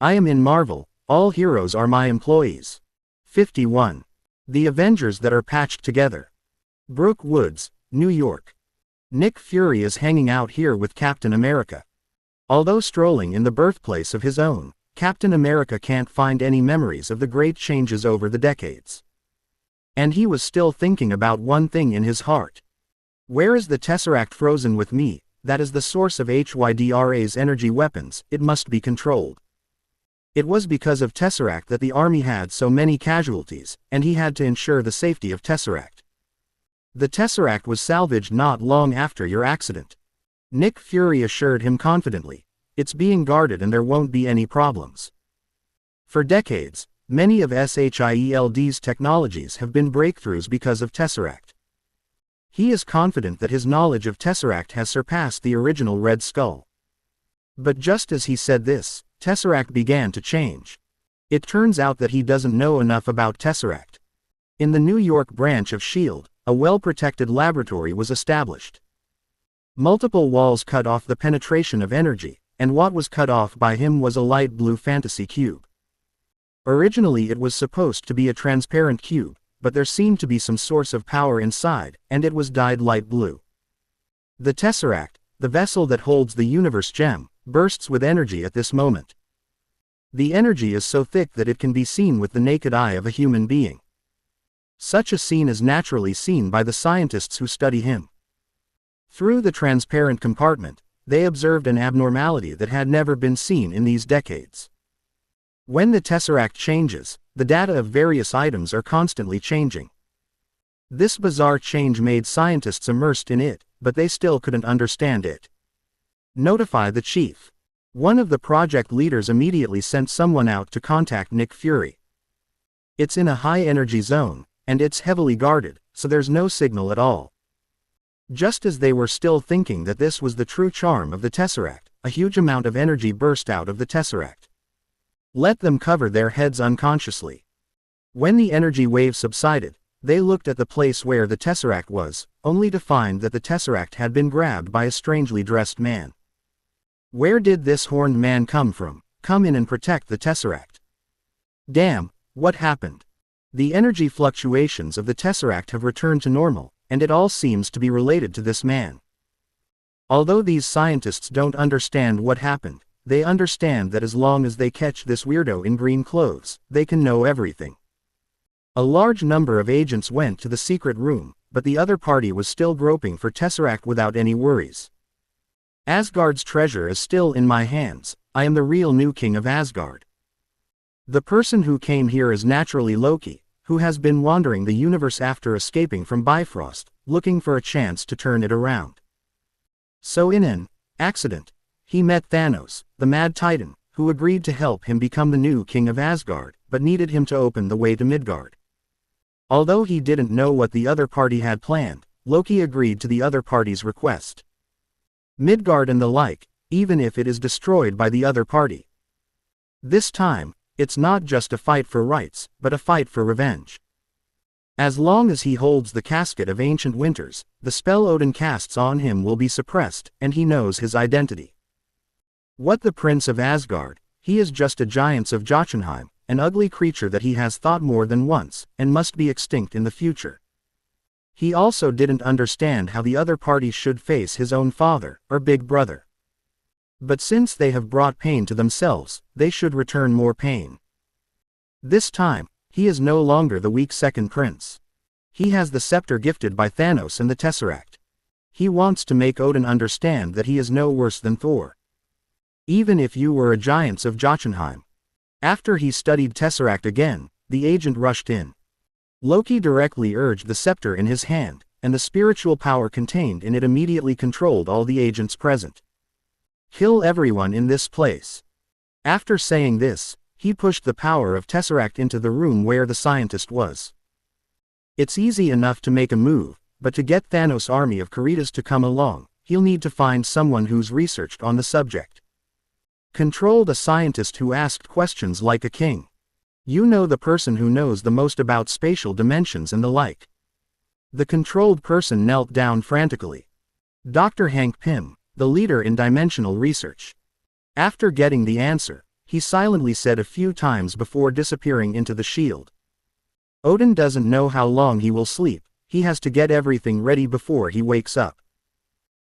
I am in Marvel, all heroes are my employees. 51. The Avengers that are patched together. Brook Woods, New York. Nick Fury is hanging out here with Captain America. Although strolling in the birthplace of his own, Captain America can't find any memories of the great changes over the decades. And he was still thinking about one thing in his heart. Where is the Tesseract frozen with me? That is the source of Hydra's energy weapons, it must be controlled. It was because of Tesseract that the army had so many casualties, and he had to ensure the safety of Tesseract. The Tesseract was salvaged not long after your accident. Nick Fury assured him confidently. It's being guarded and there won't be any problems. For decades, many of SHIELD's technologies have been breakthroughs because of Tesseract. He is confident that his knowledge of Tesseract has surpassed the original Red Skull. But just as he said this, Tesseract began to change. It turns out that he doesn't know enough about Tesseract. In the New York branch of S.H.I.E.L.D., a well-protected laboratory was established. Multiple walls cut off the penetration of energy, and what was cut off by him was a light blue fantasy cube. Originally it was supposed to be a transparent cube, but there seemed to be some source of power inside, and it was dyed light blue. The Tesseract, the vessel that holds the universe gem, bursts with energy at this moment. The energy is so thick that it can be seen with the naked eye of a human being. Such a scene is naturally seen by the scientists who study him. Through the transparent compartment, they observed an abnormality that had never been seen in these decades. When the Tesseract changes, the data of various items are constantly changing. This bizarre change made scientists immersed in it, but they still couldn't understand it. Notify the chief. One of the project leaders immediately sent someone out to contact Nick Fury. It's in a high-energy zone, and it's heavily guarded, so there's no signal at all. Just as they were still thinking that this was the true charm of the Tesseract, a huge amount of energy burst out of the Tesseract. Let them cover their heads unconsciously. When the energy wave subsided, they looked at the place where the Tesseract was, only to find that the Tesseract had been grabbed by a strangely dressed man. Where did this horned man come from? Come in and protect the Tesseract. Damn, what happened? The energy fluctuations of the Tesseract have returned to normal, and it all seems to be related to this man. Although these scientists don't understand what happened, they understand that as long as they catch this weirdo in green clothes, they can know everything. A large number of agents went to the secret room, but the other party was still groping for Tesseract without any worries. Asgard's treasure is still in my hands, I am the real new king of Asgard. The person who came here is naturally Loki, who has been wandering the universe after escaping from Bifrost, looking for a chance to turn it around. So in an accident, he met Thanos, the Mad Titan, who agreed to help him become the new king of Asgard, but needed him to open the way to Midgard. Although he didn't know what the other party had planned, Loki agreed to the other party's request. Midgard and the like, even if it is destroyed by the other party. This time, it's not just a fight for rights, but a fight for revenge. As long as he holds the casket of ancient winters, the spell Odin casts on him will be suppressed, and he knows his identity. What the Prince of Asgard, he is just a giant of Jotunheim, an ugly creature that he has thought more than once, and must be extinct in the future. He also didn't understand how the other party should face his own father, or big brother. But since they have brought pain to themselves, they should return more pain. This time, he is no longer the weak second prince. He has the scepter gifted by Thanos and the Tesseract. He wants to make Odin understand that he is no worse than Thor. Even if you were a giant of Jotunheim. After he studied Tesseract again, the agent rushed in. Loki directly urged the scepter in his hand, and the spiritual power contained in it immediately controlled all the agents present. Kill everyone in this place. After saying this, he pushed the power of Tesseract into the room where the scientist was. It's easy enough to make a move, but to get Thanos' army of Karitas to come along, he'll need to find someone who's researched on the subject. Controlled a scientist who asked questions like a king. You know, the person who knows the most about spatial dimensions and the like. The controlled person knelt down frantically. Dr. Hank Pym, the leader in dimensional research. After getting the answer, he silently said a few times before disappearing into the shield. Odin doesn't know how long he will sleep, he has to get everything ready before he wakes up.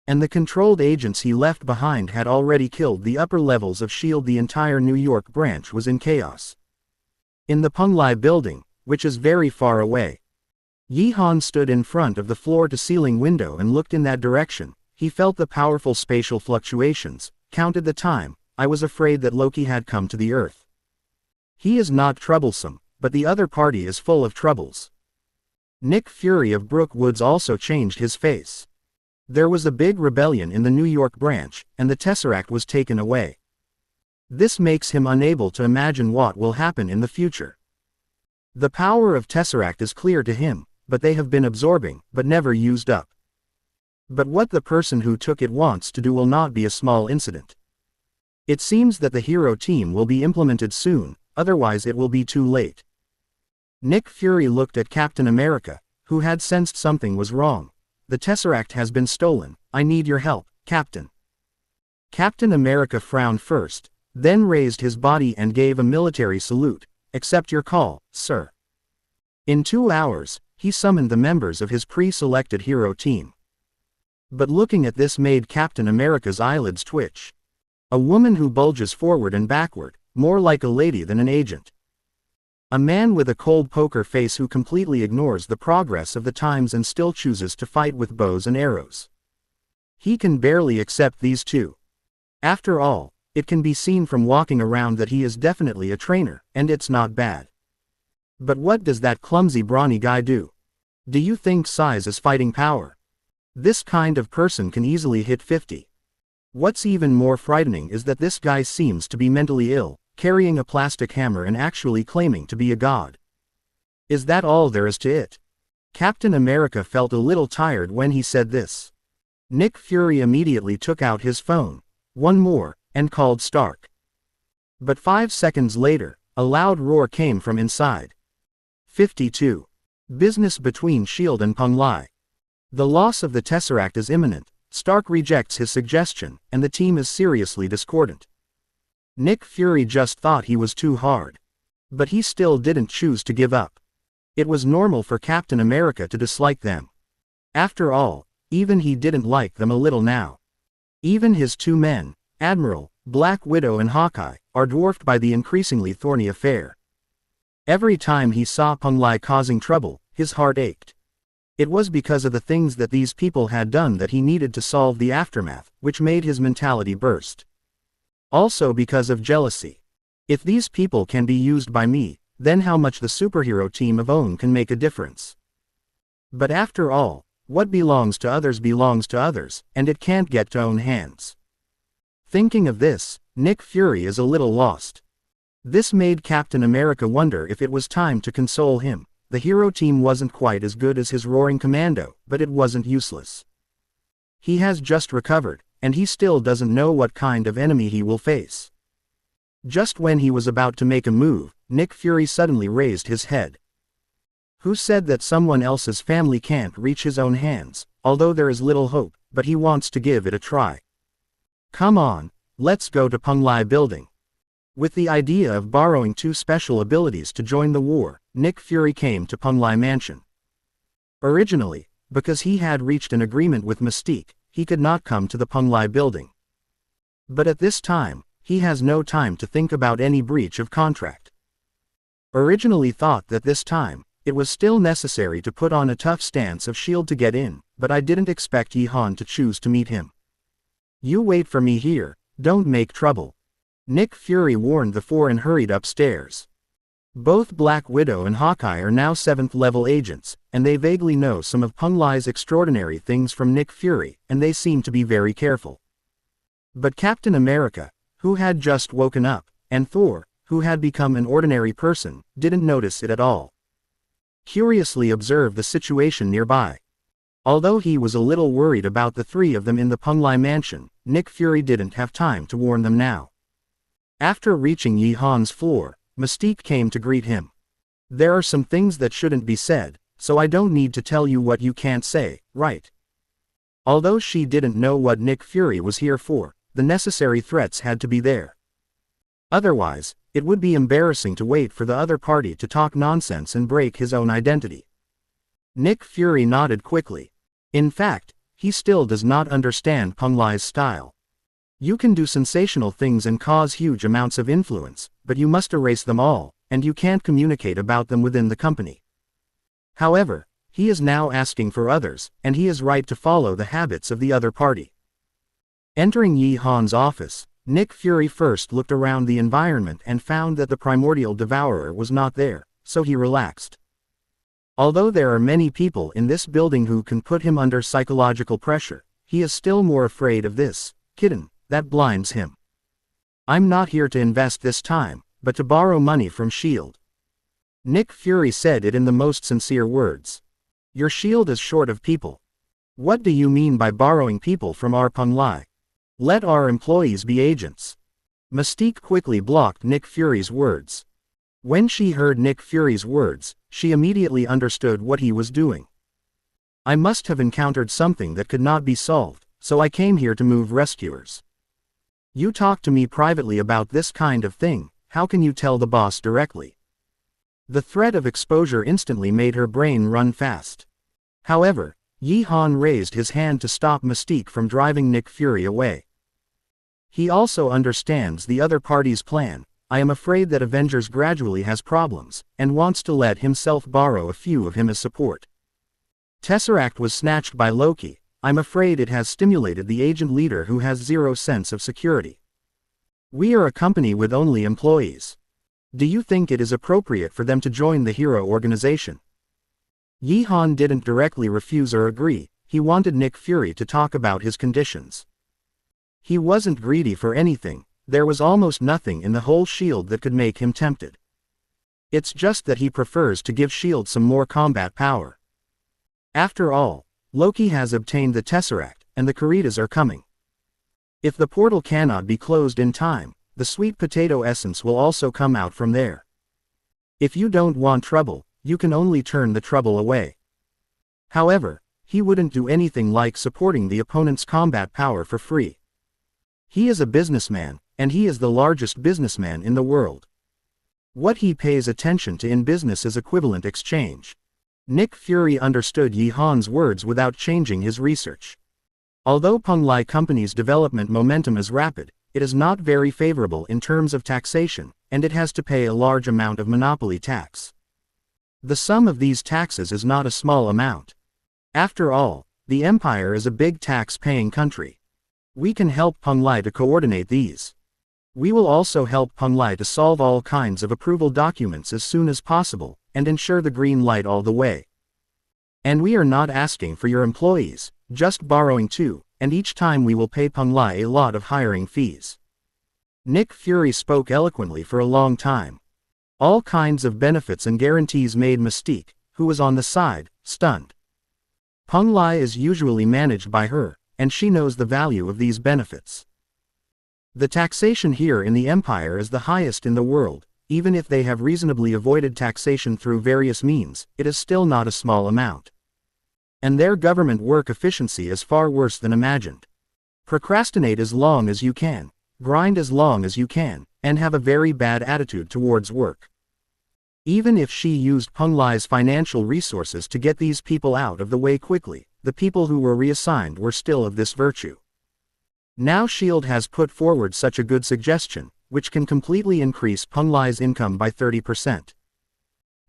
And the controlled agents he left behind had already killed the upper levels of S.H.I.E.L.D. The entire New York branch was in chaos. In the Penglai building, which is very far away. Yi-Han stood in front of the floor-to-ceiling window and looked in that direction. He felt the powerful spatial fluctuations, counted the time. I was afraid that Loki had come to the Earth. He is not troublesome, but the other party is full of troubles. Nick Fury of Brookwoods also changed his face. There was a big rebellion in the New York branch, and the Tesseract was taken away. This makes him unable to imagine what will happen in the future. The power of Tesseract is clear to him, but they have been absorbing, but never used up. But what the person who took it wants to do will not be a small incident. It seems that the hero team will be implemented soon, otherwise it will be too late. Nick Fury looked at Captain America, who had sensed something was wrong. The Tesseract has been stolen, I need your help, Captain. Captain America frowned first, then raised his body and gave a military salute. Accept your call, sir. In 2 hours, he summoned the members of his pre-selected hero team. But looking at this made Captain America's eyelids twitch. A woman who bulges forward and backward, more like a lady than an agent. A man with a cold poker face who completely ignores the progress of the times and still chooses to fight with bows and arrows. He can barely accept these two. After all, it can be seen from walking around that he is definitely a trainer, and it's not bad. But what does that clumsy brawny guy do? Do you think size is fighting power? This kind of person can easily hit 50. What's even more frightening is that this guy seems to be mentally ill, carrying a plastic hammer and actually claiming to be a god. Is that all there is to it? Captain America felt a little tired when he said this. Nick Fury immediately took out his phone, one more, and called Stark. But 5 seconds later, a loud roar came from inside. 52. Business between S.H.I.E.L.D. and Penglai. The loss of the Tesseract is imminent. Stark rejects his suggestion, and the team is seriously discordant. Nick Fury just thought he was too hard. But he still didn't choose to give up. It was normal for Captain America to dislike them. After all, even he didn't like them a little now. Even his 2 men, Admiral, Black Widow and Hawkeye, are dwarfed by the increasingly thorny affair. Every time he saw Penglai causing trouble, his heart ached. It was because of the things that these people had done that he needed to solve the aftermath, which made his mentality burst. Also because of jealousy. If these people can be used by me, then how much the superhero team of OWN can make a difference. But after all, what belongs to others, and it can't get to OWN hands. Thinking of this, Nick Fury is a little lost. This made Captain America wonder if it was time to console him. The hero team wasn't quite as good as his roaring commando, but it wasn't useless. He has just recovered, and he still doesn't know what kind of enemy he will face. Just when he was about to make a move, Nick Fury suddenly raised his head. Who said that someone else's family can't reach his own hands, although there is little hope, but he wants to give it a try. Come on, let's go to Penglai building. With the idea of borrowing 2 special abilities to join the war, Nick Fury came to Penglai Mansion. Originally, because he had reached an agreement with Mystique, he could not come to the Penglai building. But at this time, he has no time to think about any breach of contract. Originally thought that this time, it was still necessary to put on a tough stance of S.H.I.E.L.D. to get in, but I didn't expect Yi-Han to choose to meet him. You wait for me here, don't make trouble. Nick Fury warned the 4 and hurried upstairs. Both Black Widow and Hawkeye are now 7th-level agents, and they vaguely know some of Penglai's extraordinary things from Nick Fury, and they seem to be very careful. But Captain America, who had just woken up, and Thor, who had become an ordinary person, didn't notice it at all. Curiously observed the situation nearby. Although he was a little worried about the 3 of them in the Penglai mansion, Nick Fury didn't have time to warn them now. After reaching Yi-Han's floor, Mystique came to greet him. There are some things that shouldn't be said, so I don't need to tell you what you can't say, right? Although she didn't know what Nick Fury was here for, the necessary threats had to be there. Otherwise, it would be embarrassing to wait for the other party to talk nonsense and break his own identity. Nick Fury nodded quickly. In fact, he still does not understand Peng Lai's style. You can do sensational things and cause huge amounts of influence, but you must erase them all, and you can't communicate about them within the company. However, he is now asking for others, and he is right to follow the habits of the other party. Entering Yi Han's office, Nick Fury first looked around the environment and found that the primordial devourer was not there, so he relaxed. Although there are many people in this building who can put him under psychological pressure, he is still more afraid of this kitten that blinds him. I'm not here to invest this time, but to borrow money from S.H.I.E.L.D. Nick Fury said it in the most sincere words. Your S.H.I.E.L.D. is short of people. What do you mean by borrowing people from our Peng Lai? Let our employees be agents. Mystique quickly blocked Nick Fury's words. When she heard Nick Fury's words, she immediately understood what he was doing. I must have encountered something that could not be solved, so I came here to move rescuers. You talk to me privately about this kind of thing, how can you tell the boss directly? The threat of exposure instantly made her brain run fast. However, Yi Han raised his hand to stop Mystique from driving Nick Fury away. He also understands the other party's plan. I am afraid that Avengers gradually has problems, and wants to let himself borrow a few of him as support. Tesseract was snatched by Loki. I'm afraid it has stimulated the agent leader who has zero sense of security. We are a company with only employees. Do you think it is appropriate for them to join the hero organization? Yi Han didn't directly refuse or agree, he wanted Nick Fury to talk about his conditions. He wasn't greedy for anything, there was almost nothing in the whole S.H.I.E.L.D. that could make him tempted. It's just that he prefers to give S.H.I.E.L.D. some more combat power. After all, Loki has obtained the Tesseract, and the Karitas are coming. If the portal cannot be closed in time, the sweet potato essence will also come out from there. If you don't want trouble, you can only turn the trouble away. However, he wouldn't do anything like supporting the opponent's combat power for free. He is a businessman, and he is the largest businessman in the world. What he pays attention to in business is equivalent exchange. Nick Fury understood Yi Han's words without changing his research. Although Peng Lai Company's development momentum is rapid, it is not very favorable in terms of taxation, and it has to pay a large amount of monopoly tax. The sum of these taxes is not a small amount. After all, the empire is a big tax-paying country. We can help Peng Lai to coordinate these. We will also help Peng Lai to solve all kinds of approval documents as soon as possible, and ensure the green light all the way. And we are not asking for your employees, just borrowing too, and each time we will pay Peng Lai a lot of hiring fees. Nick Fury spoke eloquently for a long time. All kinds of benefits and guarantees made Mystique, who was on the side, stunned. Peng Lai is usually managed by her, and she knows the value of these benefits. The taxation here in the Empire is the highest in the world. Even if they have reasonably avoided taxation through various means, it is still not a small amount. And their government work efficiency is far worse than imagined. Procrastinate as long as you can, grind as long as you can, and have a very bad attitude towards work. Even if she used Peng Lai's financial resources to get these people out of the way quickly, the people who were reassigned were still of this virtue. Now S.H.I.E.L.D. has put forward such a good suggestion, which can completely increase Peng Lai's income by 30%.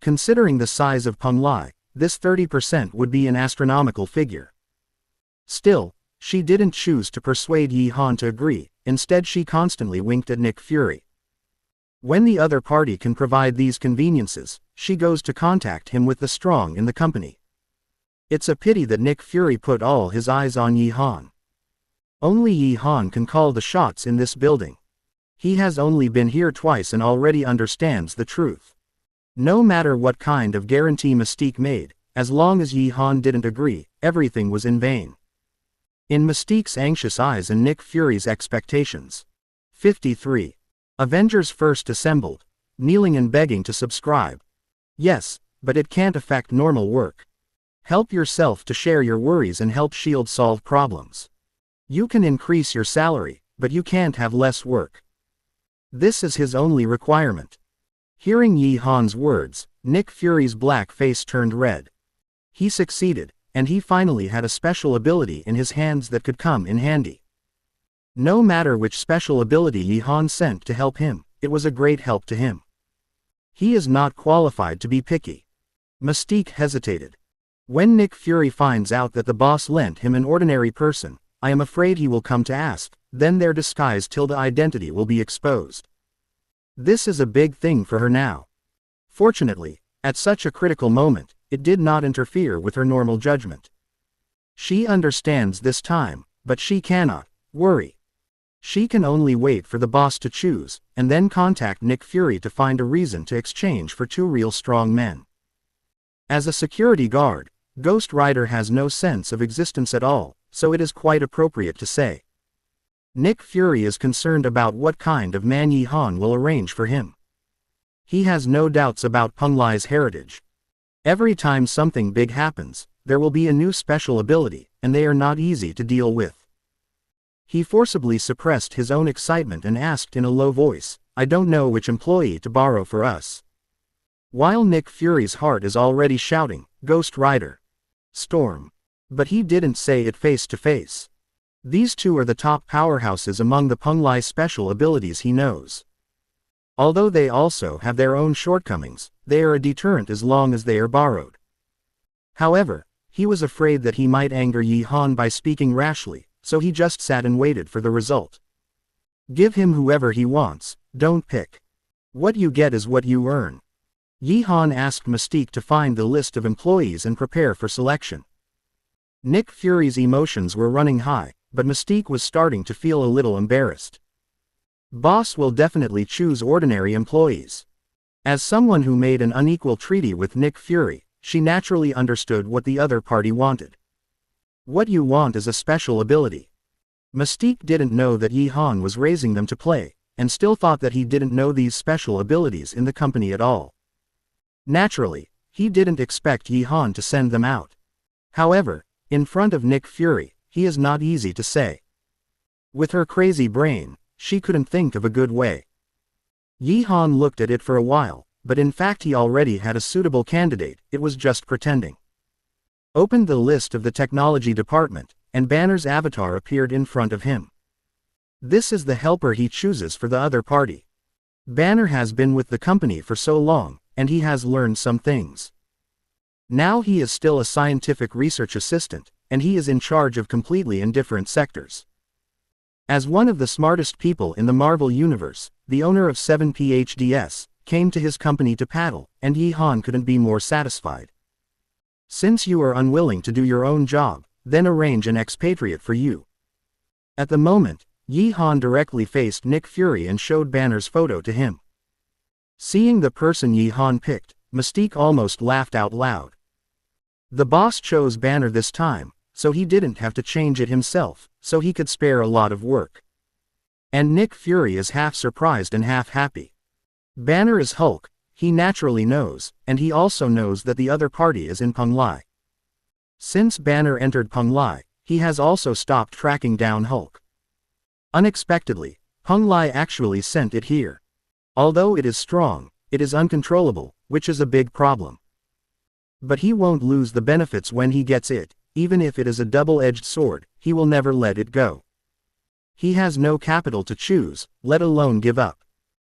Considering the size of Peng Lai, this 30% would be an astronomical figure. Still, she didn't choose to persuade Yi Han to agree, instead she constantly winked at Nick Fury. When the other party can provide these conveniences, she goes to contact him with the strong in the company. It's a pity that Nick Fury put all his eyes on Yi Han. Only Yi Han can call the shots in this building. He has only been here twice and already understands the truth. No matter what kind of guarantee Mystique made, as long as Yi Han didn't agree, everything was in vain. In Mystique's anxious eyes and Nick Fury's expectations. 53. Avengers first assembled, kneeling and begging to subscribe. Yes, but it can't affect normal work. Help yourself to share your worries and help S.H.I.E.L.D. solve problems. You can increase your salary, but you can't have less work. This is his only requirement. Hearing Yi Han's words, Nick Fury's black face turned red. He succeeded, and he finally had a special ability in his hands that could come in handy. No matter which special ability Yi Han sent to help him, it was a great help to him. He is not qualified to be picky. Mystique hesitated. When Nick Fury finds out that the boss lent him an ordinary person, I am afraid he will come to ask, then their disguised Tilda identity will be exposed. This is a big thing for her now. Fortunately, at such a critical moment, it did not interfere with her normal judgment. She understands this time, but she cannot worry. She can only wait for the boss to choose, and then contact Nick Fury to find a reason to exchange for two real strong men. As a security guard, Ghost Rider has no sense of existence at all, so it is quite appropriate to say. Nick Fury is concerned about what kind of man Yi Han will arrange for him. He has no doubts about Peng Lai's heritage. Every time something big happens, there will be a new special ability, and they are not easy to deal with. He forcibly suppressed his own excitement and asked in a low voice, I don't know which employee to borrow for us. While Nick Fury's heart is already shouting, Ghost Rider. Storm. But he didn't say it face to face. These two are the top powerhouses among the Peng Lai special abilities he knows. Although they also have their own shortcomings, they are a deterrent as long as they are borrowed. However, he was afraid that he might anger Yi Han by speaking rashly, so he just sat and waited for the result. Give him whoever he wants, don't pick. What you get is what you earn. Yi Han asked Mystique to find the list of employees and prepare for selection. Nick Fury's emotions were running high, but Mystique was starting to feel a little embarrassed. Boss will definitely choose ordinary employees. As someone who made an unequal treaty with Nick Fury, she naturally understood what the other party wanted. What you want is a special ability. Mystique didn't know that Yi Han was raising them to play, and still thought that he didn't know these special abilities in the company at all. Naturally, he didn't expect Yi Han to send them out. However, in front of Nick Fury, he is not easy to say. With her crazy brain, she couldn't think of a good way. Yi Han looked at it for a while, but in fact he already had a suitable candidate, it was just pretending. Opened the list of the technology department, and Banner's avatar appeared in front of him. This is the helper he chooses for the other party. Banner has been with the company for so long, and he has learned some things. Now he is still a scientific research assistant, and he is in charge of completely indifferent sectors. As one of the smartest people in the Marvel Universe, the owner of 7 PhDs, came to his company to paddle, and Yi Han couldn't be more satisfied. Since you are unwilling to do your own job, then arrange an expatriate for you. At the moment, Yi Han directly faced Nick Fury and showed Banner's photo to him. Seeing the person Yi Han picked, Mystique almost laughed out loud. The boss chose Banner this time, so he didn't have to change it himself, so he could spare a lot of work. And Nick Fury is half surprised and half happy. Banner is Hulk, he naturally knows, and he also knows that the other party is in Peng Lai. Since Banner entered Peng Lai, he has also stopped tracking down Hulk. Unexpectedly, Peng Lai actually sent it here. Although it is strong, it is uncontrollable, which is a big problem. But he won't lose the benefits when he gets it, even if it is a double-edged sword, he will never let it go. He has no capital to choose, let alone give up.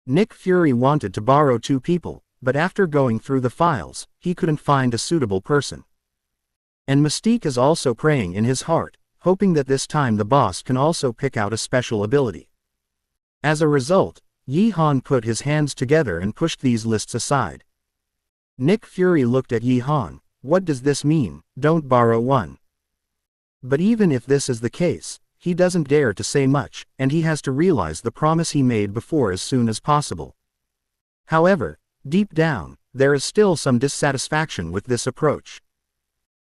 Nick Fury wanted to borrow two people, but after going through the files, he couldn't find a suitable person. And Mystique is also praying in his heart, hoping that this time the boss can also pick out a special ability. As a result, Yi Han put his hands together and pushed these lists aside. Nick Fury looked at Yi Han, what does this mean, don't borrow one? But even if this is the case, he doesn't dare to say much, and he has to realize the promise he made before as soon as possible. However, deep down, there is still some dissatisfaction with this approach.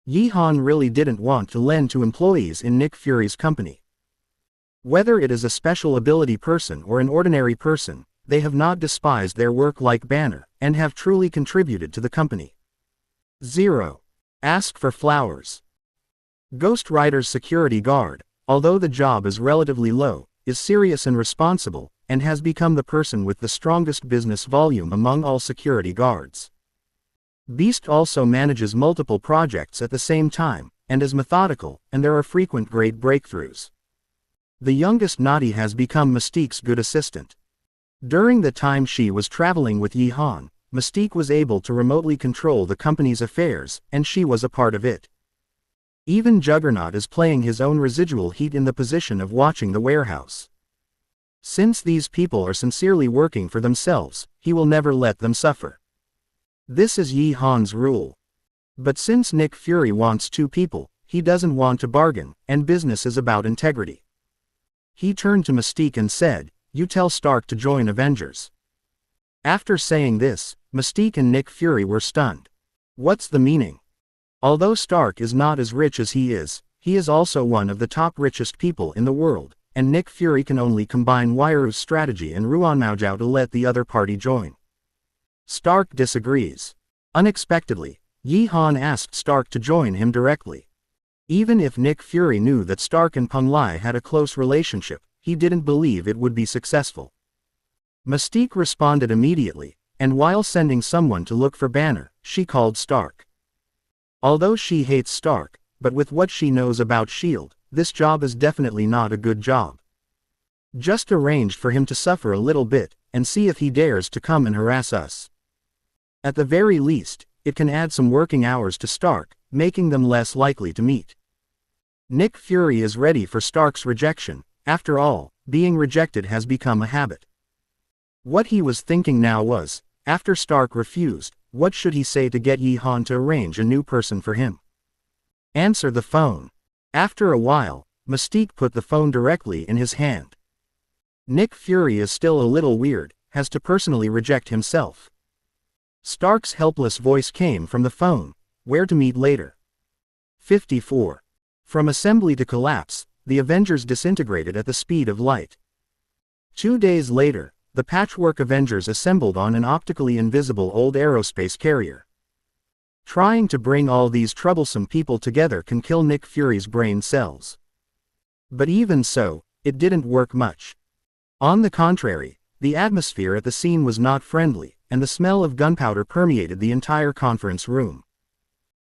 Yi Han really didn't want to lend to employees in Nick Fury's company. Whether it is a special ability person or an ordinary person, they have not despised their work like Banner, and have truly contributed to the company. 0. Ask for flowers. Ghost Rider's security guard, although the job is relatively low, is serious and responsible, and has become the person with the strongest business volume among all security guards. Beast also manages multiple projects at the same time, and is methodical, and there are frequent great breakthroughs. The youngest Naughty has become Mystique's good assistant. During the time she was traveling with Yi-Han, Mystique was able to remotely control the company's affairs, and she was a part of it. Even Juggernaut is playing his own residual heat in the position of watching the warehouse. Since these people are sincerely working for themselves, he will never let them suffer. This is Yi-Han's rule. But since Nick Fury wants two people, he doesn't want to bargain, and business is about integrity. He turned to Mystique and said, "You tell Stark to join Avengers." After saying this, Mystique and Nick Fury were stunned. What's the meaning? Although Stark is not as rich as he is also one of the top richest people in the world, and Nick Fury can only combine Wairu's strategy and Ruan Maojiao to let the other party join. Stark disagrees. Unexpectedly, Yi-Han asked Stark to join him directly. Even if Nick Fury knew that Stark and Peng Lai had a close relationship, he didn't believe it would be successful. Mystique responded immediately, and while sending someone to look for Banner, she called Stark. Although she hates Stark, but with what she knows about S.H.I.E.L.D., this job is definitely not a good job. Just arranged for him to suffer a little bit, and see if he dares to come and harass us. At the very least, it can add some working hours to Stark, making them less likely to meet. Nick Fury is ready for Stark's rejection. After all, being rejected has become a habit. What he was thinking now was, after Stark refused, what should he say to get Yi-Han to arrange a new person for him? Answer the phone. After a while, Mystique put the phone directly in his hand. Nick Fury is still a little weird, has to personally reject himself. Stark's helpless voice came from the phone. Where to meet later? 54. From assembly to collapse, the Avengers disintegrated at the speed of light. 2 days later, the Patchwork Avengers assembled on an optically invisible old aerospace carrier. Trying to bring all these troublesome people together can kill Nick Fury's brain cells. But even so, it didn't work much. On the contrary, the atmosphere at the scene was not friendly, and the smell of gunpowder permeated the entire conference room.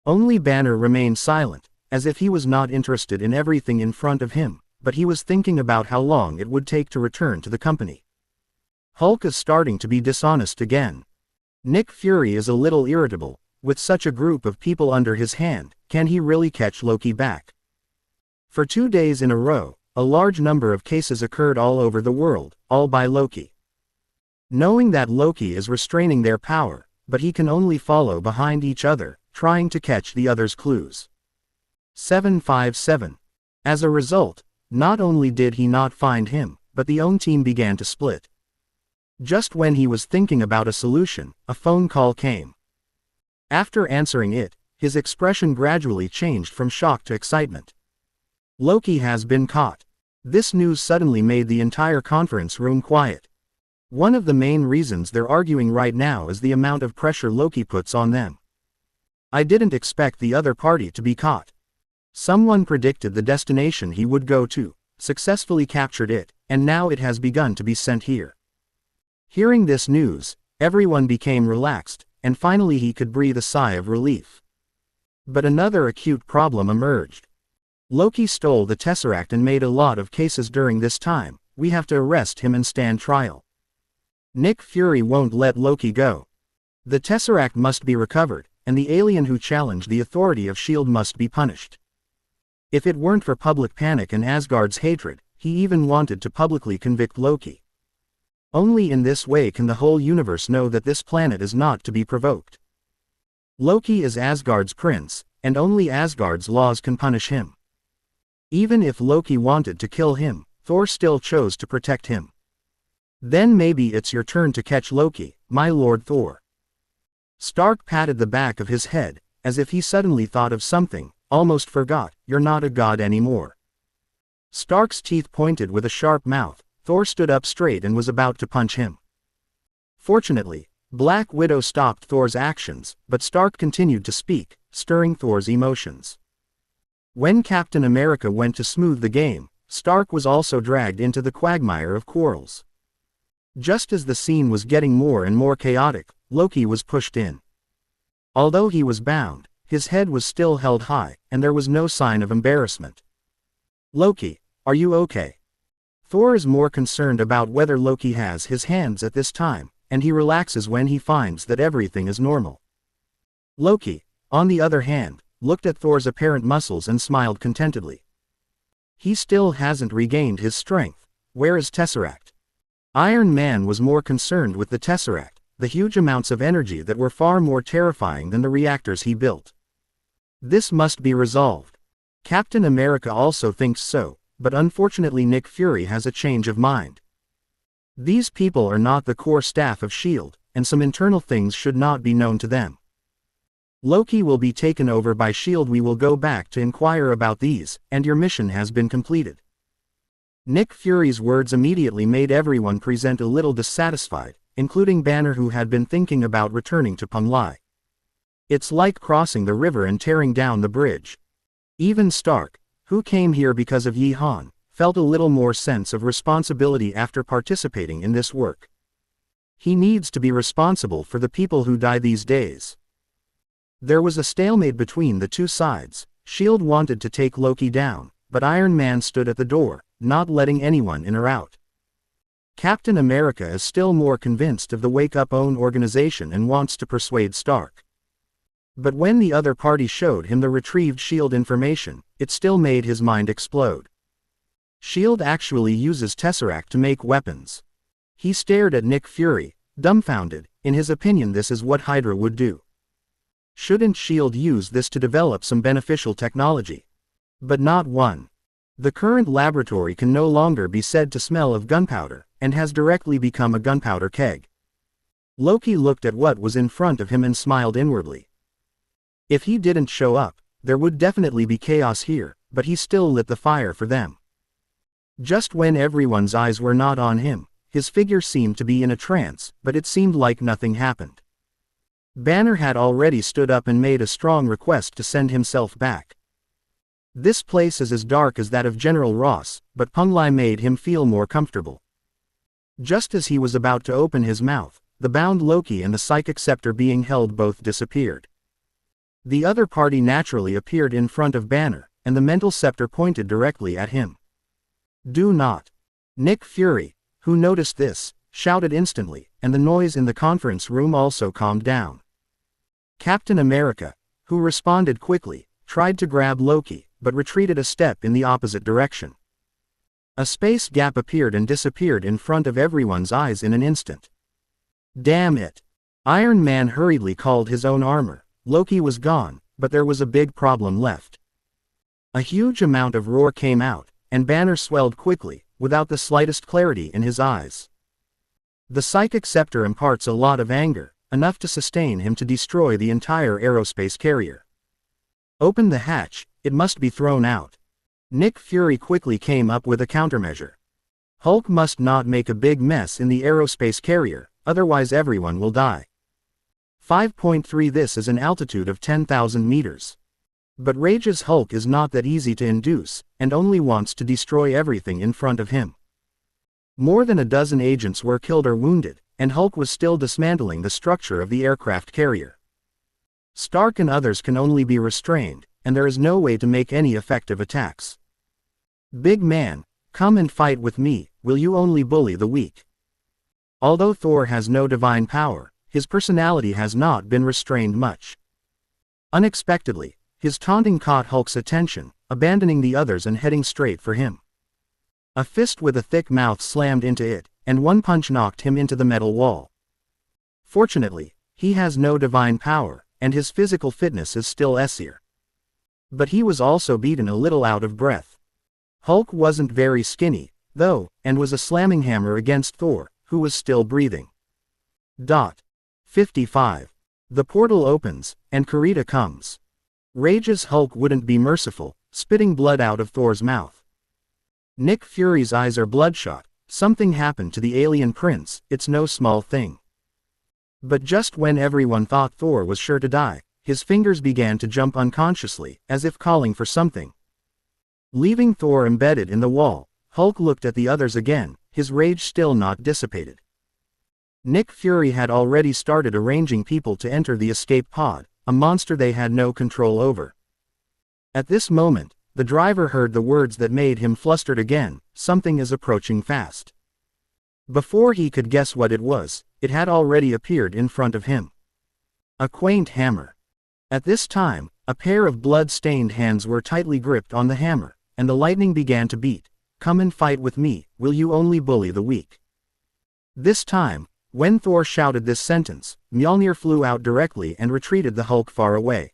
Only Banner remained silent, as if he was not interested in everything in front of him, but he was thinking about how long it would take to return to the company. Hulk is starting to be dishonest again. Nick Fury is a little irritable. With such a group of people under his hand, can he really catch Loki back? For 2 days in a row, a large number of cases occurred all over the world, all by Loki. Knowing that Loki is restraining their power, but he can only follow behind each other, trying to catch the other's clues. 757. As a result, not only did he not find him, but the own team began to split. Just when he was thinking about a solution, a phone call came. After answering it, his expression gradually changed from shock to excitement. Loki has been caught. This news suddenly made the entire conference room quiet. One of the main reasons they're arguing right now is the amount of pressure Loki puts on them. I didn't expect the other party to be caught. Someone predicted the destination he would go to, successfully captured it, and now it has begun to be sent here. Hearing this news, everyone became relaxed, and finally he could breathe a sigh of relief. But another acute problem emerged. Loki stole the Tesseract and made a lot of cases during this time. We have to arrest him and stand trial. Nick Fury won't let Loki go. The Tesseract must be recovered, and the alien who challenged the authority of S.H.I.E.L.D. must be punished. If it weren't for public panic and Asgard's hatred, he even wanted to publicly convict Loki. Only in this way can the whole universe know that this planet is not to be provoked. Loki is Asgard's prince, and only Asgard's laws can punish him. Even if Loki wanted to kill him, Thor still chose to protect him. Then maybe it's your turn to catch Loki, my Lord Thor. Stark patted the back of his head, as if he suddenly thought of something, almost forgot, you're not a god anymore. Stark's teeth pointed with a sharp mouth. Thor stood up straight and was about to punch him. Fortunately, Black Widow stopped Thor's actions, but Stark continued to speak, stirring Thor's emotions. When Captain America went to smooth the game, Stark was also dragged into the quagmire of quarrels. Just as the scene was getting more and more chaotic, Loki was pushed in. Although he was bound, his head was still held high, and there was no sign of embarrassment. Loki, are you okay? Thor is more concerned about whether Loki has his hands at this time, and he relaxes when he finds that everything is normal. Loki, on the other hand, looked at Thor's apparent muscles and smiled contentedly. He still hasn't regained his strength. Where is Tesseract? Iron Man was more concerned with the Tesseract, the huge amounts of energy that were far more terrifying than the reactors he built. This must be resolved. Captain America also thinks so, but unfortunately Nick Fury has a change of mind. These people are not the core staff of S.H.I.E.L.D., and some internal things should not be known to them. Loki will be taken over by S.H.I.E.L.D. We will go back to inquire about these, and your mission has been completed. Nick Fury's words immediately made everyone present a little dissatisfied, including Banner, who had been thinking about returning to Punglai. It's like crossing the river and tearing down the bridge. Even Stark, who came here because of Yi Han, felt a little more sense of responsibility after participating in this work. He needs to be responsible for the people who die these days. There was a stalemate between the two sides. S.H.I.E.L.D. wanted to take Loki down, but Iron Man stood at the door, not letting anyone in or out. Captain America is still more convinced of the Wake Up Own organization and wants to persuade Stark. But when the other party showed him the retrieved S.H.I.E.L.D. information, it still made his mind explode. S.H.I.E.L.D. actually uses Tesseract to make weapons. He stared at Nick Fury, dumbfounded. In his opinion, this is what Hydra would do. Shouldn't S.H.I.E.L.D. use this to develop some beneficial technology? But not one. The current laboratory can no longer be said to smell of gunpowder, and has directly become a gunpowder keg. Loki looked at what was in front of him and smiled inwardly. If he didn't show up, there would definitely be chaos here, but he still lit the fire for them. Just when everyone's eyes were not on him, his figure seemed to be in a trance, but it seemed like nothing happened. Banner had already stood up and made a strong request to send himself back. This place is as dark as that of General Ross, but Punglai made him feel more comfortable. Just as he was about to open his mouth, the bound Loki and the psychic scepter being held both disappeared. The other party naturally appeared in front of Banner, and the mental scepter pointed directly at him. Do not. Nick Fury, who noticed this, shouted instantly, and the noise in the conference room also calmed down. Captain America, who responded quickly, tried to grab Loki, but retreated a step in the opposite direction. A space gap appeared and disappeared in front of everyone's eyes in an instant. Damn it! Iron Man hurriedly called his own armor. Loki was gone, but there was a big problem left. A huge amount of roar came out, and Banner swelled quickly, without the slightest clarity in his eyes. The psychic scepter imparts a lot of anger, enough to sustain him to destroy the entire aerospace carrier. Open the hatch, it must be thrown out. Nick Fury quickly came up with a countermeasure. Hulk must not make a big mess in the aerospace carrier, otherwise everyone will die. 5.3 This is an altitude of 10,000 meters. But Rage's Hulk is not that easy to induce, and only wants to destroy everything in front of him. More than a dozen agents were killed or wounded, and Hulk was still dismantling the structure of the aircraft carrier. Stark and others can only be restrained, and there is no way to make any effective attacks. Big man, come and fight with me, will you only bully the weak? Although Thor has no divine power, his personality has not been restrained much. Unexpectedly, his taunting caught Hulk's attention, abandoning the others and heading straight for him. A fist with a thick mouth slammed into it, and one punch knocked him into the metal wall. Fortunately, he has no divine power, and his physical fitness is still Aesir. But he was also beaten a little out of breath. Hulk wasn't very skinny, though, and was a slamming hammer against Thor, who was still breathing. 55. The portal opens, and Kurita comes. Rage's Hulk wouldn't be merciful, spitting blood out of Thor's mouth. Nick Fury's eyes are bloodshot. Something happened to the alien prince, it's no small thing. But just when everyone thought Thor was sure to die, his fingers began to jump unconsciously, as if calling for something. Leaving Thor embedded in the wall, Hulk looked at the others again, his rage still not dissipated. Nick Fury had already started arranging people to enter the escape pod, a monster they had no control over. At this moment, the driver heard the words that made him flustered again: "Something is approaching fast." Before he could guess what it was, it had already appeared in front of him. A quaint hammer. At this time, a pair of blood-stained hands were tightly gripped on the hammer, and the lightning began to beat. "Come and fight with me, will you only bully the weak?" This time, when Thor shouted this sentence, Mjolnir flew out directly and retreated the Hulk far away.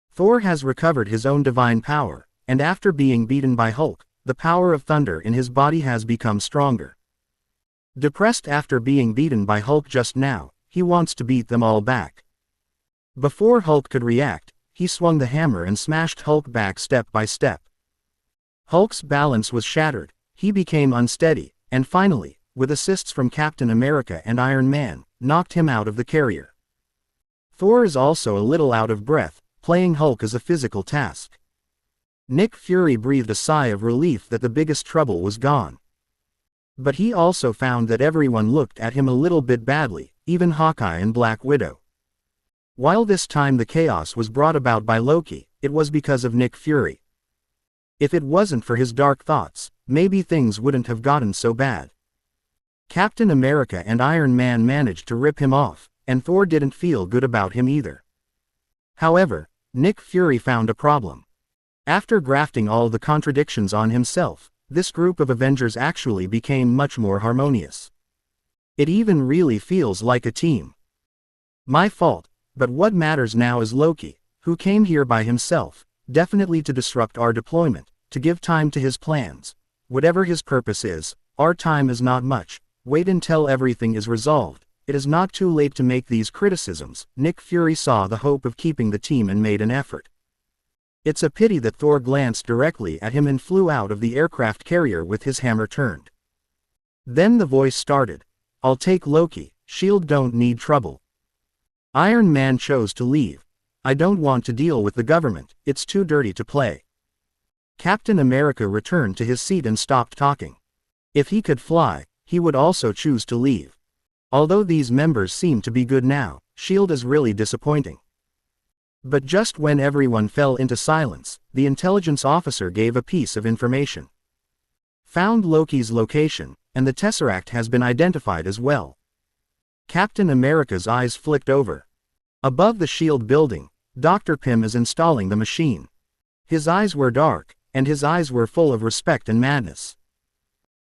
Thor has recovered his own divine power, and after being beaten by Hulk, the power of thunder in his body has become stronger. Depressed after being beaten by Hulk just now, he wants to beat them all back. Before Hulk could react, he swung the hammer and smashed Hulk back step by step. Hulk's balance was shattered, he became unsteady, and finally, with assists from Captain America and Iron Man, knocked him out of the carrier. Thor is also a little out of breath, playing Hulk is a physical task. Nick Fury breathed a sigh of relief that the biggest trouble was gone. But he also found that everyone looked at him a little bit badly, even Hawkeye and Black Widow. While this time the chaos was brought about by Loki, it was because of Nick Fury. If it wasn't for his dark thoughts, maybe things wouldn't have gotten so bad. Captain America and Iron Man managed to rip him off, and Thor didn't feel good about him either. However, Nick Fury found a problem. After grafting all the contradictions on himself, this group of Avengers actually became much more harmonious. It even really feels like a team. My fault, but what matters now is Loki, who came here by himself, definitely to disrupt our deployment, to give time to his plans. Whatever his purpose is, our time is not much. Wait until everything is resolved. It is not too late to make these criticisms. Nick Fury saw the hope of keeping the team and made an effort. It's a pity that Thor glanced directly at him and flew out of the aircraft carrier with his hammer turned. Then the voice started. "I'll take Loki, SHIELD don't need trouble." Iron Man chose to leave. "I don't want to deal with the government, it's too dirty to play." Captain America returned to his seat and stopped talking. If he could fly, he would also choose to leave. Although these members seem to be good now, SHIELD is really disappointing. But just when everyone fell into silence, the intelligence officer gave a piece of information. Found Loki's location, and the Tesseract has been identified as well. Captain America's eyes flicked over. Above the SHIELD building, Dr. Pym is installing the machine. His eyes were dark, and his eyes were full of respect and madness.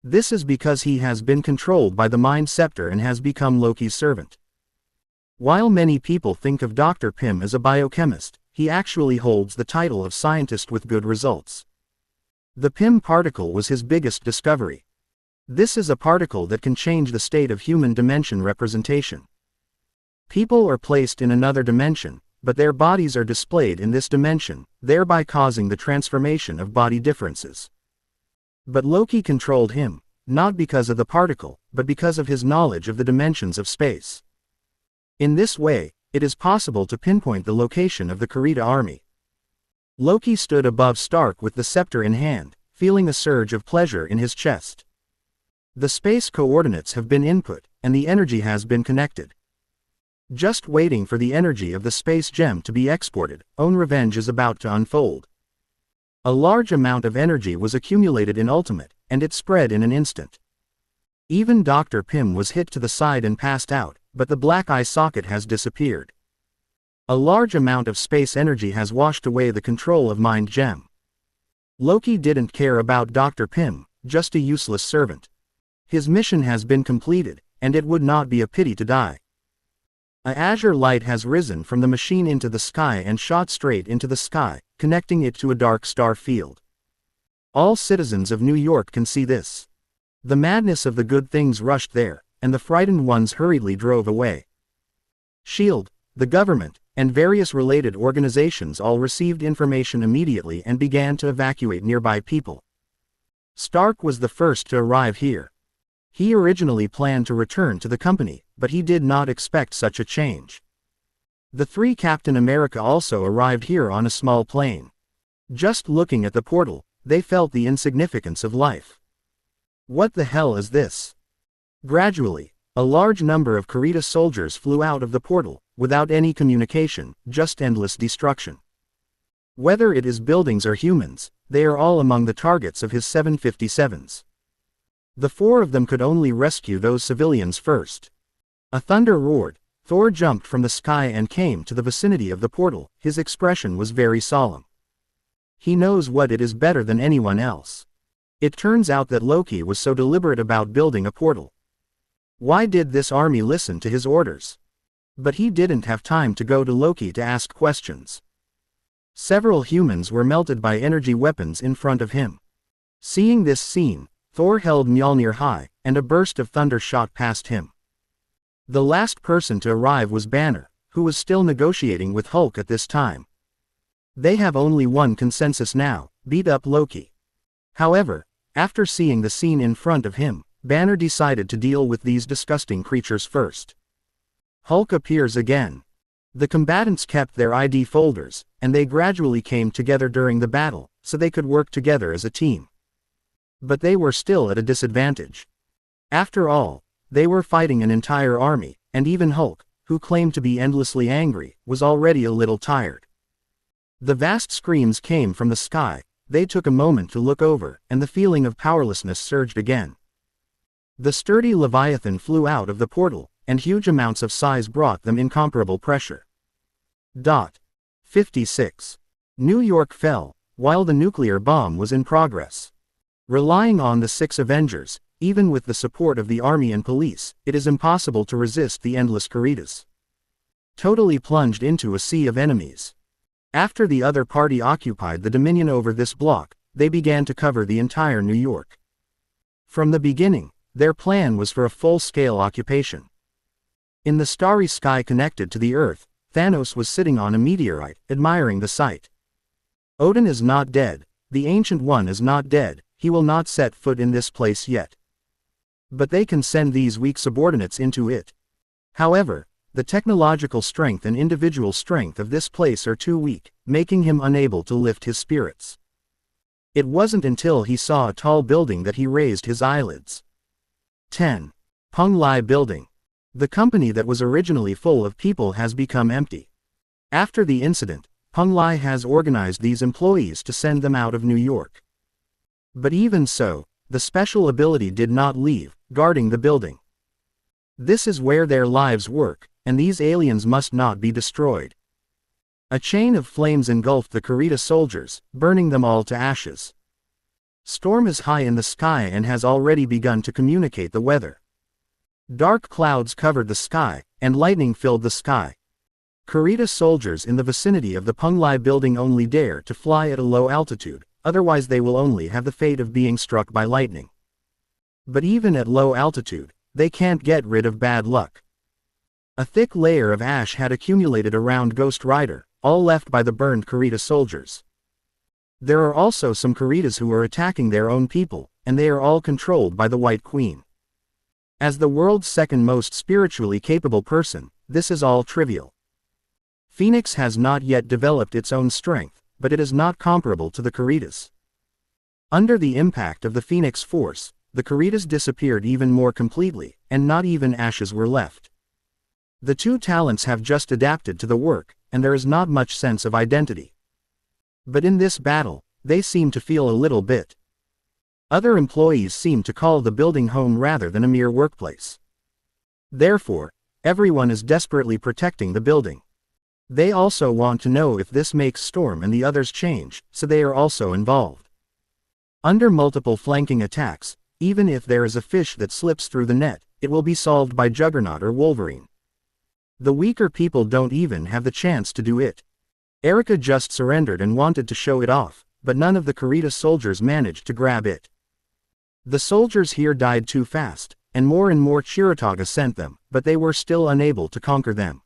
This is because he has been controlled by the Mind Scepter and has become Loki's servant. While many people think of Dr. Pym as a biochemist, he actually holds the title of scientist with good results. The Pym particle was his biggest discovery. This is a particle that can change the state of human dimension representation. People are placed in another dimension, but their bodies are displayed in this dimension, thereby causing the transformation of body differences. But Loki controlled him, not because of the particle, but because of his knowledge of the dimensions of space. In this way, it is possible to pinpoint the location of the Krita army. Loki stood above Stark with the scepter in hand, feeling a surge of pleasure in his chest. The space coordinates have been input, and the energy has been connected. Just waiting for the energy of the space gem to be exported, own revenge is about to unfold. A large amount of energy was accumulated in Ultimate, and it spread in an instant. Even Dr. Pym was hit to the side and passed out, but the black eye socket has disappeared. A large amount of space energy has washed away the control of Mind Gem. Loki didn't care about Dr. Pym, just a useless servant. His mission has been completed, and it would not be a pity to die. A azure light has risen from the machine into the sky and shot straight into the sky, connecting it to a dark star field. All citizens of New York can see this. The madness of the good things rushed there, and the frightened ones hurriedly drove away. SHIELD, the government, and various related organizations all received information immediately and began to evacuate nearby people. Stark was the first to arrive here. He originally planned to return to the company, but he did not expect such a change. The three Captain America also arrived here on a small plane. Just looking at the portal, they felt the insignificance of life. What the hell is this? Gradually, A large number of Kurita soldiers flew out of the portal, without any communication, just endless destruction. Whether it is buildings or humans, they are all among the targets of his 757s. The 4 of them could only rescue those civilians first. A thunder roared. Thor jumped from the sky and came to the vicinity of the portal. His expression was very solemn. He knows what it is better than anyone else. It turns out that Loki was so deliberate about building a portal. Why did this army listen to his orders? But he didn't have time to go to Loki to ask questions. Several humans were melted by energy weapons in front of him. Seeing this scene, Thor held Mjolnir high, and a burst of thunder shot past him. The last person to arrive was Banner, who was still negotiating with Hulk at this time. They have only one consensus now: beat up Loki. However, after seeing the scene in front of him, Banner decided to deal with these disgusting creatures first. Hulk appears again. The combatants kept their ID folders, and they gradually came together during the battle, so they could work together as a team. But they were still at a disadvantage. After all, they were fighting an entire army, and even Hulk, who claimed to be endlessly angry, was already a little tired. The vast screams came from the sky. They took a moment to look over, and the feeling of powerlessness surged again. The sturdy Leviathan flew out of the portal, and huge amounts of size brought them incomparable pressure. 56. New York fell, while the nuclear bomb was in progress. Relying on the 6 Avengers, even with the support of the army and police, it is impossible to resist the endless Kuritas. Totally plunged into a sea of enemies. After the other party occupied the dominion over this block, they began to cover the entire New York. From the beginning, their plan was for a full-scale occupation. In the starry sky connected to the Earth, Thanos was sitting on a meteorite, admiring the sight. Odin is not dead, the Ancient One is not dead, he will not set foot in this place yet. But they can send these weak subordinates into it. However, the technological strength and individual strength of this place are too weak, making him unable to lift his spirits. It wasn't until he saw a tall building that he raised his eyelids. 10. Peng Lai Building. The company that was originally full of people has become empty. After the incident, Peng Lai has organized these employees to send them out of New York. But even so, the special ability did not leave, guarding the building. This is where their lives work, and these aliens must not be destroyed. A chain of flames engulfed the Kurita soldiers, burning them all to ashes. Storm is high in the sky and has already begun to communicate the weather. Dark clouds covered the sky, and lightning filled the sky. Kurita soldiers in the vicinity of the Peng Lai building only dare to fly at a low altitude, otherwise they will only have the fate of being struck by lightning. But even at low altitude, they can't get rid of bad luck. A thick layer of ash had accumulated around Ghost Rider, all left by the burned Kurita soldiers. There are also some Kuritas who are attacking their own people, and they are all controlled by the White Queen. As the world's second most spiritually capable person, this is all trivial. Phoenix has not yet developed its own strength, but it is not comparable to the Kuritas. Under the impact of the Phoenix force, the Kuritas disappeared even more completely, and not even ashes were left. The two talents have just adapted to the work, and there is not much sense of identity. But in this battle, they seem to feel a little bit. Other employees seem to call the building home rather than a mere workplace. Therefore, everyone is desperately protecting the building. They also want to know if this makes Storm and the others change, so they are also involved. Under multiple flanking attacks, even if there is a fish that slips through the net, it will be solved by Juggernaut or Wolverine. The weaker people don't even have the chance to do it. Erica just surrendered and wanted to show it off, but none of the Kurita soldiers managed to grab it. The soldiers here died too fast, and more Chirutaga sent them, but they were still unable to conquer them.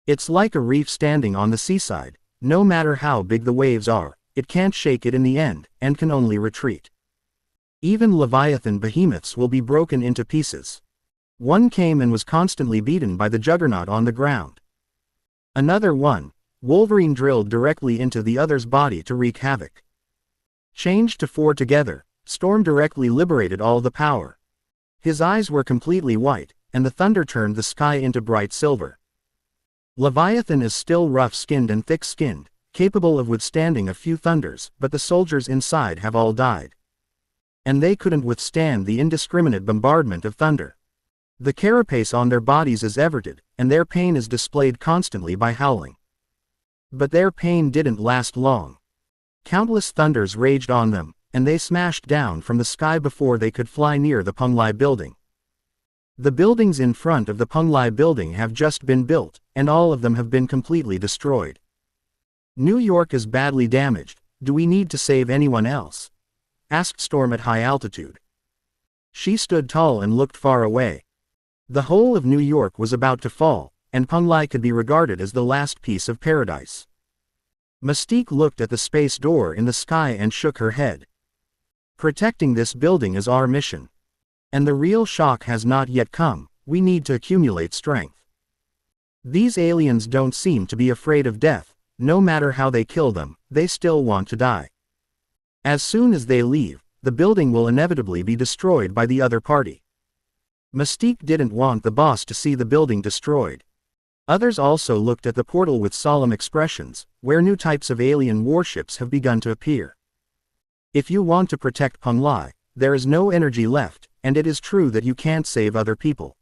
It's like a reef standing on the seaside. No matter how big the waves are, it can't shake it in the end, and can only retreat. Even Leviathan behemoths will be broken into pieces. One came and was constantly beaten by the Juggernaut on the ground. Another one, Wolverine drilled directly into the other's body to wreak havoc. Changed to 4 together, Storm directly liberated all the power. His eyes were completely white, and the thunder turned the sky into bright silver. Leviathan is still rough-skinned and thick-skinned, capable of withstanding a few thunders, but the soldiers inside have all died. And they couldn't withstand the indiscriminate bombardment of thunder. The carapace on their bodies is everted, and their pain is displayed constantly by howling. But their pain didn't last long. Countless thunders raged on them, and they smashed down from the sky before they could fly near the Penglai building. The buildings in front of the Penglai building have just been built, and all of them have been completely destroyed. New York is badly damaged. Do we need to save anyone else? Asked Storm at high altitude. She stood tall and looked far away. The whole of New York was about to fall, and Penglai could be regarded as the last piece of paradise. Mystique looked at the space door in the sky and shook her head. Protecting this building is our mission. And the real shock has not yet come. We need to accumulate strength. These aliens don't seem to be afraid of death. No matter how they kill them, they still want to die. As soon as they leave, the building will inevitably be destroyed by the other party. Mystique didn't want the boss to see the building destroyed. Others also looked at the portal with solemn expressions, where new types of alien warships have begun to appear. If you want to protect Penglai, there is no energy left, and it is true that you can't save other people.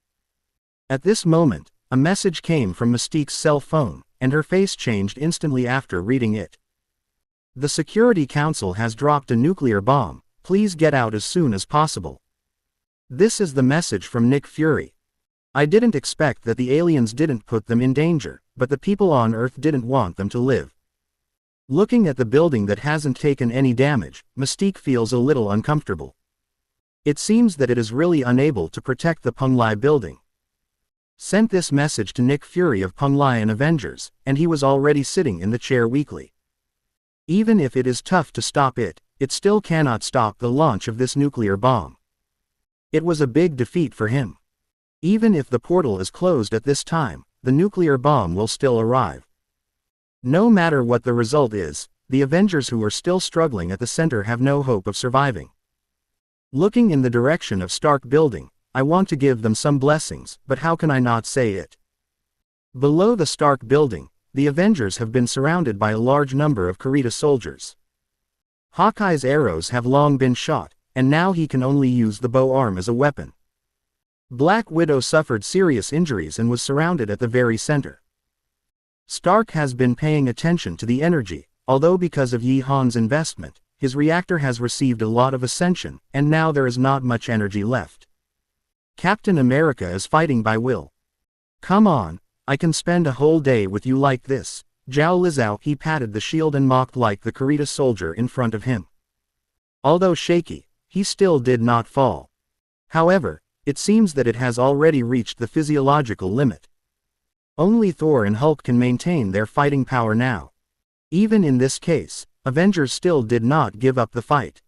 At this moment, a message came from Mystique's cell phone, and her face changed instantly after reading it. The Security Council has dropped a nuclear bomb. Please get out as soon as possible. This is the message from Nick Fury. I didn't expect that the aliens didn't put them in danger, but the people on Earth didn't want them to live. Looking at the building that hasn't taken any damage, Mystique feels a little uncomfortable. It seems that it is really unable to protect the Penglai building. Sent this message to Nick Fury of Penglai and Avengers, and he was already sitting in the chair weakly. Even if it is tough to stop it, it still cannot stop the launch of this nuclear bomb. It was a big defeat for him. Even if the portal is closed at this time, the nuclear bomb will still arrive. No matter what the result is, the Avengers who are still struggling at the center have no hope of surviving. Looking in the direction of Stark Building, I want to give them some blessings, but how can I not say it? Below the Stark Building, the Avengers have been surrounded by a large number of Kurita soldiers. Hawkeye's arrows have long been shot, and now he can only use the bow arm as a weapon. Black Widow suffered serious injuries and was surrounded at the very center. Stark has been paying attention to the energy, although because of Yi Han's investment, his reactor has received a lot of ascension, and now there is not much energy left. Captain America is fighting by will. Come on, I can spend a whole day with you like this. Zhao Lizao. He patted the shield and mocked like the Kurita soldier in front of him. Although shaky, he still did not fall. However, it seems that it has already reached the physiological limit. Only Thor and Hulk can maintain their fighting power now. Even in this case, Avengers still did not give up the fight.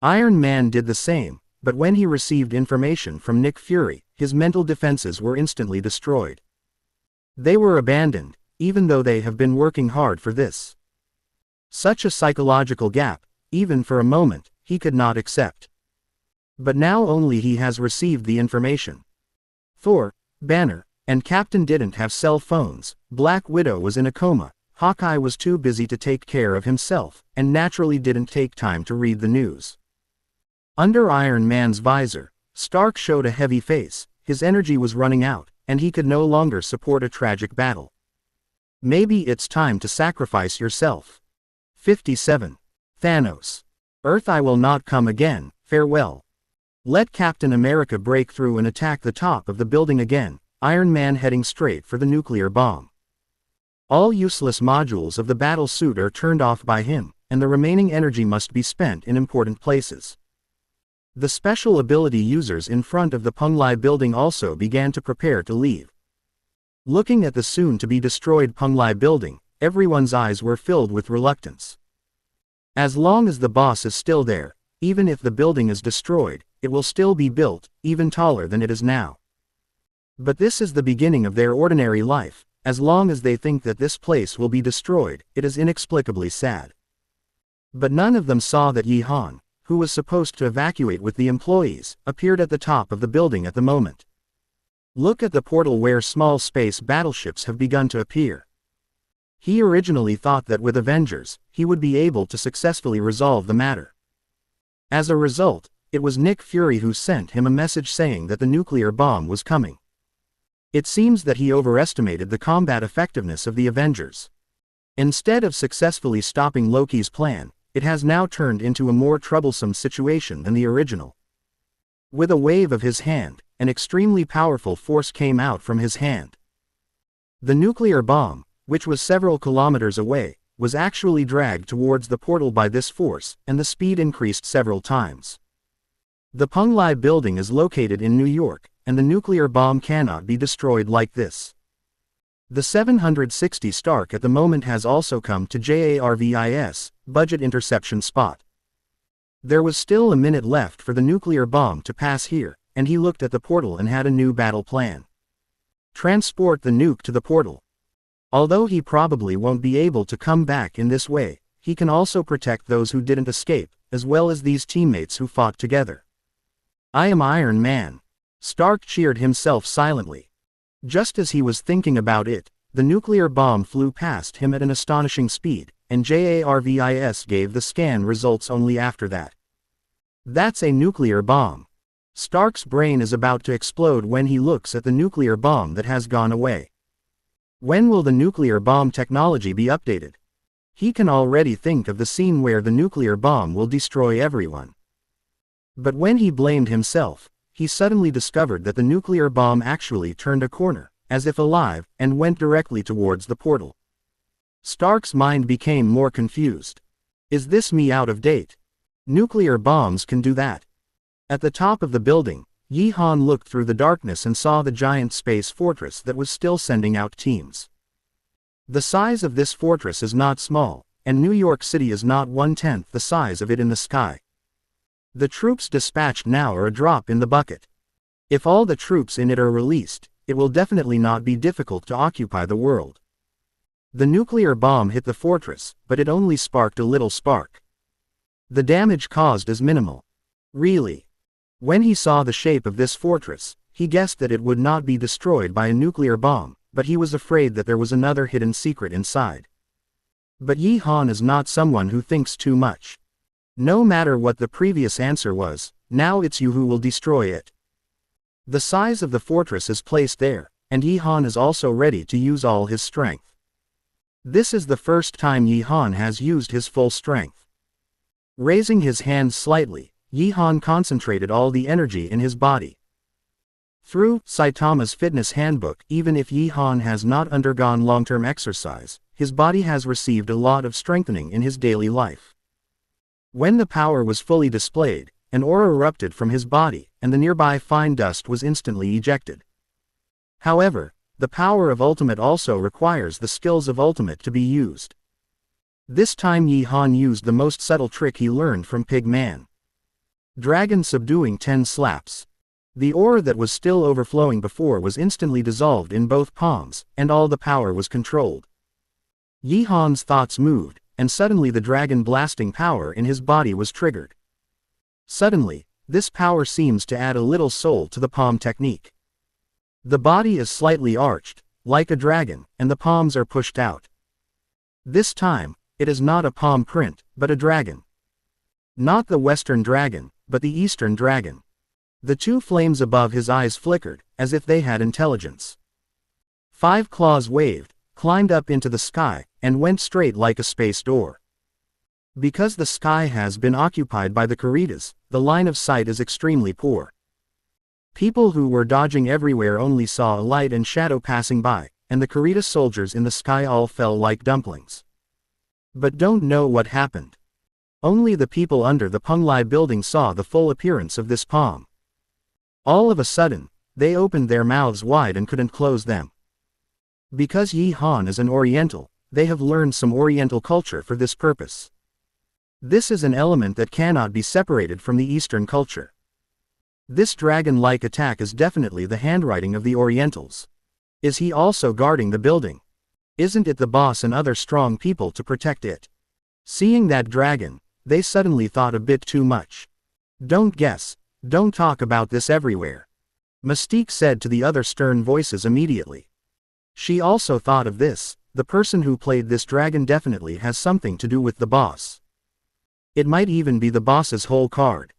Iron Man did the same, but when he received information from Nick Fury, his mental defenses were instantly destroyed. They were abandoned, even though they have been working hard for this. Such a psychological gap, even for a moment, he could not accept. But now only he has received the information. Thor, Banner, and Captain didn't have cell phones. Black Widow was in a coma. Hawkeye was too busy to take care of himself, and naturally didn't take time to read the news. Under Iron Man's visor, Stark showed a heavy face. His energy was running out, and he could no longer support a tragic battle. Maybe it's time to sacrifice yourself. 57. Thanos. Earth, I will not come again, farewell. Let Captain America break through and attack the top of the building again, Iron Man heading straight for the nuclear bomb. All useless modules of the battle suit are turned off by him, and the remaining energy must be spent in important places. The special ability users in front of the Penglai building also began to prepare to leave. Looking at the soon-to-be-destroyed Penglai building, everyone's eyes were filled with reluctance. As long as the boss is still there, even if the building is destroyed, it will still be built, even taller than it is now. But this is the beginning of their ordinary life. As long as they think that this place will be destroyed, it is inexplicably sad. But none of them saw that Yi Han, who was supposed to evacuate with the employees, appeared at the top of the building at the moment. Look at the portal where small space battleships have begun to appear. He originally thought that with Avengers, he would be able to successfully resolve the matter. As a result, it was Nick Fury who sent him a message saying that the nuclear bomb was coming. It seems that he overestimated the combat effectiveness of the Avengers. Instead of successfully stopping Loki's plan, it has now turned into a more troublesome situation than the original. With a wave of his hand, an extremely powerful force came out from his hand. The nuclear bomb, which was several kilometers away, was actually dragged towards the portal by this force, and the speed increased several times. The Punglai building is located in New York, and the nuclear bomb cannot be destroyed like this. The 760 Stark at the moment has also come to JARVIS, budget interception spot. There was still a minute left for the nuclear bomb to pass here, and he looked at the portal and had a new battle plan. Transport the nuke to the portal. Although he probably won't be able to come back in this way, he can also protect those who didn't escape, as well as these teammates who fought together. I am Iron Man. Stark cheered himself silently. Just as he was thinking about it, the nuclear bomb flew past him at an astonishing speed, and JARVIS gave the scan results only after that. That's a nuclear bomb. Stark's brain is about to explode when he looks at the nuclear bomb that has gone away. When will the nuclear bomb technology be updated? He can already think of the scene where the nuclear bomb will destroy everyone. But when he blamed himself, he suddenly discovered that the nuclear bomb actually turned a corner, as if alive, and went directly towards the portal. Stark's mind became more confused. Is this me out of date? Nuclear bombs can do that. At the top of the building, Yi Han looked through the darkness and saw the giant space fortress that was still sending out teams. The size of this fortress is not small, and New York City is not 1/10 the size of it in the sky. The troops dispatched now are a drop in the bucket. If all the troops in it are released, it will definitely not be difficult to occupy the world. The nuclear bomb hit the fortress, but it only sparked a little spark. The damage caused is minimal. Really. When he saw the shape of this fortress, he guessed that it would not be destroyed by a nuclear bomb, but he was afraid that there was another hidden secret inside. But Yi Han is not someone who thinks too much. No matter what the previous answer was, now it's you who will destroy it. The size of the fortress is placed there, and Yi Han is also ready to use all his strength. This is the first time Yi Han has used his full strength. Raising his hands slightly, Yi Han concentrated all the energy in his body. Through Saitama's fitness handbook, even if Yi Han has not undergone long-term exercise, his body has received a lot of strengthening in his daily life. When the power was fully displayed, an aura erupted from his body, and the nearby fine dust was instantly ejected. However, the power of Ultimate also requires the skills of Ultimate to be used. This time Yi Han used the most subtle trick he learned from Pig Man. Dragon subduing 10 slaps. The aura that was still overflowing before was instantly dissolved in both palms, and all the power was controlled. Yi Han's thoughts moved, and suddenly the dragon blasting power in his body was triggered. Suddenly, this power seems to add a little soul to the palm technique. The body is slightly arched, like a dragon, and the palms are pushed out. This time, it is not a palm print, but a dragon. Not the Western dragon, but the Eastern dragon. The two flames above his eyes flickered, as if they had intelligence. 5 claws waved, climbed up into the sky, and went straight like a space door. Because the sky has been occupied by the Karitas, the line of sight is extremely poor. People who were dodging everywhere only saw a light and shadow passing by, and the Karita soldiers in the sky all fell like dumplings. But don't know what happened. Only the people under the Punglai building saw the full appearance of this palm. All of a sudden, they opened their mouths wide and couldn't close them. Because Yi Han is an Oriental, they have learned some Oriental culture for this purpose. This is an element that cannot be separated from the Eastern culture. This dragon-like attack is definitely the handwriting of the Orientals. Is he also guarding the building? Isn't it the boss and other strong people to protect it? Seeing that dragon, they suddenly thought a bit too much. Don't guess, don't talk about this everywhere. Mystique said to the other stern voices immediately. She also thought of this: the person who played this dragon definitely has something to do with the boss. It might even be the boss's whole card.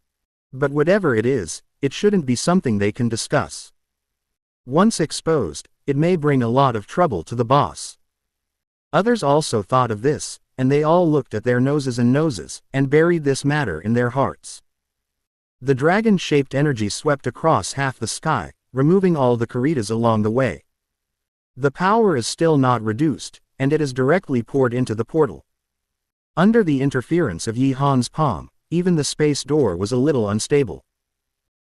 But whatever it is, it shouldn't be something they can discuss. Once exposed, it may bring a lot of trouble to the boss. Others also thought of this, and they all looked at their noses and buried this matter in their hearts. The dragon-shaped energy swept across half the sky, removing all the Karitas along the way. The power is still not reduced, and it is directly poured into the portal. Under the interference of Yi Han's palm, even the space door was a little unstable.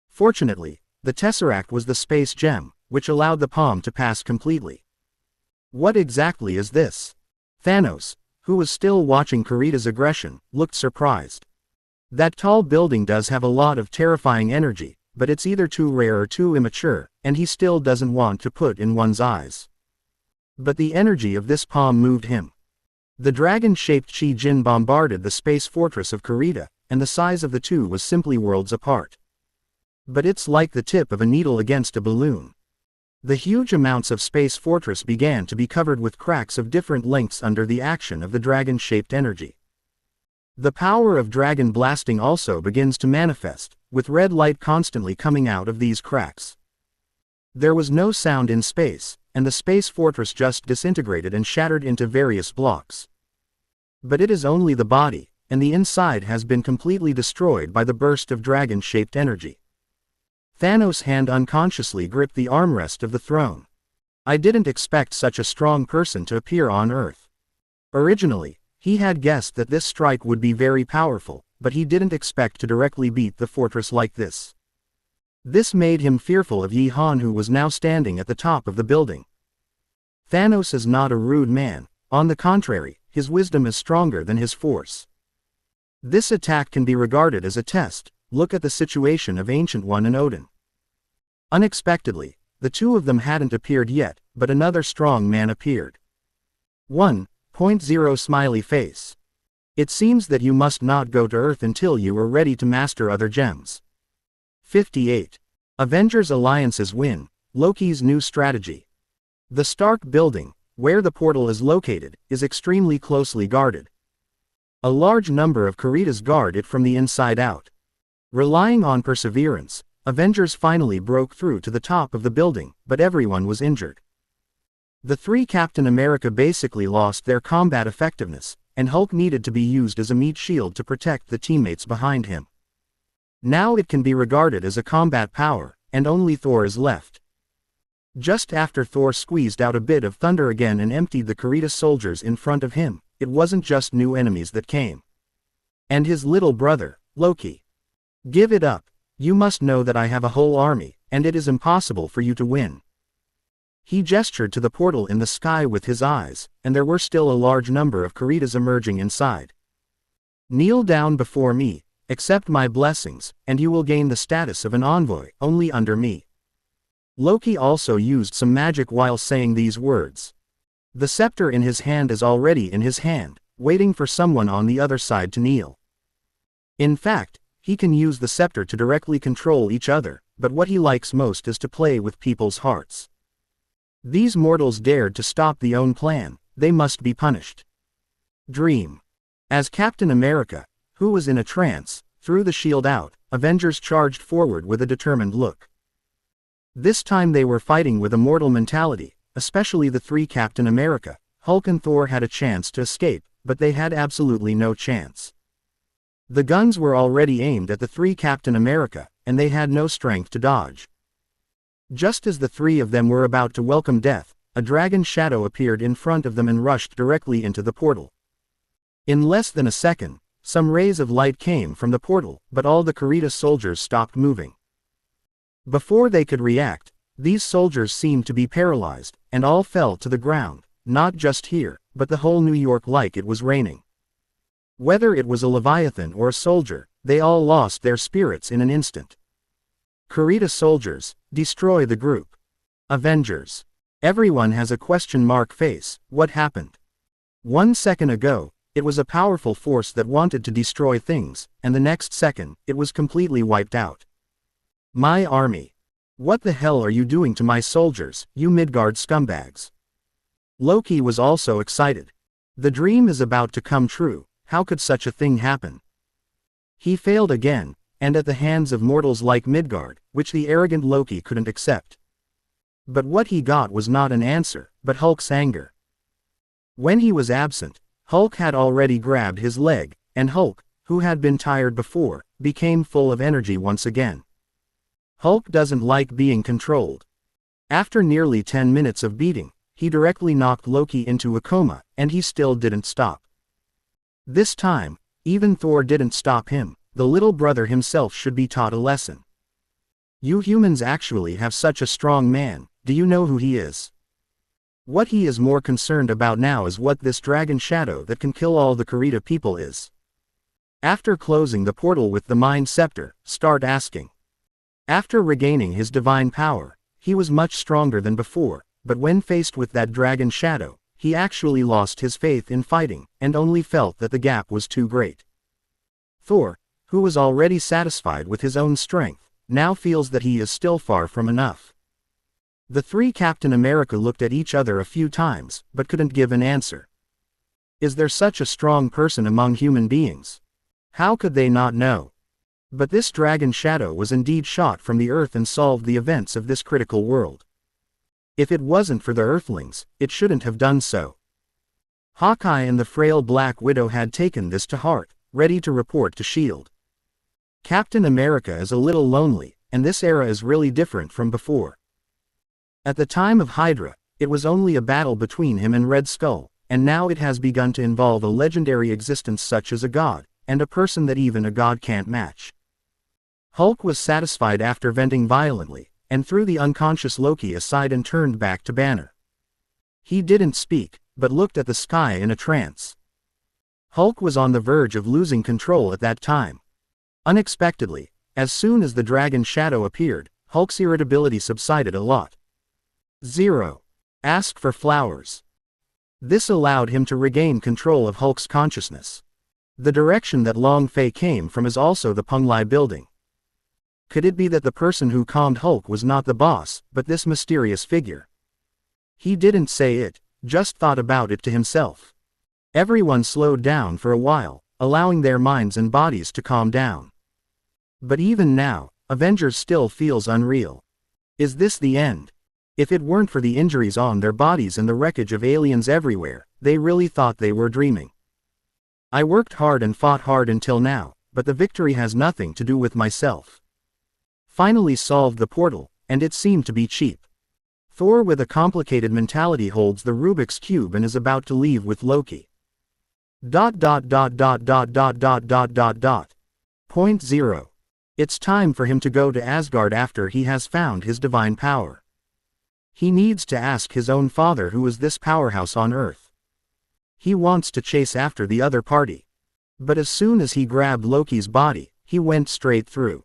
Fortunately, the Tesseract was the space gem, which allowed the palm to pass completely. What exactly is this? Thanos, who was still watching Kurita's aggression, looked surprised. That tall building does have a lot of terrifying energy, but it's either too rare or too immature, and he still doesn't want to put in one's eyes. But the energy of this palm moved him. The dragon-shaped Chi Jin bombarded the space fortress of Kurita, and the size of the two was simply worlds apart. But it's like the tip of a needle against a balloon. The huge amounts of space fortress began to be covered with cracks of different lengths under the action of the dragon-shaped energy. The power of dragon blasting also begins to manifest, with red light constantly coming out of these cracks. There was no sound in space, and the space fortress just disintegrated and shattered into various blocks. But it is only the body, and the inside has been completely destroyed by the burst of dragon-shaped energy. Thanos' hand unconsciously gripped the armrest of the throne. I didn't expect such a strong person to appear on Earth. Originally, he had guessed that this strike would be very powerful, but he didn't expect to directly beat the fortress like this. This made him fearful of Yi Han, who was now standing at the top of the building. Thanos is not a rude man, on the contrary, his wisdom is stronger than his force. This attack can be regarded as a test. Look at the situation of Ancient One and Odin. Unexpectedly, the two of them hadn't appeared yet, but another strong man appeared. 1.0 Smiley face. It seems that you must not go to Earth until you are ready to master other gems. 58. Avengers Alliances win, Loki's new strategy. The Stark building, where the portal is located, is extremely closely guarded. A large number of Karitas guard it from the inside out. Relying on perseverance, Avengers finally broke through to the top of the building, but everyone was injured. The three Captain America basically lost their combat effectiveness, and Hulk needed to be used as a meat shield to protect the teammates behind him. Now it can be regarded as a combat power, and only Thor is left. Just after Thor squeezed out a bit of thunder again and emptied the Karita soldiers in front of him, it wasn't just new enemies that came. And his little brother, Loki. Give it up. You must know that I have a whole army, and it is impossible for you to win. He gestured to the portal in the sky with his eyes, and there were still a large number of Karitas emerging inside. Kneel down before me, accept my blessings, and you will gain the status of an envoy, only under me. Loki also used some magic while saying these words. The scepter in his hand is already in his hand, waiting for someone on the other side to kneel. In fact, he can use the scepter to directly control each other, but what he likes most is to play with people's hearts. These mortals dared to stop the own plan, they must be punished. Dream. As Captain America, who was in a trance, threw the shield out, Avengers charged forward with a determined look. This time they were fighting with a mortal mentality, especially the three Captain America. Hulk and Thor had a chance to escape, but they had absolutely no chance. The guns were already aimed at the three Captain America, and they had no strength to dodge. Just as the three of them were about to welcome death, a dragon shadow appeared in front of them and rushed directly into the portal. In less than a second, some rays of light came from the portal, but all the Karita soldiers stopped moving. Before they could react, these soldiers seemed to be paralyzed, and all fell to the ground, not just here, but the whole New York like it was raining. Whether it was a Leviathan or a soldier, they all lost their spirits in an instant. Karita soldiers, destroy the group. Avengers. Everyone has a question mark face. What happened? 1 second ago, it was a powerful force that wanted to destroy things, and the next second, it was completely wiped out. My army. What the hell are you doing to my soldiers, you Midgard scumbags? Loki was also excited. The dream is about to come true. How could such a thing happen? He failed again, and at the hands of mortals like Midgard, which the arrogant Loki couldn't accept. But what he got was not an answer, but Hulk's anger. When he was absent, Hulk had already grabbed his leg, and Hulk, who had been tired before, became full of energy once again. Hulk doesn't like being controlled. After nearly 10 minutes of beating, he directly knocked Loki into a coma, and he still didn't stop. This time, even Thor didn't stop him. The little brother himself should be taught a lesson. You humans actually have such a strong man. Do you know who he is? What he is more concerned about now is what this dragon shadow that can kill all the Kurita people is. After closing the portal with the Mind Scepter, start asking. After regaining his divine power, he was much stronger than before, but when faced with that dragon shadow, he actually lost his faith in fighting, and only felt that the gap was too great. Thor, who was already satisfied with his own strength, now feels that he is still far from enough. The three Captain America looked at each other a few times, but couldn't give an answer. Is there such a strong person among human beings? How could they not know? But this dragon shadow was indeed shot from the earth and solved the events of this critical world. If it wasn't for the Earthlings, it shouldn't have done so. Hawkeye and the frail Black Widow had taken this to heart, ready to report to S.H.I.E.L.D. Captain America is a little lonely, and this era is really different from before. At the time of Hydra, it was only a battle between him and Red Skull, and now it has begun to involve a legendary existence such as a god, and a person that even a god can't match. Hulk was satisfied after venting violently, and threw the unconscious Loki aside and turned back to Banner. He didn't speak, but looked at the sky in a trance. Hulk was on the verge of losing control at that time. Unexpectedly, as soon as the dragon shadow appeared, Hulk's irritability subsided a lot. 0. Ask for flowers. This allowed him to regain control of Hulk's consciousness. The direction that Long Fei came from is also the Punglai building. Could it be that the person who calmed Hulk was not the boss, but this mysterious figure? He didn't say it, just thought about it to himself. Everyone slowed down for a while, allowing their minds and bodies to calm down. But even now, Avengers still feels unreal. Is this the end? If it weren't for the injuries on their bodies and the wreckage of aliens everywhere, they really thought they were dreaming. I worked hard and fought hard until now, but the victory has nothing to do with myself. Finally solved the portal, and it seemed to be cheap. Thor with a complicated mentality holds the Rubik's Cube and is about to leave with Loki. ... Point 0. It's time for him to go to Asgard after he has found his divine power. He needs to ask his own father who is this powerhouse on Earth. He wants to chase after the other party. But as soon as he grabbed Loki's body, he went straight through.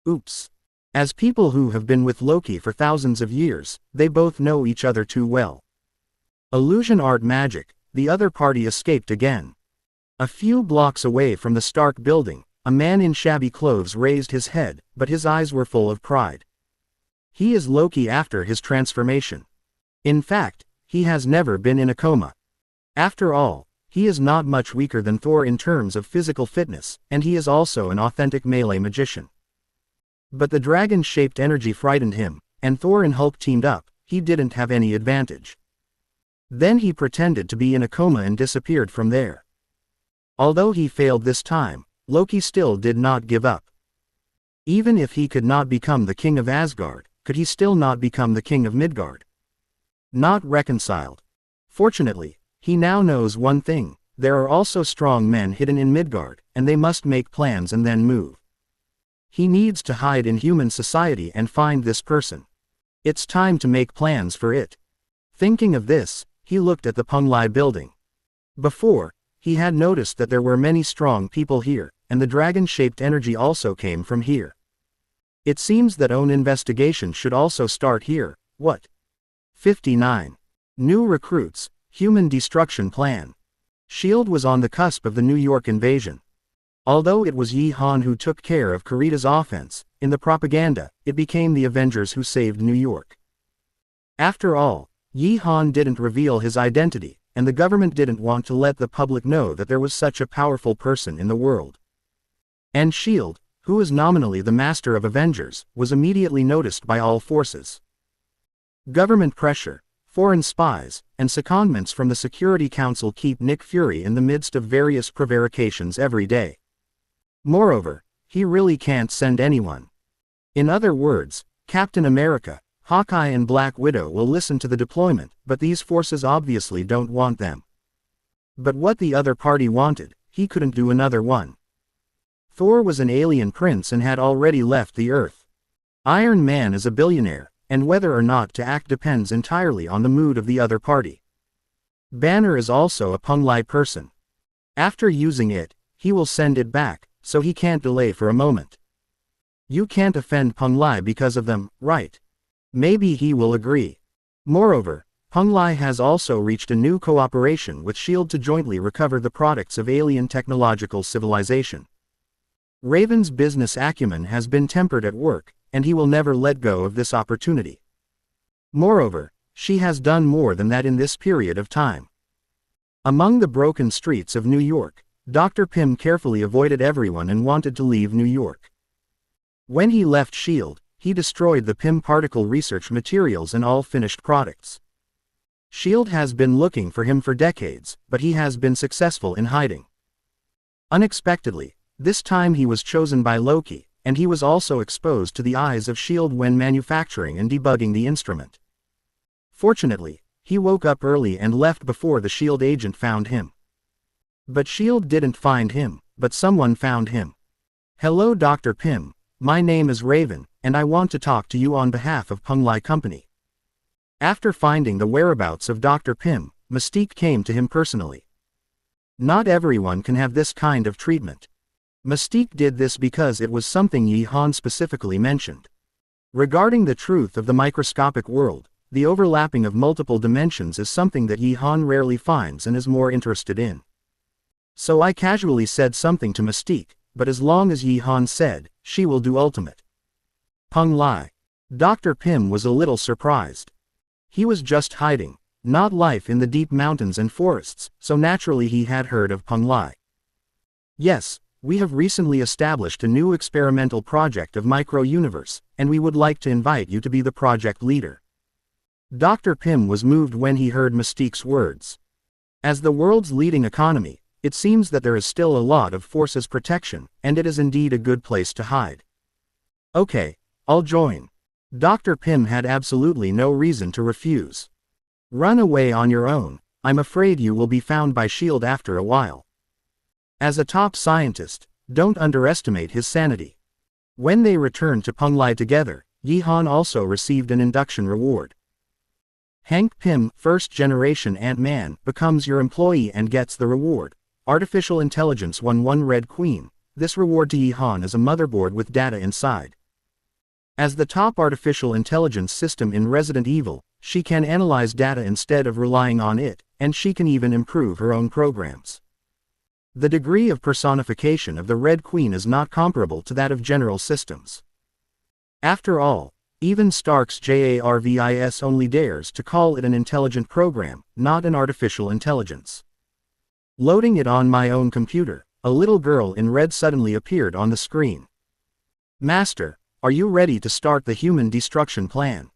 Oops. As people who have been with Loki for thousands of years, they both know each other too well. Illusion art magic, the other party escaped again. A few blocks away from the Stark building, a man in shabby clothes raised his head, but his eyes were full of pride. He is Loki after his transformation. In fact, he has never been in a coma. After all, he is not much weaker than Thor in terms of physical fitness, and he is also an authentic melee magician. But the dragon-shaped energy frightened him, and Thor and Hulk teamed up. He didn't have any advantage. Then he pretended to be in a coma and disappeared from there. Although he failed this time, Loki still did not give up. Even if he could not become the king of Asgard, could he still not become the king of Midgard? Not reconciled. Fortunately, he now knows one thing: there are also strong men hidden in Midgard, and they must make plans and then move. He needs to hide in human society and find this person. It's time to make plans for it. Thinking of this, he looked at the Punglai building. Before, he had noticed that there were many strong people here, and the dragon-shaped energy also came from here. It seems that own investigation should also start here. What? 59. New recruits, human destruction plan. S.H.I.E.L.D. was on the cusp of the New York invasion. Although it was Yi Han who took care of Kurita's offense, in the propaganda, it became the Avengers who saved New York. After all, Yi Han didn't reveal his identity, and the government didn't want to let the public know that there was such a powerful person in the world. And S.H.I.E.L.D., who is nominally the master of Avengers, was immediately noticed by all forces. Government pressure, foreign spies, and secondments from the Security Council keep Nick Fury in the midst of various prevarications every day. Moreover, he really can't send anyone. In other words, Captain America, Hawkeye and Black Widow will listen to the deployment, but these forces obviously don't want them. But what the other party wanted, he couldn't do another one. Thor was an alien prince and had already left the Earth. Iron Man is a billionaire, and whether or not to act depends entirely on the mood of the other party. Banner is also a Peng Lai person. After using it, he will send it back, so he can't delay for a moment. You can't offend Peng Lai because of them, right? Maybe he will agree. Moreover, Peng Lai has also reached a new cooperation with S.H.I.E.L.D. to jointly recover the products of alien technological civilization. Raven's business acumen has been tempered at work, and he will never let go of this opportunity. Moreover, she has done more than that in this period of time. Among the broken streets of New York, Dr. Pym carefully avoided everyone and wanted to leave New York. When he left S.H.I.E.L.D., he destroyed the Pym particle research materials and all finished products. S.H.I.E.L.D. has been looking for him for decades, but he has been successful in hiding. Unexpectedly, this time he was chosen by Loki, and he was also exposed to the eyes of S.H.I.E.L.D. when manufacturing and debugging the instrument. Fortunately, he woke up early and left before the S.H.I.E.L.D. agent found him. But S.H.I.E.L.D. didn't find him, but someone found him. Hello Dr. Pym, my name is Raven, and I want to talk to you on behalf of Peng Lai Company. After finding the whereabouts of Dr. Pym, Mystique came to him personally. Not everyone can have this kind of treatment. Mystique did this because it was something Yi Han specifically mentioned. Regarding the truth of the microscopic world, the overlapping of multiple dimensions is something that Yi Han rarely finds and is more interested in. So I casually said something to Mystique, but as long as Yi Han said, she will do ultimate. Peng Lai. Dr. Pym was a little surprised. He was just hiding, not life in the deep mountains and forests, so naturally he had heard of Peng Lai. Yes, we have recently established a new experimental project of Micro-Universe, and we would like to invite you to be the project leader. Dr. Pym was moved when he heard Mystique's words. As the world's leading economy, it seems that there is still a lot of forces protection, and it is indeed a good place to hide. Okay, I'll join. Dr. Pym had absolutely no reason to refuse. Run away on your own, I'm afraid you will be found by S.H.I.E.L.D. after a while. As a top scientist, don't underestimate his sanity. When they returned to Peng Lai together, Yi Han also received an induction reward. Hank Pym, first-generation Ant-Man, becomes your employee and gets the reward. Artificial Intelligence 1 Red Queen. This reward to Yi Han is a motherboard with data inside. As the top artificial intelligence system in Resident Evil, she can analyze data instead of relying on it, and she can even improve her own programs. The degree of personification of the Red Queen is not comparable to that of General Systems. After all, even Stark's JARVIS only dares to call it an intelligent program, not an artificial intelligence. Loading it on my own computer, a little girl in red suddenly appeared on the screen. Master, are you ready to start the human destruction plan?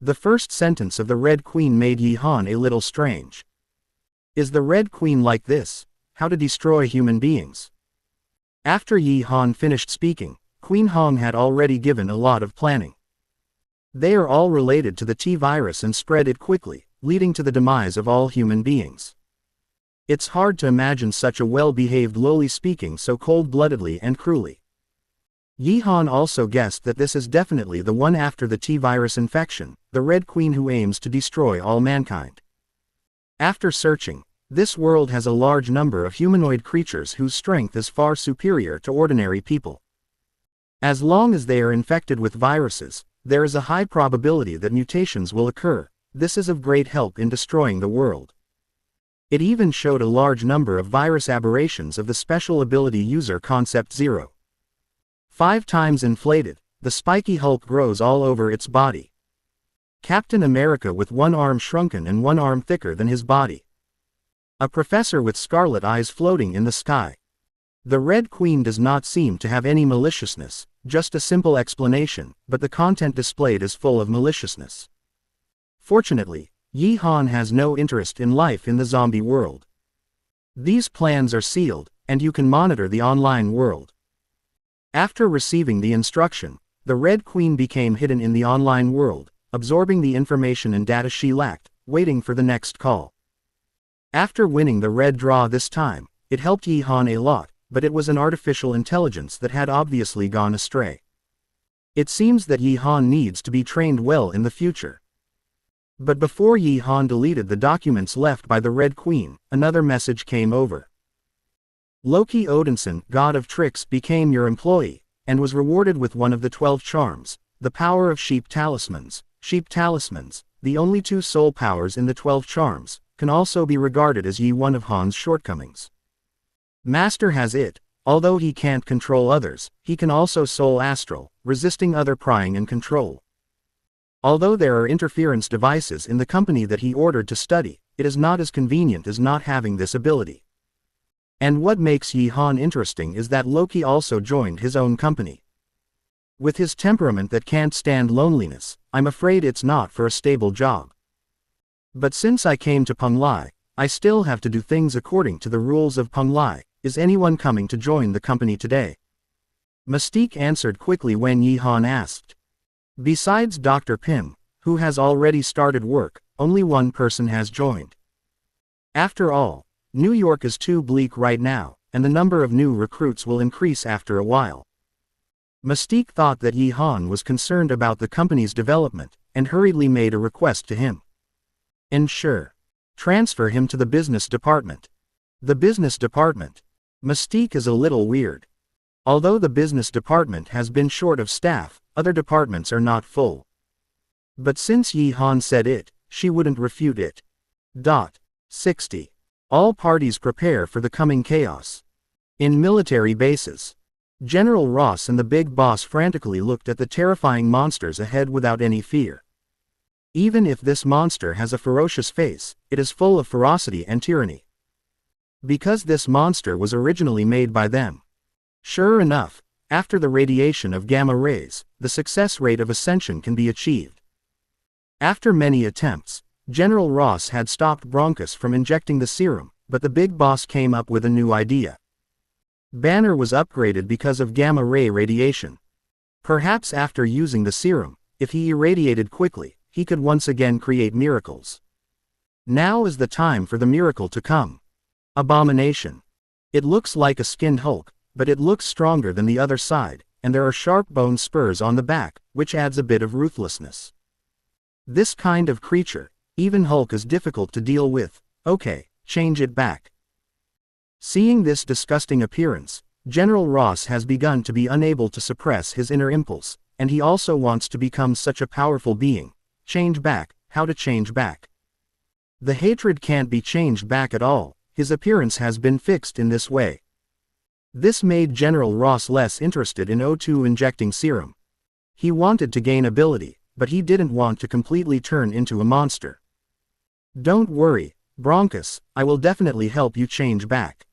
The first sentence of the Red Queen made Yi Han a little strange. Is the Red Queen like this? How to destroy human beings? After Yi Han finished speaking, Queen Hong had already given a lot of planning. They are all related to the T-virus and spread it quickly, leading to the demise of all human beings. It's hard to imagine such a well-behaved loli speaking so cold-bloodedly and cruelly. Yi Han also guessed that this is definitely the one after the T-virus infection, the Red Queen who aims to destroy all mankind. After searching, this world has a large number of humanoid creatures whose strength is far superior to ordinary people. As long as they are infected with viruses, there is a high probability that mutations will occur. This is of great help in destroying the world. It even showed a large number of virus aberrations of the special ability user concept 0. 5 times inflated, the spiky Hulk grows all over its body. Captain America with one arm shrunken and one arm thicker than his body. A professor with scarlet eyes floating in the sky. The Red Queen does not seem to have any maliciousness, just a simple explanation, but the content displayed is full of maliciousness. Fortunately, Yi Han has no interest in life in the zombie world. These plans are sealed, and you can monitor the online world. After receiving the instruction, the Red Queen became hidden in the online world, absorbing the information and data she lacked, waiting for the next call. After winning the red draw this time, it helped Yi Han a lot, but it was an artificial intelligence that had obviously gone astray. It seems that Yi Han needs to be trained well in the future. But before Yi Han deleted the documents left by the Red Queen, another message came over. Loki Odinson, god of tricks, became your employee, and was rewarded with one of the 12 charms, the power of sheep talismans. Sheep talismans, the only two soul powers in the 12 charms, can also be regarded as one of Han's shortcomings. Master has it, although he can't control others, he can also soul astral, resisting other prying and control. Although there are interference devices in the company that he ordered to study, it is not as convenient as not having this ability. And what makes Yi Han interesting is that Loki also joined his own company. With his temperament that can't stand loneliness, I'm afraid it's not for a stable job. But since I came to Penglai, I still have to do things according to the rules of Penglai. Is anyone coming to join the company today? Mystique answered quickly when Yi Han asked. Besides Dr. Pym, who has already started work, only one person has joined. After all, New York is too bleak right now, and the number of new recruits will increase after a while. Mystique thought that Yi Han was concerned about the company's development, and hurriedly made a request to him. Ensure. Transfer him to the business department. The business department. Mystique is a little weird. Although the business department has been short of staff, other departments are not full. But since Yi Han said it, she wouldn't refute it. 60. All parties prepare for the coming chaos. In military bases. General Ross and the big boss frantically looked at the terrifying monsters ahead without any fear. Even if this monster has a ferocious face, it is full of ferocity and tyranny. Because this monster was originally made by them. Sure enough, after the radiation of gamma rays, the success rate of ascension can be achieved. After many attempts, General Ross had stopped Bronchus from injecting the serum, but the big boss came up with a new idea. Banner was upgraded because of gamma ray radiation. Perhaps after using the serum, if he irradiated quickly, he could once again create miracles. Now is the time for the miracle to come. Abomination. It looks like a skinned Hulk, but it looks stronger than the other side, and there are sharp bone spurs on the back, which adds a bit of ruthlessness. This kind of creature, even Hulk is difficult to deal with. Okay, change it back. Seeing this disgusting appearance, General Ross has begun to be unable to suppress his inner impulse, and he also wants to become such a powerful being. Change back. How to change back? The hatred can't be changed back at all. His appearance has been fixed in this way. This made General Ross less interested in O2 injecting serum. He wanted to gain ability, but he didn't want to completely turn into a monster. Don't worry, Bronchus, I will definitely help you change back.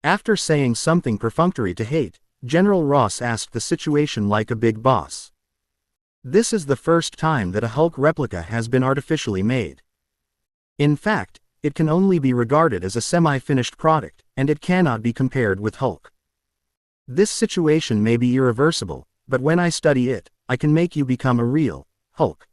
After saying something perfunctory to Hate, General Ross asked the situation like a big boss. This is the first time that a Hulk replica has been artificially made. In fact, it can only be regarded as a semi-finished product, and it cannot be compared with Hulk. This situation may be irreversible, but when I study it, I can make you become a real Hulk.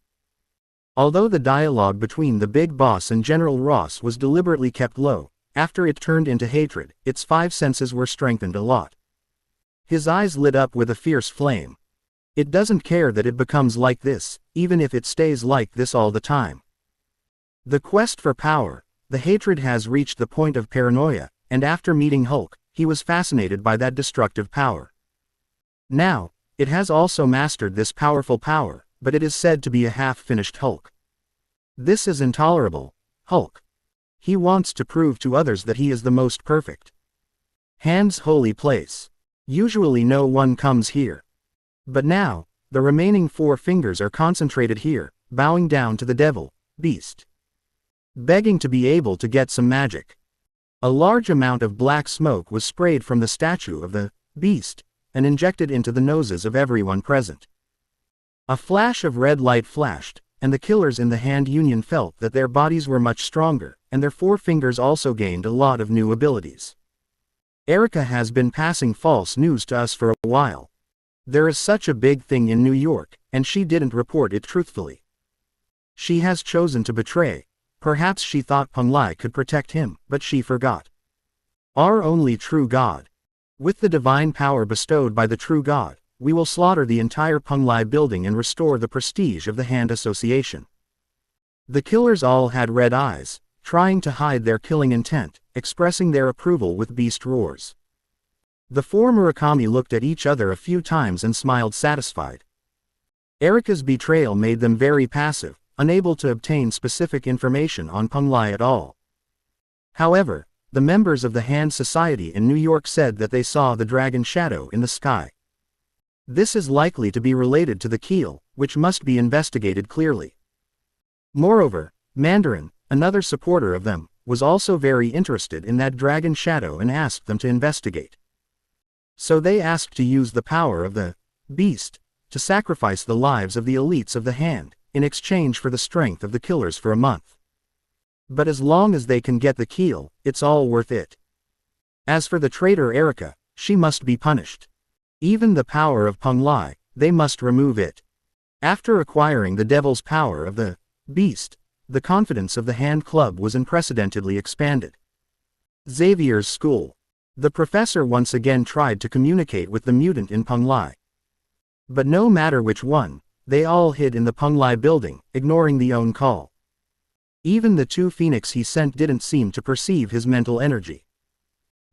Although the dialogue between the big boss and General Ross was deliberately kept low, after it turned into hatred, its 5 senses were strengthened a lot. His eyes lit up with a fierce flame. It doesn't care that it becomes like this, even if it stays like this all the time. The quest for power, the hatred has reached the point of paranoia, and after meeting Hulk, he was fascinated by that destructive power. Now, it has also mastered this powerful power, but it is said to be a half-finished Hulk. This is intolerable. Hulk. He wants to prove to others that he is the most perfect. Han's holy place. Usually no one comes here. But now, the remaining 4 fingers are concentrated here, bowing down to the devil, beast. Begging to be able to get some magic. A large amount of black smoke was sprayed from the statue of the beast, and injected into the noses of everyone present. A flash of red light flashed, and the killers in the Hand Union felt that their bodies were much stronger, and their 4 fingers also gained a lot of new abilities. Erica has been passing false news to us for a while. There is such a big thing in New York, and she didn't report it truthfully. She has chosen to betray. Perhaps she thought Peng Lai could protect him, but she forgot. Our only true God. With the divine power bestowed by the true God, we will slaughter the entire Peng Lai building and restore the prestige of the Hand Association. The killers all had red eyes, trying to hide their killing intent, expressing their approval with beast roars. The 4 Murakami looked at each other a few times and smiled satisfied. Erica's betrayal made them very passive, unable to obtain specific information on Peng Lai at all. However, the members of the Hand Society in New York said that they saw the dragon shadow in the sky. This is likely to be related to the keel, which must be investigated clearly. Moreover, Mandarin, another supporter of them, was also very interested in that dragon shadow and asked them to investigate. So they asked to use the power of the beast to sacrifice the lives of the elites of the Hand, in exchange for the strength of the killers for a month. But as long as they can get the keel, it's all worth it. As for the traitor Erica, she must be punished. Even the power of Peng Lai, they must remove it. After acquiring the devil's power of the beast, the confidence of the Hand Club was unprecedentedly expanded. Xavier's school. The professor once again tried to communicate with the mutant in Peng Lai. But no matter which one, they all hid in the Peng Lai building, ignoring the own call. Even the 2 Phoenix he sent didn't seem to perceive his mental energy.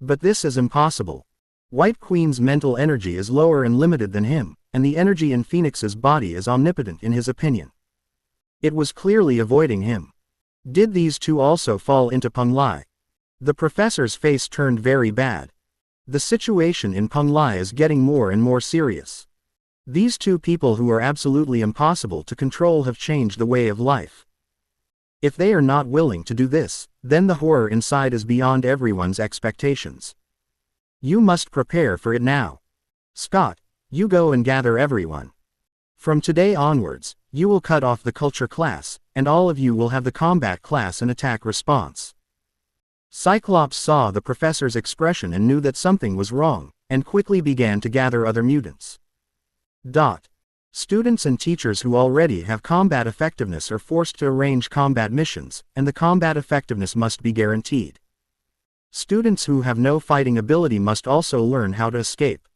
But this is impossible. White Queen's mental energy is lower and limited than him, and the energy in Phoenix's body is omnipotent in his opinion. It was clearly avoiding him. Did these 2 also fall into Peng Lai? The professor's face turned very bad. The situation in Peng Lai is getting more and more serious. These 2 people who are absolutely impossible to control have changed the way of life. If they are not willing to do this, then the horror inside is beyond everyone's expectations. You must prepare for it now. Scott, you go and gather everyone. From today onwards, you will cut off the culture class, and all of you will have the combat class and attack response. Cyclops saw the professor's expression and knew that something was wrong, and quickly began to gather other mutants. Students and teachers who already have combat effectiveness are forced to arrange combat missions, and the combat effectiveness must be guaranteed. Students who have no fighting ability must also learn how to escape.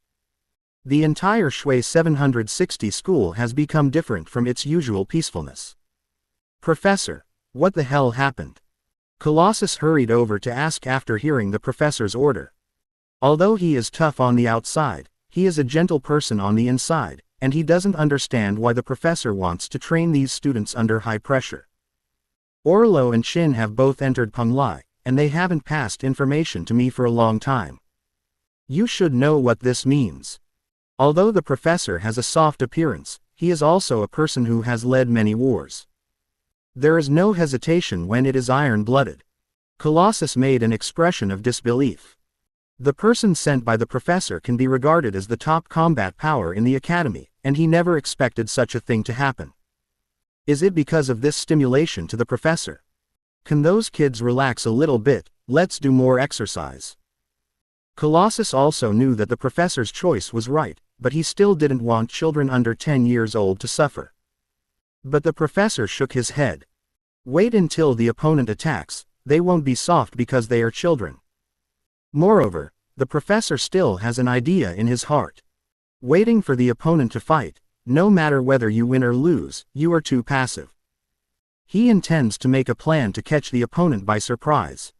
The entire Shui 760 school has become different from its usual peacefulness. Professor, what the hell happened? Colossus hurried over to ask after hearing the professor's order. Although he is tough on the outside, he is a gentle person on the inside, and he doesn't understand why the professor wants to train these students under high pressure. Orlo and Shin have both entered Peng Lai, and they haven't passed information to me for a long time. You should know what this means. Although the professor has a soft appearance, he is also a person who has led many wars. There is no hesitation when it is iron-blooded. Colossus made an expression of disbelief. The person sent by the professor can be regarded as the top combat power in the academy, and he never expected such a thing to happen. Is it because of this stimulation to the professor? Can those kids relax a little bit? Let's do more exercise. Colossus also knew that the professor's choice was right, but he still didn't want children under 10 years old to suffer. But the professor shook his head. Wait until the opponent attacks, they won't be soft because they are children. Moreover, the professor still has an idea in his heart. Waiting for the opponent to fight, no matter whether you win or lose, you are too passive. He intends to make a plan to catch the opponent by surprise.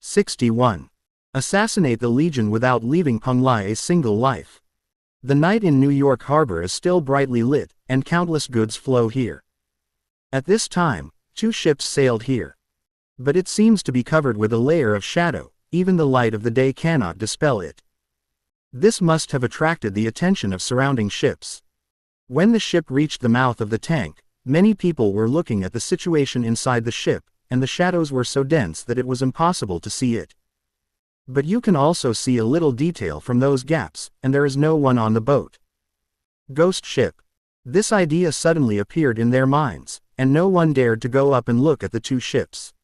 61. Assassinate the Legion without leaving Peng Lai a single life. The night in New York Harbor is still brightly lit, and countless goods flow here. At this time, 2 ships sailed here. But it seems to be covered with a layer of shadow. Even the light of the day cannot dispel it. This must have attracted the attention of surrounding ships. When the ship reached the mouth of the tank, many people were looking at the situation inside the ship, and the shadows were so dense that it was impossible to see it. But you can also see a little detail from those gaps, and there is no one on the boat. Ghost ship. This idea suddenly appeared in their minds, and no one dared to go up and look at the two ships.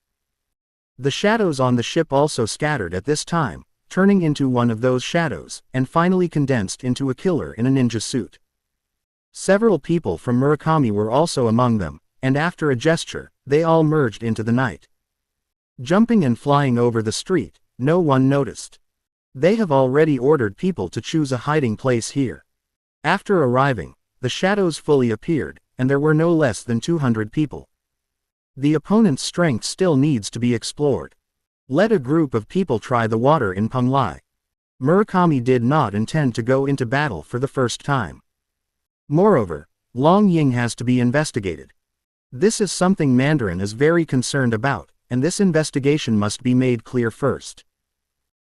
The shadows on the ship also scattered at this time, turning into one of those shadows, and finally condensed into a killer in a ninja suit. Several people from Murakami were also among them, and after a gesture, they all merged into the night. Jumping and flying over the street, no one noticed. They have already ordered people to choose a hiding place here. After arriving, the shadows fully appeared, and there were no less than 200 people. The opponent's strength still needs to be explored. Let a group of people try the water in Penglai. Murakami did not intend to go into battle for the first time. Moreover, Long Ying has to be investigated. This is something Mandarin is very concerned about, and this investigation must be made clear first.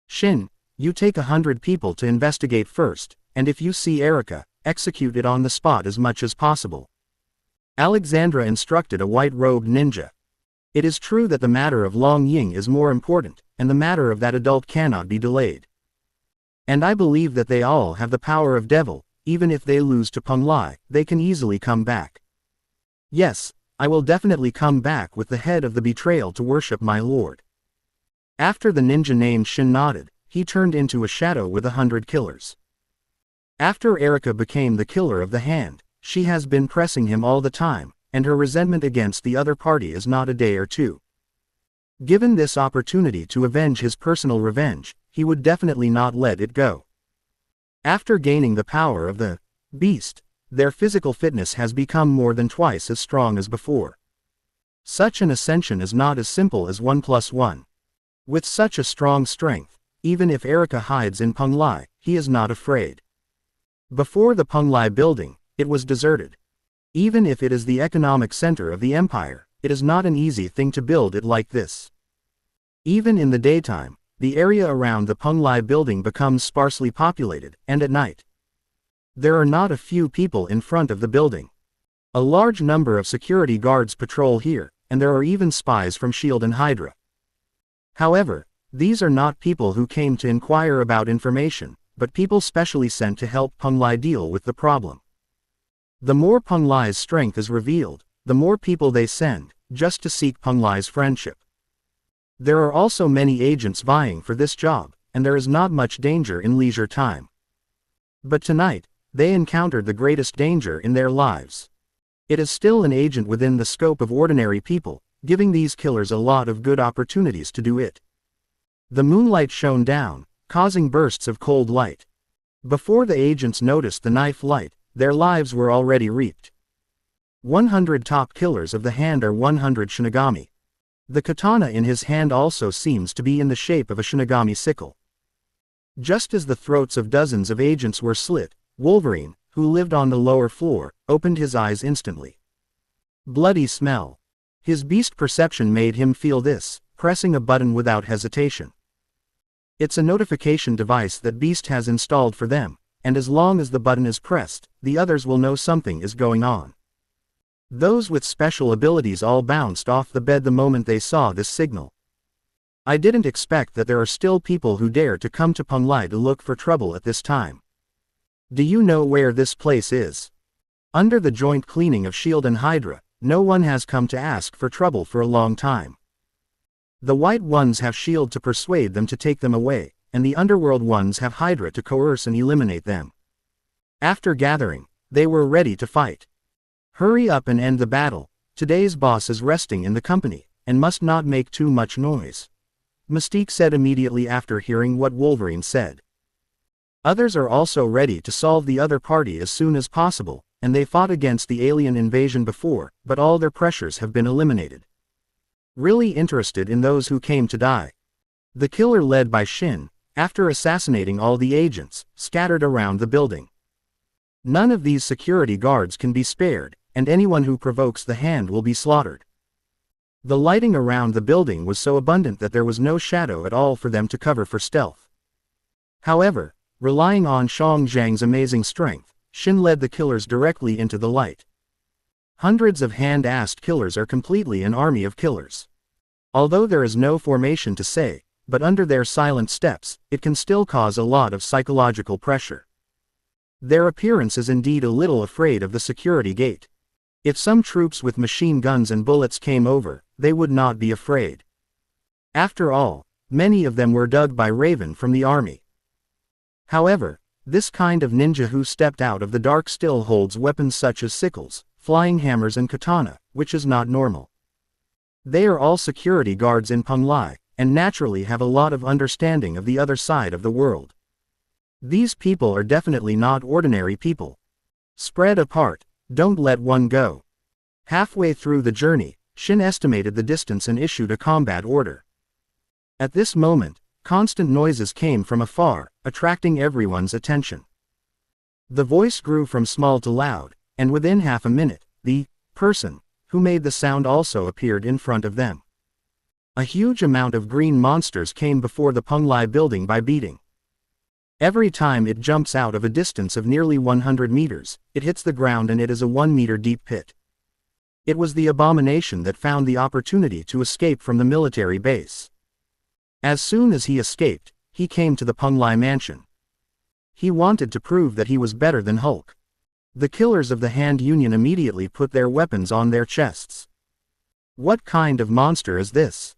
Shin, you take 100 people to investigate first, and if you see Erika, execute it on the spot as much as possible. Alexandra instructed a white-robed ninja. It is true that the matter of Long Ying is more important, and the matter of that adult cannot be delayed. And I believe that they all have the power of devil, even if they lose to Penglai, they can easily come back. Yes, I will definitely come back with the head of the betrayal to worship my lord. After the ninja named Shin nodded, he turned into a shadow with 100 killers. After Erika became the killer of the hand, she has been pressing him all the time, and her resentment against the other party is not a day or two. Given this opportunity to avenge his personal revenge, he would definitely not let it go. After gaining the power of the beast, their physical fitness has become more than twice as strong as before. Such an ascension is not as simple as 1 + 1. With such a strong strength, even if Erika hides in Penglai, he is not afraid. Before the Penglai building, it was deserted. Even if it is the economic center of the empire, it is not an easy thing to build it like this. Even in the daytime, the area around the Penglai building becomes sparsely populated, and at night, there are not a few people in front of the building. A large number of security guards patrol here, and there are even spies from SHIELD and Hydra. However, these are not people who came to inquire about information, but people specially sent to help Penglai deal with the problem. The more Penglai's strength is revealed, the more people they send, just to seek Penglai's friendship. There are also many agents vying for this job, and there is not much danger in leisure time. But tonight, they encountered the greatest danger in their lives. It is still an agent within the scope of ordinary people, giving these killers a lot of good opportunities to do it. The moonlight shone down, causing bursts of cold light. Before the agents noticed the knife light, their lives were already reaped. 100 top killers of the hand are 100 Shinigami. The katana in his hand also seems to be in the shape of a Shinigami sickle. Just as the throats of dozens of agents were slit, Wolverine, who lived on the lower floor, opened his eyes instantly. Bloody smell. His beast perception made him feel this, pressing a button without hesitation. It's a notification device that Beast has installed for them, and as long as the button is pressed, the others will know something is going on. Those with special abilities all bounced off the bed the moment they saw this signal. I didn't expect that there are still people who dare to come to Penglai to look for trouble at this time. Do you know where this place is? Under the joint cleaning of SHIELD and Hydra, no one has come to ask for trouble for a long time. The white ones have SHIELD to persuade them to take them away, and the underworld ones have Hydra to coerce and eliminate them. After gathering, they were ready to fight. Hurry up and end the battle. Today's boss is resting in the company, and must not make too much noise. Mystique said immediately after hearing what Wolverine said. Others are also ready to solve the other party as soon as possible, and they fought against the alien invasion before, but all their pressures have been eliminated. Really interested in those who came to die. The killer led by Shin, after assassinating all the agents, scattered around the building. None of these security guards can be spared, and anyone who provokes the hand will be slaughtered. The lighting around the building was so abundant that there was no shadow at all for them to cover for stealth. However, relying on Shang Zhang's amazing strength, Shin led the killers directly into the light. Hundreds of hand-assed killers are completely an army of killers. Although there is no formation to say, but under their silent steps, it can still cause a lot of psychological pressure. Their appearance is indeed a little afraid of the security gate. If some troops with machine guns and bullets came over, they would not be afraid. After all, many of them were dug by Raven from the army. However, this kind of ninja who stepped out of the dark still holds weapons such as sickles, flying hammers and katana, which is not normal. They are all security guards in Penglai, and naturally have a lot of understanding of the other side of the world. These people are definitely not ordinary people. Spread apart, don't let one go. Halfway through the journey, Shin estimated the distance and issued a combat order. At this moment, constant noises came from afar, attracting everyone's attention. The voice grew from small to loud, and within half a minute, the person who made the sound also appeared in front of them. A huge amount of green monsters came before the Penglai building by beating. Every time it jumps out of a distance of nearly 100 meters, it hits the ground and it is a 1-meter deep pit. It was the abomination that found the opportunity to escape from the military base. As soon as he escaped, he came to the Penglai mansion. He wanted to prove that he was better than Hulk. The killers of the Hand Union immediately put their weapons on their chests. What kind of monster is this?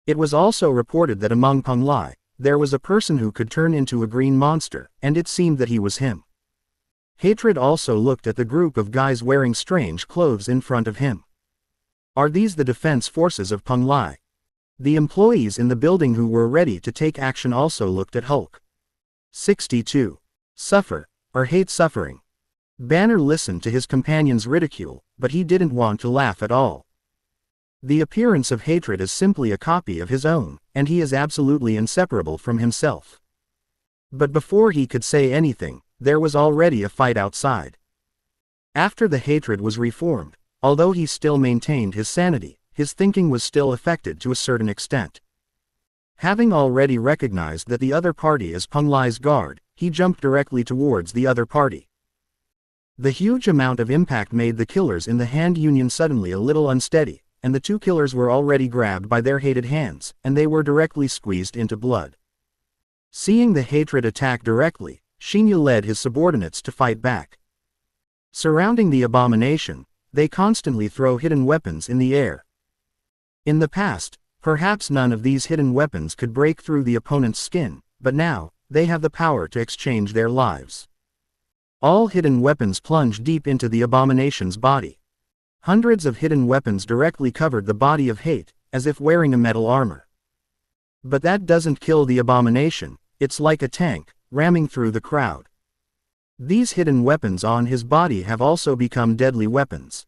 It was also reported that among Penglai, there was a person who could turn into a green monster, and it seemed that he was him. Hatred also looked at the group of guys wearing strange clothes in front of him. Are these the defense forces of Penglai? The employees in the building who were ready to take action also looked at Hulk. 62. Suffer, or hate suffering. Banner listened to his companion's ridicule, but he didn't want to laugh at all. The appearance of hatred is simply a copy of his own, and he is absolutely inseparable from himself. But before he could say anything, there was already a fight outside. After the hatred was reformed, although he still maintained his sanity, his thinking was still affected to a certain extent. Having already recognized that the other party is Penglai's guard, he jumped directly towards the other party. The huge amount of impact made the killers in the Hand Union suddenly a little unsteady, and the two killers were already grabbed by their hated hands, and they were directly squeezed into blood. Seeing the hatred attack directly, Shinya led his subordinates to fight back. Surrounding the abomination, they constantly throw hidden weapons in the air. In the past, perhaps none of these hidden weapons could break through the opponent's skin, but now, they have the power to exchange their lives. All hidden weapons plunged deep into the abomination's body. Hundreds of hidden weapons directly covered the body of Hate, as if wearing a metal armor. But that doesn't kill the abomination, it's like a tank, ramming through the crowd. These hidden weapons on his body have also become deadly weapons.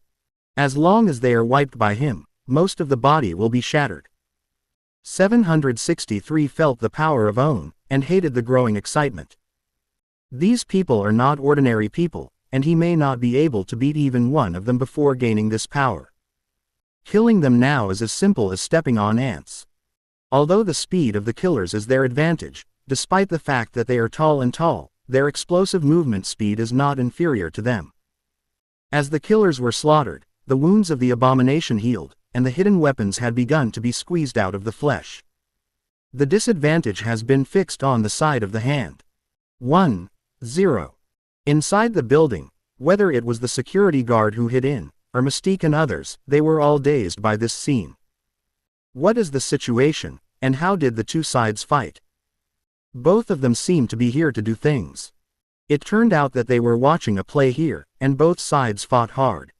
As long as they are wiped by him, most of the body will be shattered. 763 felt the power of Own, and hated the growing excitement. These people are not ordinary people, and he may not be able to beat even one of them before gaining this power. Killing them now is as simple as stepping on ants. Although the speed of the killers is their advantage, despite the fact that they are tall and tall, their explosive movement speed is not inferior to them. As the killers were slaughtered, the wounds of the abomination healed, and the hidden weapons had begun to be squeezed out of the flesh. The disadvantage has been fixed on the side of the Hand. 1-0. Inside the building, whether it was the security guard who hid in, or Mystique and others, they were all dazed by this scene. What is the situation, and how did the two sides fight? Both of them seemed to be here to do things. It turned out that they were watching a play here, and both sides fought hard.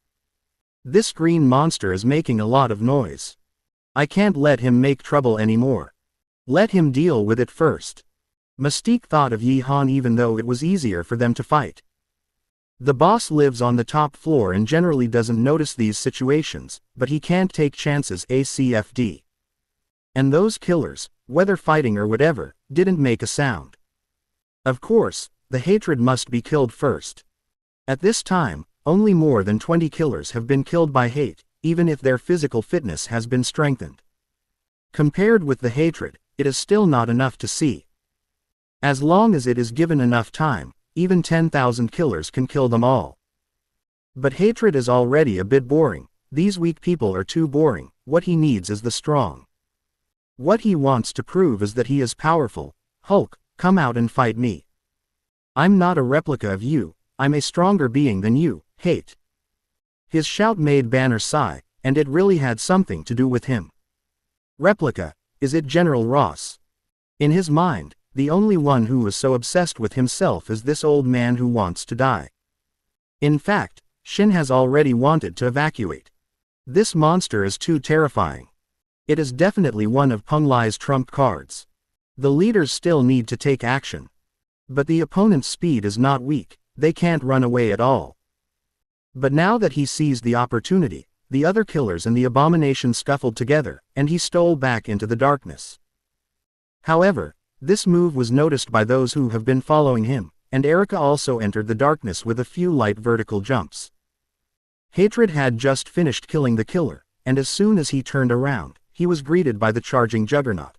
This green monster is making a lot of noise. I can't let him make trouble anymore. Let him deal with it first. Mystique thought of Yi Han even though it was easier for them to fight. The boss lives on the top floor and generally doesn't notice these situations, but he can't take chances ACFD. And those killers, whether fighting or whatever, didn't make a sound. Of course, the hatred must be killed first. At this time, only more than 20 killers have been killed by hate, even if their physical fitness has been strengthened. Compared with the hatred, it is still not enough to see. As long as it is given enough time, even 10,000 killers can kill them all. But hatred is already a bit boring. These weak people are too boring. What he needs is the strong. What he wants to prove is that he is powerful. Hulk, come out and fight me. I'm not a replica of you, I'm a stronger being than you, hate. His shout made Banner sigh, and it really had something to do with him. Replica, is it General Ross? In his mind, the only one who is so obsessed with himself is this old man who wants to die. In fact, Shin has already wanted to evacuate. This monster is too terrifying. It is definitely one of Peng Lai's trump cards. The leaders still need to take action. But the opponent's speed is not weak, they can't run away at all. But now that he seized the opportunity, the other killers and the abomination scuffled together, and he stole back into the darkness. However, this move was noticed by those who have been following him, and Erica also entered the darkness with a few light vertical jumps. Hatred had just finished killing the killer, and as soon as he turned around, he was greeted by the charging Juggernaut.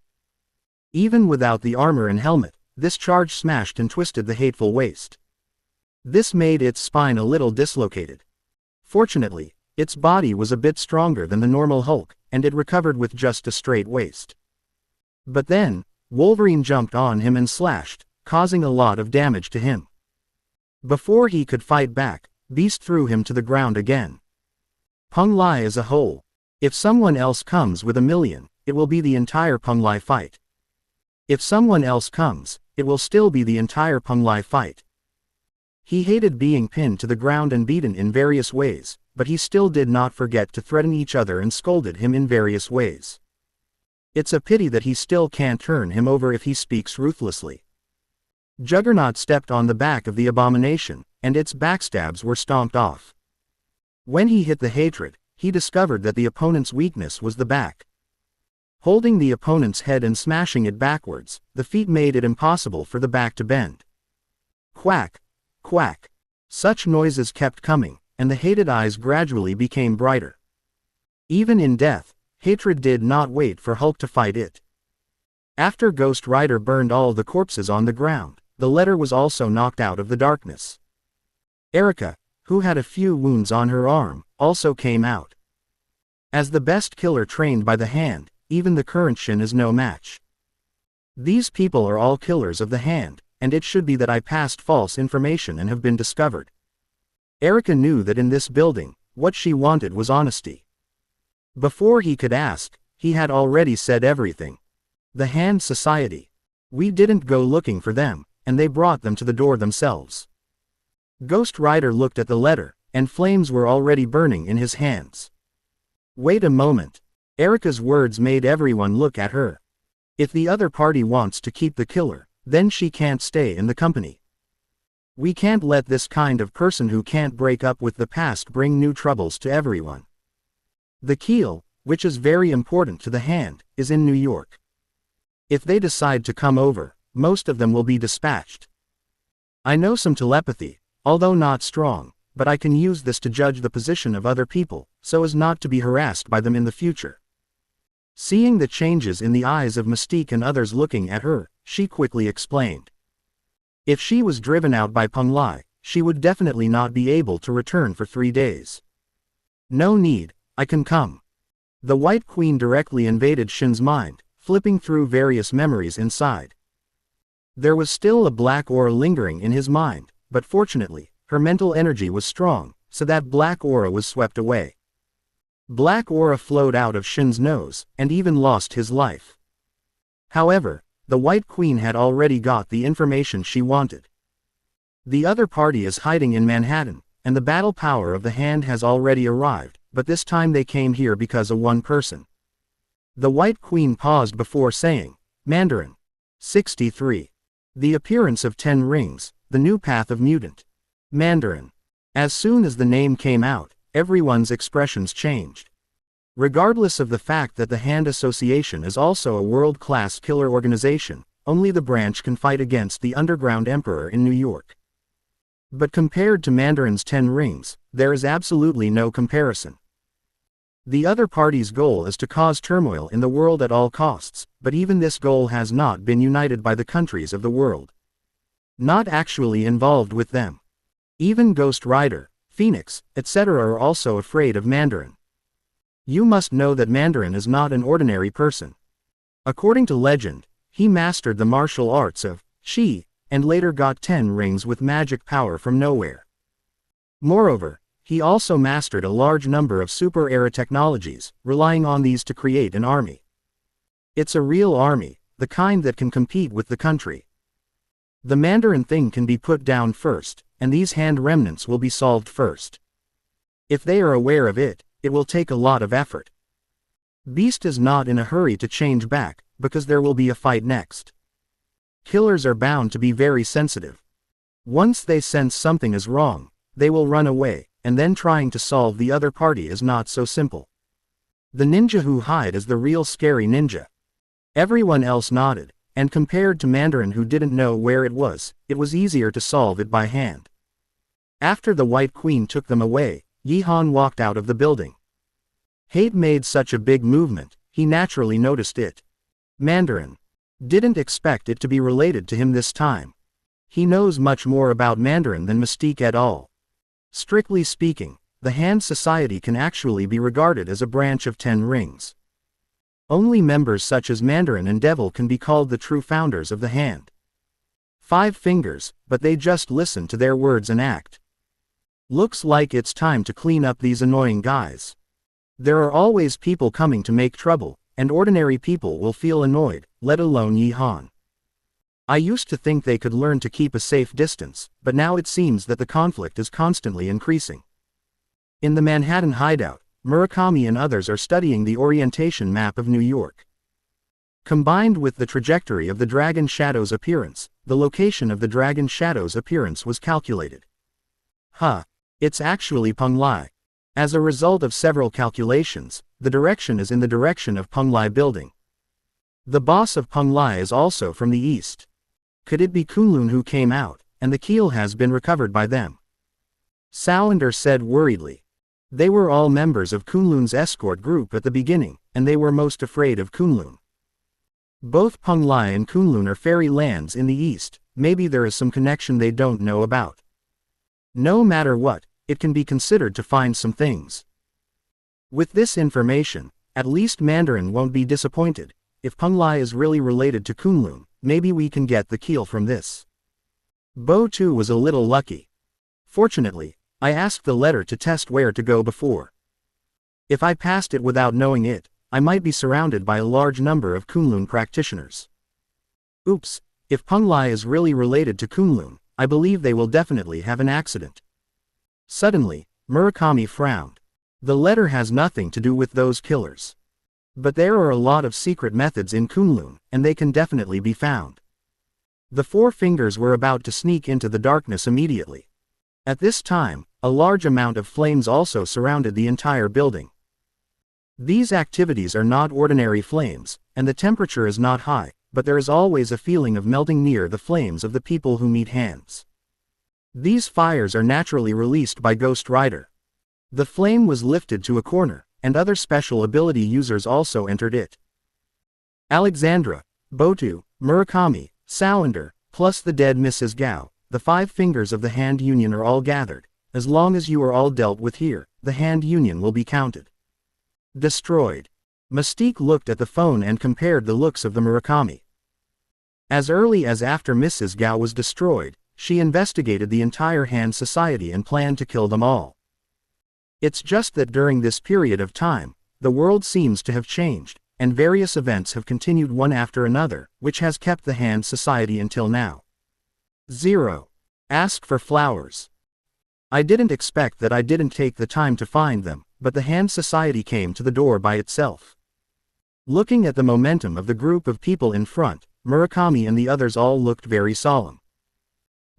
Even without the armor and helmet, this charge smashed and twisted the hateful waist. This made its spine a little dislocated. Fortunately, its body was a bit stronger than the normal Hulk, and it recovered with just a straight waist. But then, Wolverine jumped on him and slashed, causing a lot of damage to him. Before he could fight back, Beast threw him to the ground again. Peng Lai is a whole. If someone else comes with 1,000,000, it will be the entire Peng Lai fight. If someone else comes, it will still be the entire Peng Lai fight. He hated being pinned to the ground and beaten in various ways, but he still did not forget to threaten each other and scolded him in various ways. It's a pity that he still can't turn him over if he speaks ruthlessly. Juggernaut stepped on the back of the abomination, and its backstabs were stomped off. When he hit the hatred, he discovered that the opponent's weakness was the back. Holding the opponent's head and smashing it backwards, the feat made it impossible for the back to bend. Quack! Quack! Such noises kept coming, and the hated eyes gradually became brighter. Even in death, hatred did not wait for Hulk to fight it. After Ghost Rider burned all the corpses on the ground, the letter was also knocked out of the darkness. Erica, who had a few wounds on her arm, also came out. As the best killer trained by the hand, even the current Shin is no match. These people are all killers of the hand, and it should be that I passed false information and have been discovered. Erica knew that in this building, what she wanted was honesty. Before he could ask, he had already said everything. The Hand Society. We didn't go looking for them, and they brought them to the door themselves. Ghost Rider looked at the letter, and flames were already burning in his hands. Wait a moment. Erica's words made everyone look at her. If the other party wants to keep the killer, then she can't stay in the company. We can't let this kind of person who can't break up with the past bring new troubles to everyone. The keel, which is very important to the hand, is in New York. If they decide to come over, most of them will be dispatched. I know some telepathy, although not strong, but I can use this to judge the position of other people, so as not to be harassed by them in the future. Seeing the changes in the eyes of Mystique and others looking at her, she quickly explained. If she was driven out by Peng Lai, she would definitely not be able to return for 3 days. No need, I can come. The White Queen directly invaded Shin's mind, flipping through various memories inside. There was still a black aura lingering in his mind, but fortunately, her mental energy was strong, so that black aura was swept away. Black aura flowed out of Shin's nose, and even lost his life. However, the White Queen had already got the information she wanted. The other party is hiding in Manhattan, and the battle power of the hand has already arrived, but this time they came here because of one person. The White Queen paused before saying, Mandarin. 63. The appearance of 10 rings, the new path of mutant. Mandarin. As soon as the name came out, everyone's expressions changed. Regardless of the fact that the Hand Association is also a world-class killer organization, only the branch can fight against the Underground Emperor in New York. But compared to Mandarin's 10 rings, there is absolutely no comparison. The other party's goal is to cause turmoil in the world at all costs, but even this goal has not been united by the countries of the world. not actually involved with them. Even Ghost Rider, Phoenix, etc. are also afraid of Mandarin. You must know that Mandarin is not an ordinary person. According to legend, he mastered the martial arts of Shi, and later got 10 rings with magic power from nowhere. Moreover, he also mastered a large number of super-era technologies, relying on these to create an army. It's a real army, the kind that can compete with the country. The Mandarin thing can be put down first, and these hand remnants will be solved first. If they are aware of it, it will take a lot of effort. Beast is not in a hurry to change back, because there will be a fight next. Killers are bound to be very sensitive. Once they sense something is wrong, they will run away, and then trying to solve the other party is not so simple. The ninja who hide is the real scary ninja. Everyone else nodded, and compared to Mandarin who didn't know where it was easier to solve it by hand. After the White Queen took them away, Yi-Han walked out of the building. Hate made such a big movement, he naturally noticed it. Mandarin didn't expect it to be related to him this time. He knows much more about Mandarin than Mystique et al. Strictly speaking, the Hand Society can actually be regarded as a branch of 10 rings. Only members such as Mandarin and Devil can be called the true founders of the Hand. 5 fingers, but they just listen to their words and act. Looks like it's time to clean up these annoying guys. There are always people coming to make trouble, and ordinary people will feel annoyed, let alone Yi-Han. I used to think they could learn to keep a safe distance, but now it seems that the conflict is constantly increasing. In the Manhattan hideout, Murakami and others are studying the orientation map of New York. Combined with the trajectory of the Dragon Shadow's appearance, the location of the Dragon Shadow's appearance was calculated. It's actually Penglai. As a result of several calculations, the direction is in the direction of Penglai building. The boss of Penglai is also from the east. Could it be Kunlun who came out, and the keel has been recovered by them? Sounder said worriedly. They were all members of Kunlun's escort group at the beginning, and they were most afraid of Kunlun. Both Penglai and Kunlun are fairy lands in the east, maybe there is some connection they don't know about. No matter what, it can be considered to find some things. With this information, at least Mandarin won't be disappointed. If Penglai is really related to Kunlun, maybe we can get the keel from this. Bo too was a little lucky. Fortunately, I asked the letter to test where to go before. If I passed it without knowing it, I might be surrounded by a large number of Kunlun practitioners. Oops, if Penglai is really related to Kunlun, I believe they will definitely have an accident. Suddenly, Murakami frowned. The letter has nothing to do with those killers. But there are a lot of secret methods in Kunlun, and they can definitely be found. The 4 fingers were about to sneak into the darkness immediately. At this time, a large amount of flames also surrounded the entire building. These activities are not ordinary flames, and the temperature is not high, but there is always a feeling of melting near the flames of the people who meet hands. These fires are naturally released by Ghost Rider. The flame was lifted to a corner, and other special ability users also entered it. Alexandra, Botu, Murakami, Sounder, plus the dead Mrs. Gao, the 5 fingers of the Hand Union are all gathered. As long as you are all dealt with here, the Hand Union will be counted. Destroyed. Mystique looked at the phone and compared the looks of the Murakami. As early as after Mrs. Gao was destroyed, she investigated the entire Hand Society and planned to kill them all. It's just that during this period of time, the world seems to have changed, and various events have continued one after another, which has kept the Hand Society until now. 0. Ask for flowers. I didn't expect that I didn't take the time to find them, but the Hand Society came to the door by itself. Looking at the momentum of the group of people in front, Murakami and the others all looked very solemn.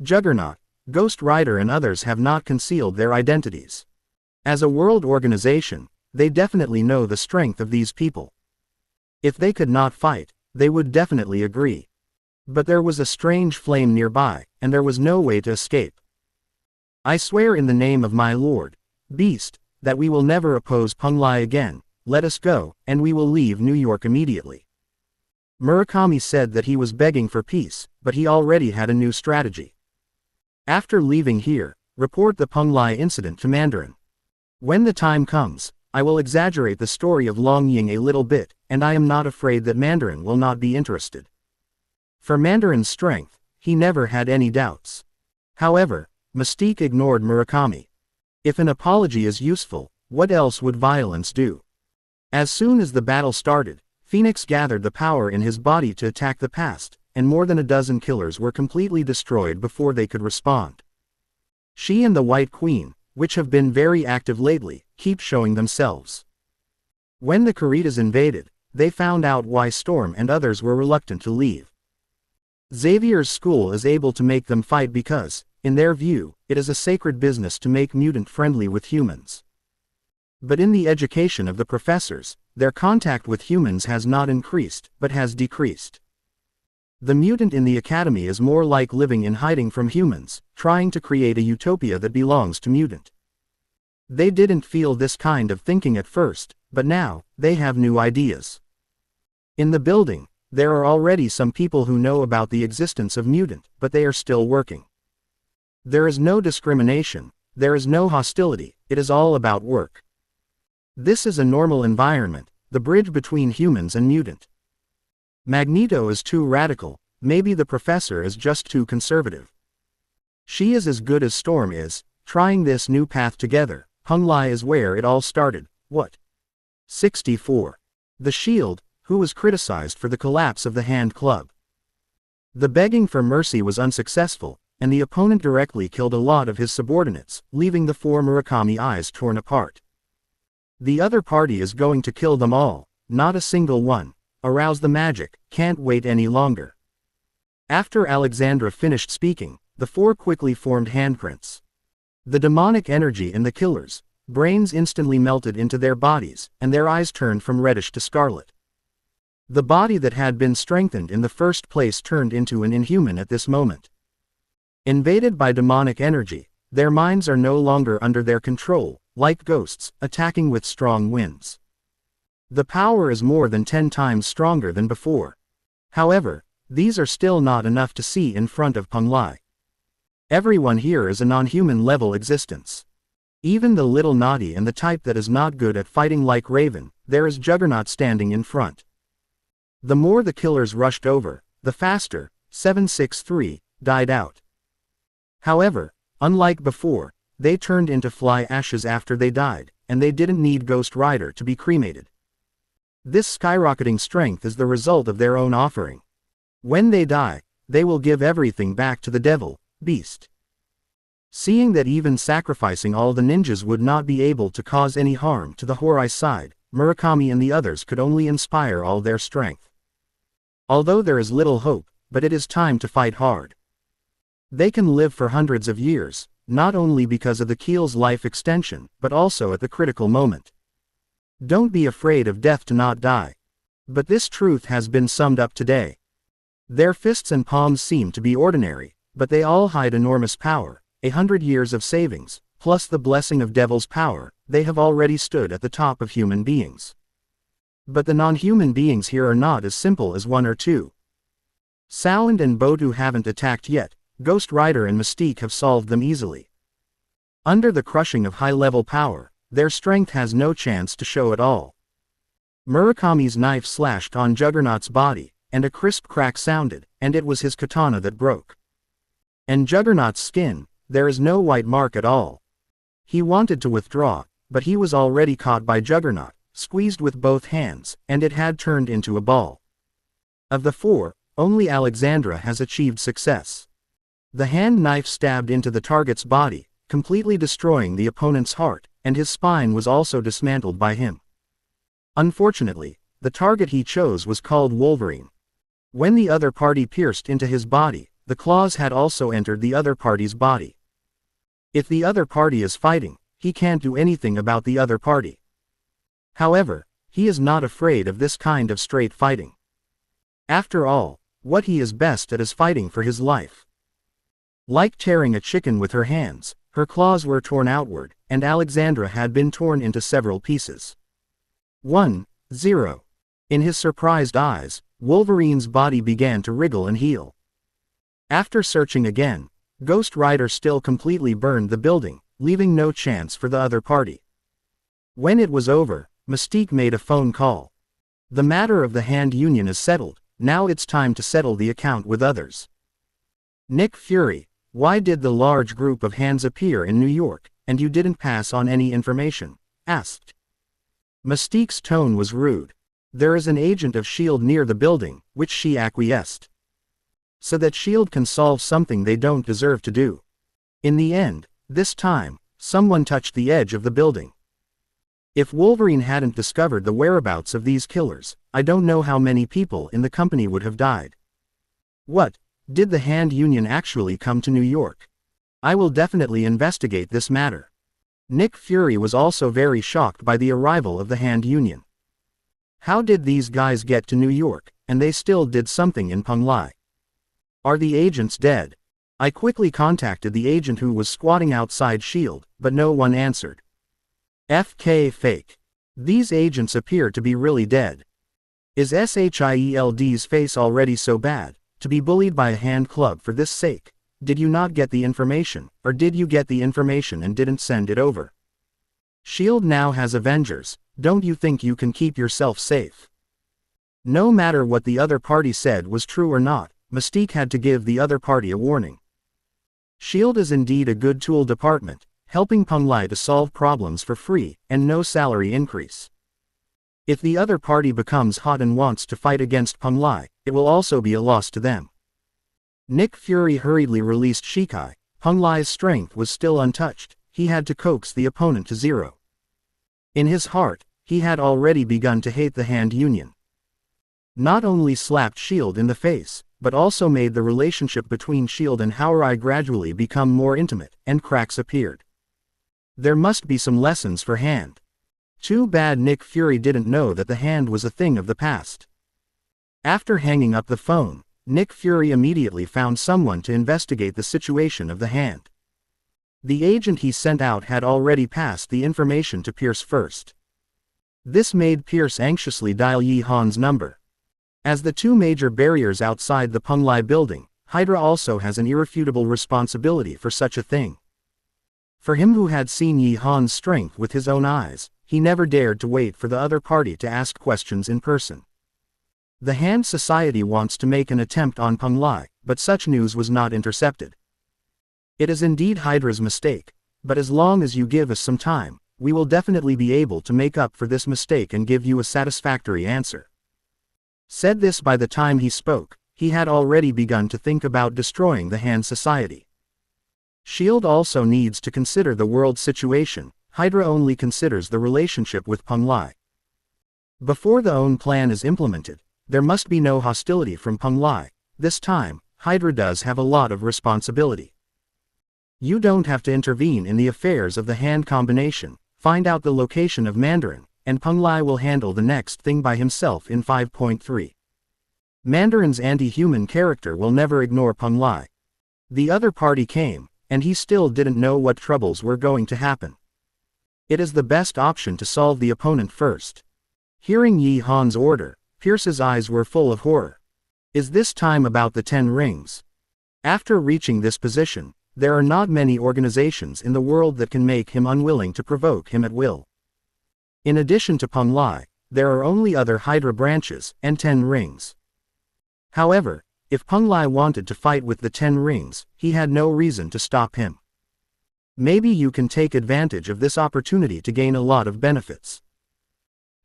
Juggernaut, Ghost Rider and others have not concealed their identities. As a world organization, they definitely know the strength of these people. If they could not fight, they would definitely agree. But there was a strange flame nearby, and there was no way to escape. I swear in the name of my lord, Beast, that we will never oppose Penglai again. Let us go, and we will leave New York immediately. Murakami said that he was begging for peace, but he already had a new strategy. After leaving here, report the Peng Lai incident to Mandarin. When the time comes, I will exaggerate the story of Long Ying a little bit, and I am not afraid that Mandarin will not be interested. For Mandarin's strength, he never had any doubts. However, Mystique ignored Murakami. If an apology is useful, what else would violence do? As soon as the battle started, Phoenix gathered the power in his body to attack the past, and more than a dozen killers were completely destroyed before they could respond. She and the White Queen, which have been very active lately, keep showing themselves. When the Kuritas invaded, they found out why Storm and others were reluctant to leave. Xavier's school is able to make them fight because, in their view, it is a sacred business to make mutant friendly with humans. But in the education of the professors, their contact with humans has not increased, but has decreased. The mutant in the academy is more like living in hiding from humans, trying to create a utopia that belongs to mutant. They didn't feel this kind of thinking at first, but now, they have new ideas. In the building, there are already some people who know about the existence of mutant, but they are still working. There is no discrimination, there is no hostility, it is all about work. This is a normal environment, the bridge between humans and mutant. Magneto is too radical, maybe the professor is just too conservative. She is as good as Storm is, trying this new path together. Peng Lai is where it all started. What? 64. The Shield, who was criticized for the collapse of the Hand Club. The begging for mercy was unsuccessful, and the opponent directly killed a lot of his subordinates, leaving the four Murakami eyes torn apart. The other party is going to kill them all, not a single one. Arouse the magic, can't wait any longer. After Alexandra finished speaking, the four quickly formed handprints. The demonic energy in the killers' brains instantly melted into their bodies, and their eyes turned from reddish to scarlet. The body that had been strengthened in the first place turned into an inhuman at this moment. Invaded by demonic energy, their minds are no longer under their control, like ghosts, attacking with strong winds. The power is more than 10 times stronger than before. However, these are still not enough to see in front of Peng Lai. Everyone here is a non-human level existence. Even the little naughty and the type that is not good at fighting like Raven, there is Juggernaut standing in front. The more the killers rushed over, the faster, 763, died out. However, unlike before, they turned into fly ashes after they died, and they didn't need Ghost Rider to be cremated. This skyrocketing strength is the result of their own offering. When they die, they will give everything back to the devil, beast. Seeing that even sacrificing all the ninjas would not be able to cause any harm to the Horai side, Murakami and the others could only inspire all their strength. Although there is little hope, but it is time to fight hard. They can live for hundreds of years, not only because of the Keel's life extension, but also at the critical moment. Don't be afraid of death to not die. But this truth has been summed up today. Their fists and palms seem to be ordinary, but they all hide enormous power, 100 years of savings, plus the blessing of devil's power. They have already stood at the top of human beings. But the non-human beings here are not as simple as one or two. Sound and Botu haven't attacked yet, Ghost Rider and Mystique have solved them easily. Under the crushing of high-level power, their strength has no chance to show at all. Murakami's knife slashed on Juggernaut's body, and a crisp crack sounded, and it was his katana that broke. And Juggernaut's skin, there is no white mark at all. He wanted to withdraw, but he was already caught by Juggernaut, squeezed with both hands, and it had turned into a ball. Of the four, only Alexandra has achieved success. The hand knife stabbed into the target's body, completely destroying the opponent's heart, and his spine was also dismantled by him. Unfortunately, the target he chose was called Wolverine. When the other party pierced into his body, the claws had also entered the other party's body. If the other party is fighting, he can't do anything about the other party. However, he is not afraid of this kind of straight fighting. After all, what he is best at is fighting for his life. Like tearing a chicken with her hands, her claws were torn outward, and Alexandra had been torn into several pieces. 1-0. In his surprised eyes, Wolverine's body began to wriggle and heal. After searching again, Ghost Rider still completely burned the building, leaving no chance for the other party. When it was over, Mystique made a phone call. The matter of the Hand Union is settled, now it's time to settle the account with others. Nick Fury, why did the large group of hands appear in New York, and you didn't pass on any information? Asked. Mystique's tone was rude. There is an agent of S.H.I.E.L.D. near the building, which she acquiesced. So that S.H.I.E.L.D. can solve something they don't deserve to do. In the end, this time, someone touched the edge of the building. If Wolverine hadn't discovered the whereabouts of these killers, I don't know how many people in the company would have died. What? Did the Hand Union actually come to New York? I will definitely investigate this matter. Nick Fury was also very shocked by the arrival of the Hand Union. How did these guys get to New York, and they still did something in Penglai? Are the agents dead? I quickly contacted the agent who was squatting outside S.H.I.E.L.D., but no one answered. FK fake. These agents appear to be really dead. Is S.H.I.E.L.D's face already so bad, to be bullied by a hand club for this sake? Did you not get the information, or did you get the information and didn't send it over? S.H.I.E.L.D. now has Avengers, don't you think you can keep yourself safe? No matter what the other party said was true or not, Mystique had to give the other party a warning. S.H.I.E.L.D. is indeed a good tool department, helping Penglai to solve problems for free, and no salary increase. If the other party becomes hot and wants to fight against Penglai, it will also be a loss to them. Nick Fury hurriedly released Shikai. Penglai's strength was still untouched, he had to coax the opponent to zero. In his heart, he had already begun to hate the Hand Union. Not only slapped S.H.I.E.L.D. in the face, but also made the relationship between S.H.I.E.L.D. and Hawaii gradually become more intimate, and cracks appeared. There must be some lessons for Hand. Too bad Nick Fury didn't know that the Hand was a thing of the past. After hanging up the phone, Nick Fury immediately found someone to investigate the situation of the Hand. The agent he sent out had already passed the information to Pierce first. This made Pierce anxiously dial Yi Han's number. As the two major barriers outside the Penglai building, Hydra also has an irrefutable responsibility for such a thing. For him who had seen Yi Han's strength with his own eyes, he never dared to wait for the other party to ask questions in person. The Hand Society wants to make an attempt on Penglai, but such news was not intercepted. It is indeed Hydra's mistake, but as long as you give us some time, we will definitely be able to make up for this mistake and give you a satisfactory answer. Said this by the time he spoke, he had already begun to think about destroying the Hand Society. S.H.I.E.L.D. also needs to consider the world situation, Hydra only considers the relationship with Penglai. Before the own plan is implemented, there must be no hostility from Penglai. This time, Hydra does have a lot of responsibility. You don't have to intervene in the affairs of the Hand combination, find out the location of Mandarin, and Penglai will handle the next thing by himself in 5.3. Mandarin's anti-human character will never ignore Penglai. The other party came, and he still didn't know what troubles were going to happen. It is the best option to solve the opponent first. Hearing Yi Han's order, Pierce's eyes were full of horror. Is this time about the 10 rings? After reaching this position, there are not many organizations in the world that can make him unwilling to provoke him at will. In addition to Penglai, there are only other Hydra branches, and 10 rings. However, if Penglai wanted to fight with the 10 rings, he had no reason to stop him. Maybe you can take advantage of this opportunity to gain a lot of benefits.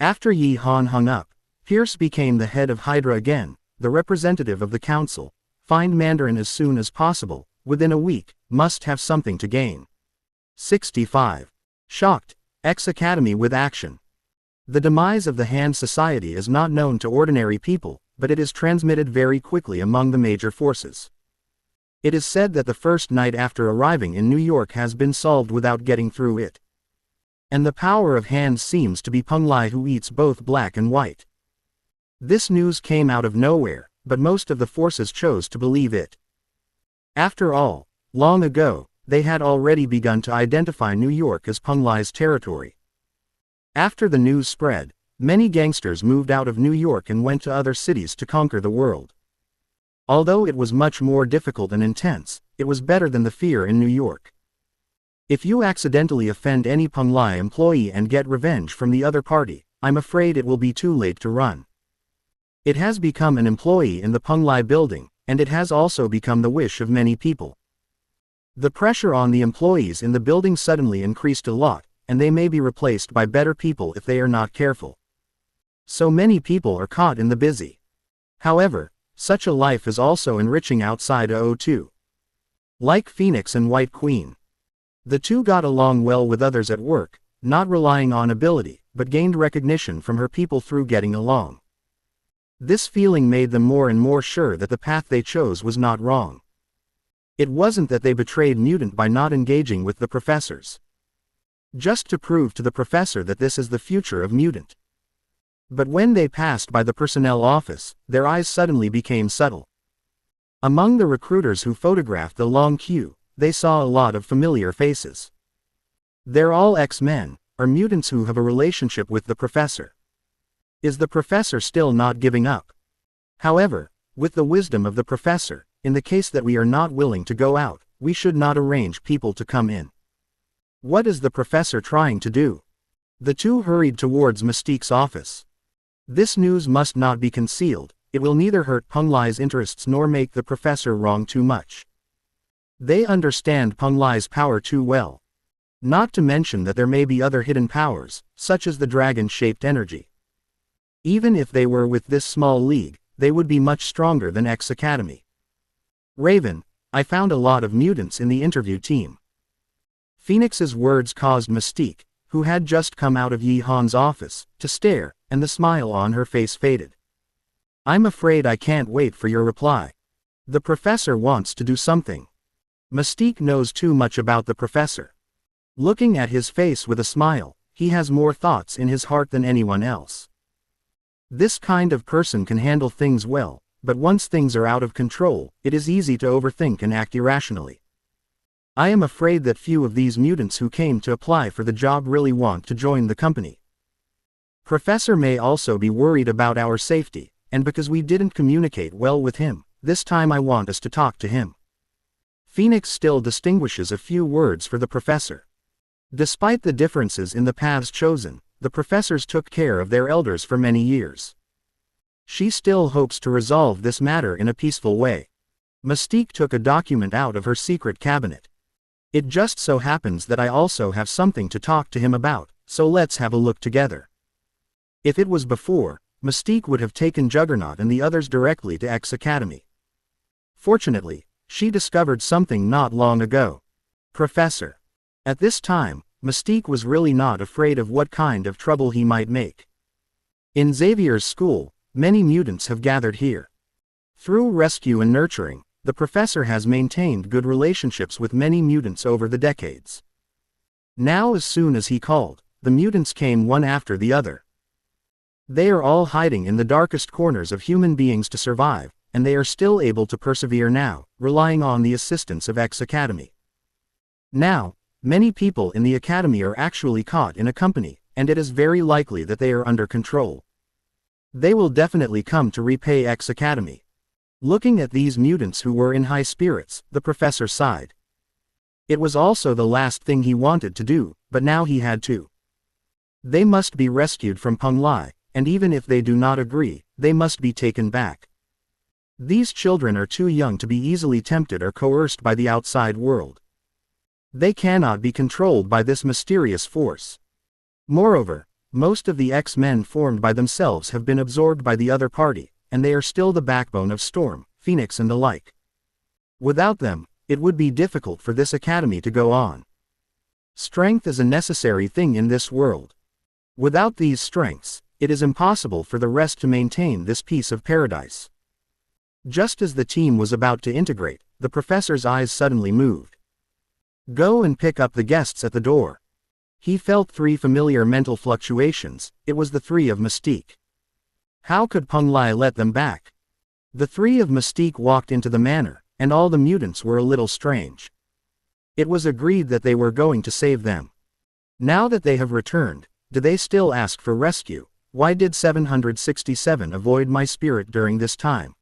After Yi Han hung up, Pierce became the head of Hydra again, the representative of the council. Find Mandarin as soon as possible, within a week, must have something to gain. 65. Shocked. X Academy with action. The demise of the Hand Society is not known to ordinary people, but it is transmitted very quickly among the major forces. It is said that the first night after arriving in New York has been solved without getting through it. And the power of Hand seems to be Penglai, who eats both black and white. This news came out of nowhere, but most of the forces chose to believe it. After all, long ago, they had already begun to identify New York as Penglai's territory. After the news spread, Many gangsters moved out of New York and went to other cities to conquer the world. Although it was much more difficult and intense, it was better than the fear in New York. If you accidentally offend any Penglai employee and get revenge from the other party, I'm afraid it will be too late to run. It has become an employee in the Penglai building, and it has also become the wish of many people. The pressure on the employees in the building suddenly increased a lot, and they may be replaced by better people if they are not careful. So many people are caught in the busy. However, such a life is also enriching outside AO2. Like Phoenix and White Queen. The two got along well with others at work, not relying on ability, but gained recognition from her people through getting along. This feeling made them more and more sure that the path they chose was not wrong. It wasn't that they betrayed Mutant by not engaging with the professors. Just to prove to the professor that this is the future of Mutant. But when they passed by the personnel office, their eyes suddenly became subtle. Among the recruiters who photographed the long queue, they saw a lot of familiar faces. They're all X-Men, or mutants who have a relationship with the professor. Is the professor still not giving up? However, with the wisdom of the professor, in the case that we are not willing to go out, we should not arrange people to come in. What is the professor trying to do? The two hurried towards Mystique's office. This news must not be concealed, it will neither hurt Penglai's interests nor make the professor wrong too much. They understand Penglai's power too well. Not to mention that there may be other hidden powers, such as the dragon-shaped energy. Even if they were with this small league, they would be much stronger than X Academy. Raven, I found a lot of mutants in the interview team. Phoenix's words caused Mystique, who had just come out of Yi Han's office, to stare, and the smile on her face faded. I'm afraid I can't wait for your reply. The professor wants to do something. Mystique knows too much about the professor. Looking at his face with a smile, he has more thoughts in his heart than anyone else. This kind of person can handle things well, but once things are out of control, it is easy to overthink and act irrationally. I am afraid that few of these mutants who came to apply for the job really want to join the company. Professor may also be worried about our safety, and because we didn't communicate well with him, this time I want us to talk to him. Phoenix still distinguishes a few words for the professor. Despite the differences in the paths chosen, the professors took care of their elders for many years. She still hopes to resolve this matter in a peaceful way. Mystique took a document out of her secret cabinet. It just so happens that I also have something to talk to him about, so let's have a look together. If it was before, Mystique would have taken Juggernaut and the others directly to X Academy. Fortunately, she discovered something not long ago. Professor. At this time, Mystique was really not afraid of what kind of trouble he might make. In Xavier's school, many mutants have gathered here. Through rescue and nurturing, the professor has maintained good relationships with many mutants over the decades. Now as soon as he called, the mutants came one after the other. They are all hiding in the darkest corners of human beings to survive, and they are still able to persevere now, relying on the assistance of X Academy. Now, many people in the Academy are actually caught in a company, and it is very likely that they are under control. They will definitely come to repay X Academy. Looking at these mutants who were in high spirits, the professor sighed. It was also the last thing he wanted to do, but now he had to. They must be rescued from Penglai, and even if they do not agree, they must be taken back. These children are too young to be easily tempted or coerced by the outside world. They cannot be controlled by this mysterious force. Moreover, most of the X-Men formed by themselves have been absorbed by the other party, and they are still the backbone of Storm, Phoenix and the like. Without them, it would be difficult for this academy to go on. Strength is a necessary thing in this world. Without these strengths, it is impossible for the rest to maintain this piece of paradise. Just as the team was about to integrate, the professor's eyes suddenly moved. Go and pick up the guests at the door. He felt three familiar mental fluctuations. It was the three of Mystique. How could Penglai let them back? The three of Mystique walked into the manor, and all the mutants were a little strange. It was agreed that they were going to save them. Now that they have returned, do they still ask for rescue, Why did 767 avoid my spirit during this time?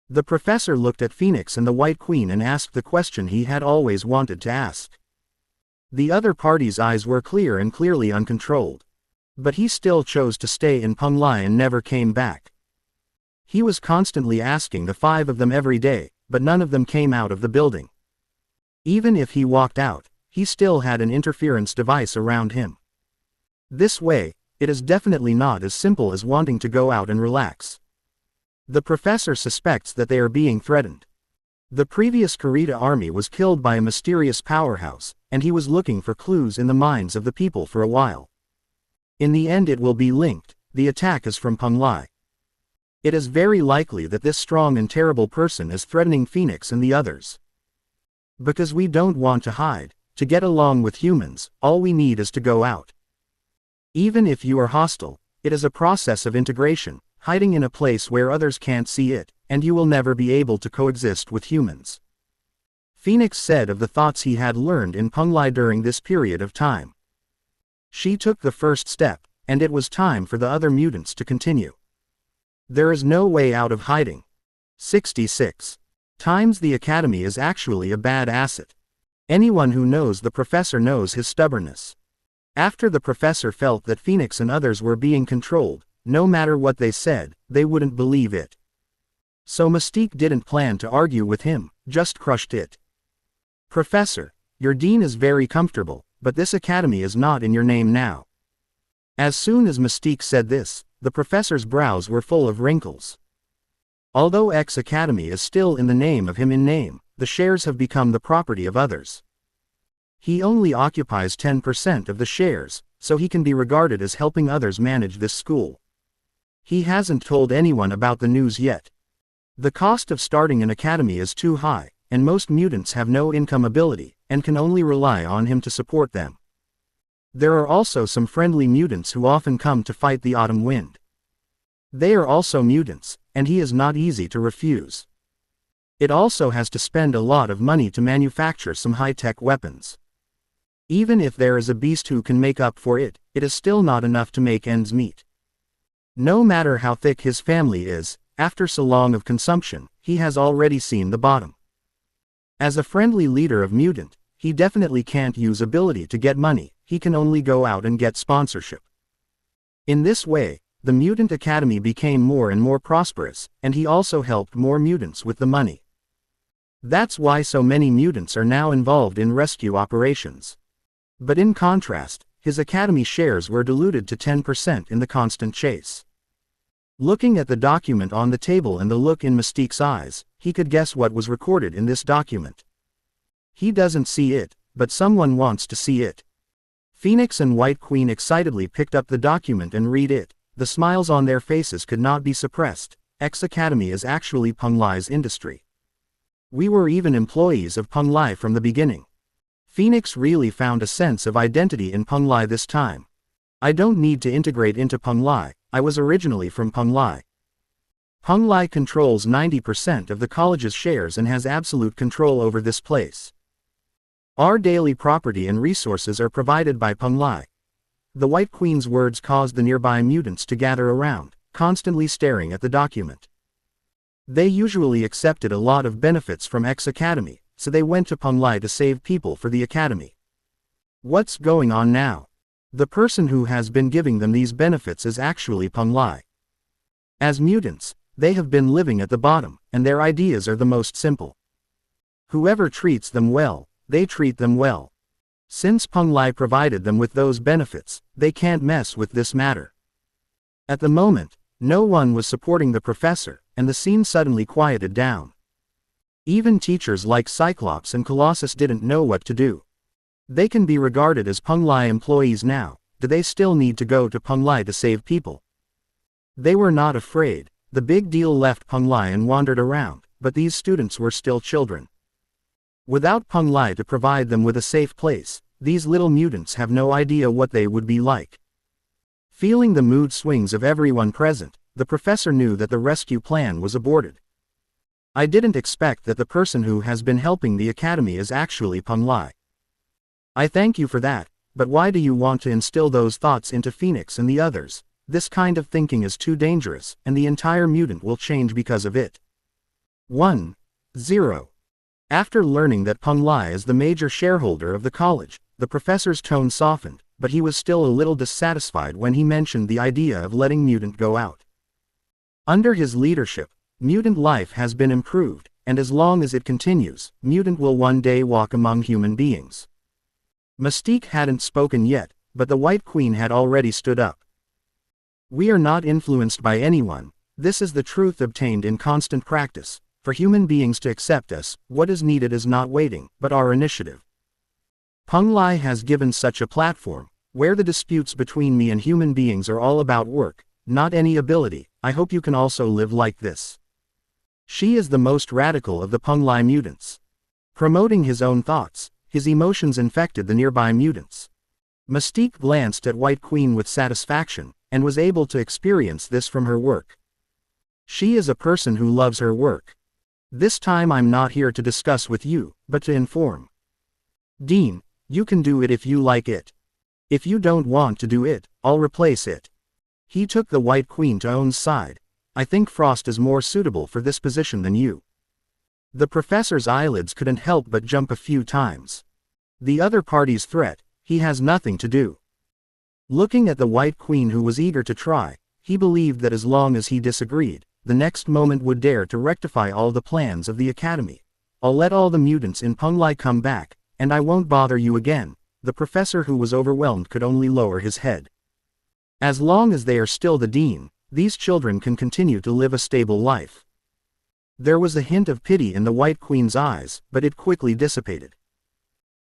The professor looked at Phoenix and the White Queen and asked the question he had always wanted to ask. The other party's eyes were clear and clearly uncontrolled. But he still chose to stay in Penglai and never came back. He was constantly asking the 5 of them every day, but none of them came out of the building. Even if he walked out, he still had an interference device around him. This way, it is definitely not as simple as wanting to go out and relax. The professor suspects that they are being threatened. The previous Kurita army was killed by a mysterious powerhouse, and he was looking for clues in the minds of the people for a while. In the end it will be linked. The attack is from Penglai. It is very likely that this strong and terrible person is threatening Phoenix and the others. Because we don't want to hide, to get along with humans, all we need is to go out. Even if you are hostile, it is a process of integration, hiding in a place where others can't see it, and you will never be able to coexist with humans. Phoenix said of the thoughts he had learned in Penglai during this period of time. She took the first step, and it was time for the other mutants to continue. There is no way out of hiding. 66. Times the Academy is actually a bad asset. Anyone who knows the professor knows his stubbornness. After the professor felt that Phoenix and others were being controlled, no matter what they said, they wouldn't believe it. So Mystique didn't plan to argue with him, just crushed it. Professor, your dean is very comfortable, but this academy is not in your name now. As soon as Mystique said this, the professor's brows were full of wrinkles. Although X Academy is still in the name of him in name, the shares have become the property of others. He only occupies 10% of the shares, so he can be regarded as helping others manage this school. He hasn't told anyone about the news yet. The cost of starting an academy is too high, and most mutants have no income ability, and can only rely on him to support them. There are also some friendly mutants who often come to fight the Autumn Wind. They are also mutants, and he is not easy to refuse. It also has to spend a lot of money to manufacture some high-tech weapons. Even if there is a beast who can make up for it, it is still not enough to make ends meet. No matter how thick his family is, after so long of consumption, he has already seen the bottom. As a friendly leader of mutant, he definitely can't use ability to get money, he can only go out and get sponsorship. In this way, the Mutant Academy became more and more prosperous, and he also helped more mutants with the money. That's why so many mutants are now involved in rescue operations. But in contrast, his academy shares were diluted to 10% in the constant chase. Looking at the document on the table and the look in Mystique's eyes, he could guess what was recorded in this document. He doesn't see it, but someone wants to see it. Phoenix and White Queen excitedly picked up the document and read it. The smiles on their faces could not be suppressed. X Academy is actually Penglai's industry. We were even employees of Penglai from the beginning. Phoenix really found a sense of identity in Penglai this time. I don't need to integrate into Penglai, I was originally from Penglai. Penglai controls 90% of the college's shares and has absolute control over this place. Our daily property and resources are provided by Penglai. The White Queen's words caused the nearby mutants to gather around, constantly staring at the document. They usually accepted a lot of benefits from X Academy, so they went to Penglai to save people for the academy. What's going on now? The person who has been giving them these benefits is actually Penglai. As mutants, they have been living at the bottom, and their ideas are the most simple. Whoever treats them well, they treat them well. Since Penglai provided them with those benefits, they can't mess with this matter. At the moment, no one was supporting the professor, and the scene suddenly quieted down. Even teachers like Cyclops and Colossus didn't know what to do. They can be regarded as Penglai employees now. Do they still need to go to Penglai to save people? They were not afraid. The big deal left Penglai and wandered around, but these students were still children. Without Penglai to provide them with a safe place, these little mutants have no idea what they would be like. Feeling the mood swings of everyone present, the professor knew that the rescue plan was aborted. I didn't expect that the person who has been helping the academy is actually Penglai. I thank you for that, but why do you want to instill those thoughts into Phoenix and the others? this kind of thinking is too dangerous, and the entire mutant will change because of it. 1. 0. After learning that Peng Lai is the major shareholder of the college, the professor's tone softened, but he was still a little dissatisfied when he mentioned the idea of letting mutant go out. Under his leadership, mutant life has been improved, and as long as it continues, mutant will one day walk among human beings. Mystique hadn't spoken yet, but the White Queen had already stood up. We are not influenced by anyone, this is the truth obtained in constant practice. For human beings to accept us, what is needed is not waiting, but our initiative. Peng Lai has given such a platform, where the disputes between me and human beings are all about work, not any ability. I hope you can also live like this. She is the most radical of the Peng Lai mutants. Promoting his own thoughts, his emotions infected the nearby mutants. Mystique glanced at White Queen with satisfaction, and was able to experience this from her work. She is a person who loves her work. This time I'm not here to discuss with you, but to inform. Dean, you can do it if you like it. If you don't want to do it, I'll replace it. He took the White Queen to Owen's side. I think Frost is more suitable for this position than you. The professor's eyelids couldn't help but jump a few times. The other party's threat, he has nothing to do. Looking at the White Queen who was eager to try, he believed that as long as he disagreed, the next moment would dare to rectify all the plans of the academy. I'll let all the mutants in Peng Lai come back, and I won't bother you again. The professor who was overwhelmed could only lower his head. As long as they are still the dean, these children can continue to live a stable life. There was a hint of pity in the White Queen's eyes, but it quickly dissipated.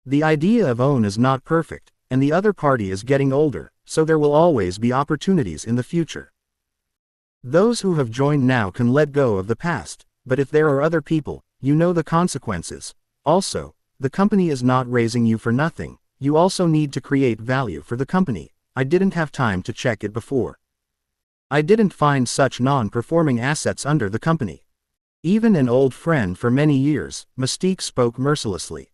The idea of Owen is not perfect, and the other party is getting older, so there will always be opportunities in the future. Those who have joined now can let go of the past, but if there are other people, you know the consequences. Also, the company is not raising you for nothing, you also need to create value for the company. I didn't have time to check it before. I didn't find such non-performing assets under the company. Even an old friend for many years, Mystique spoke mercilessly.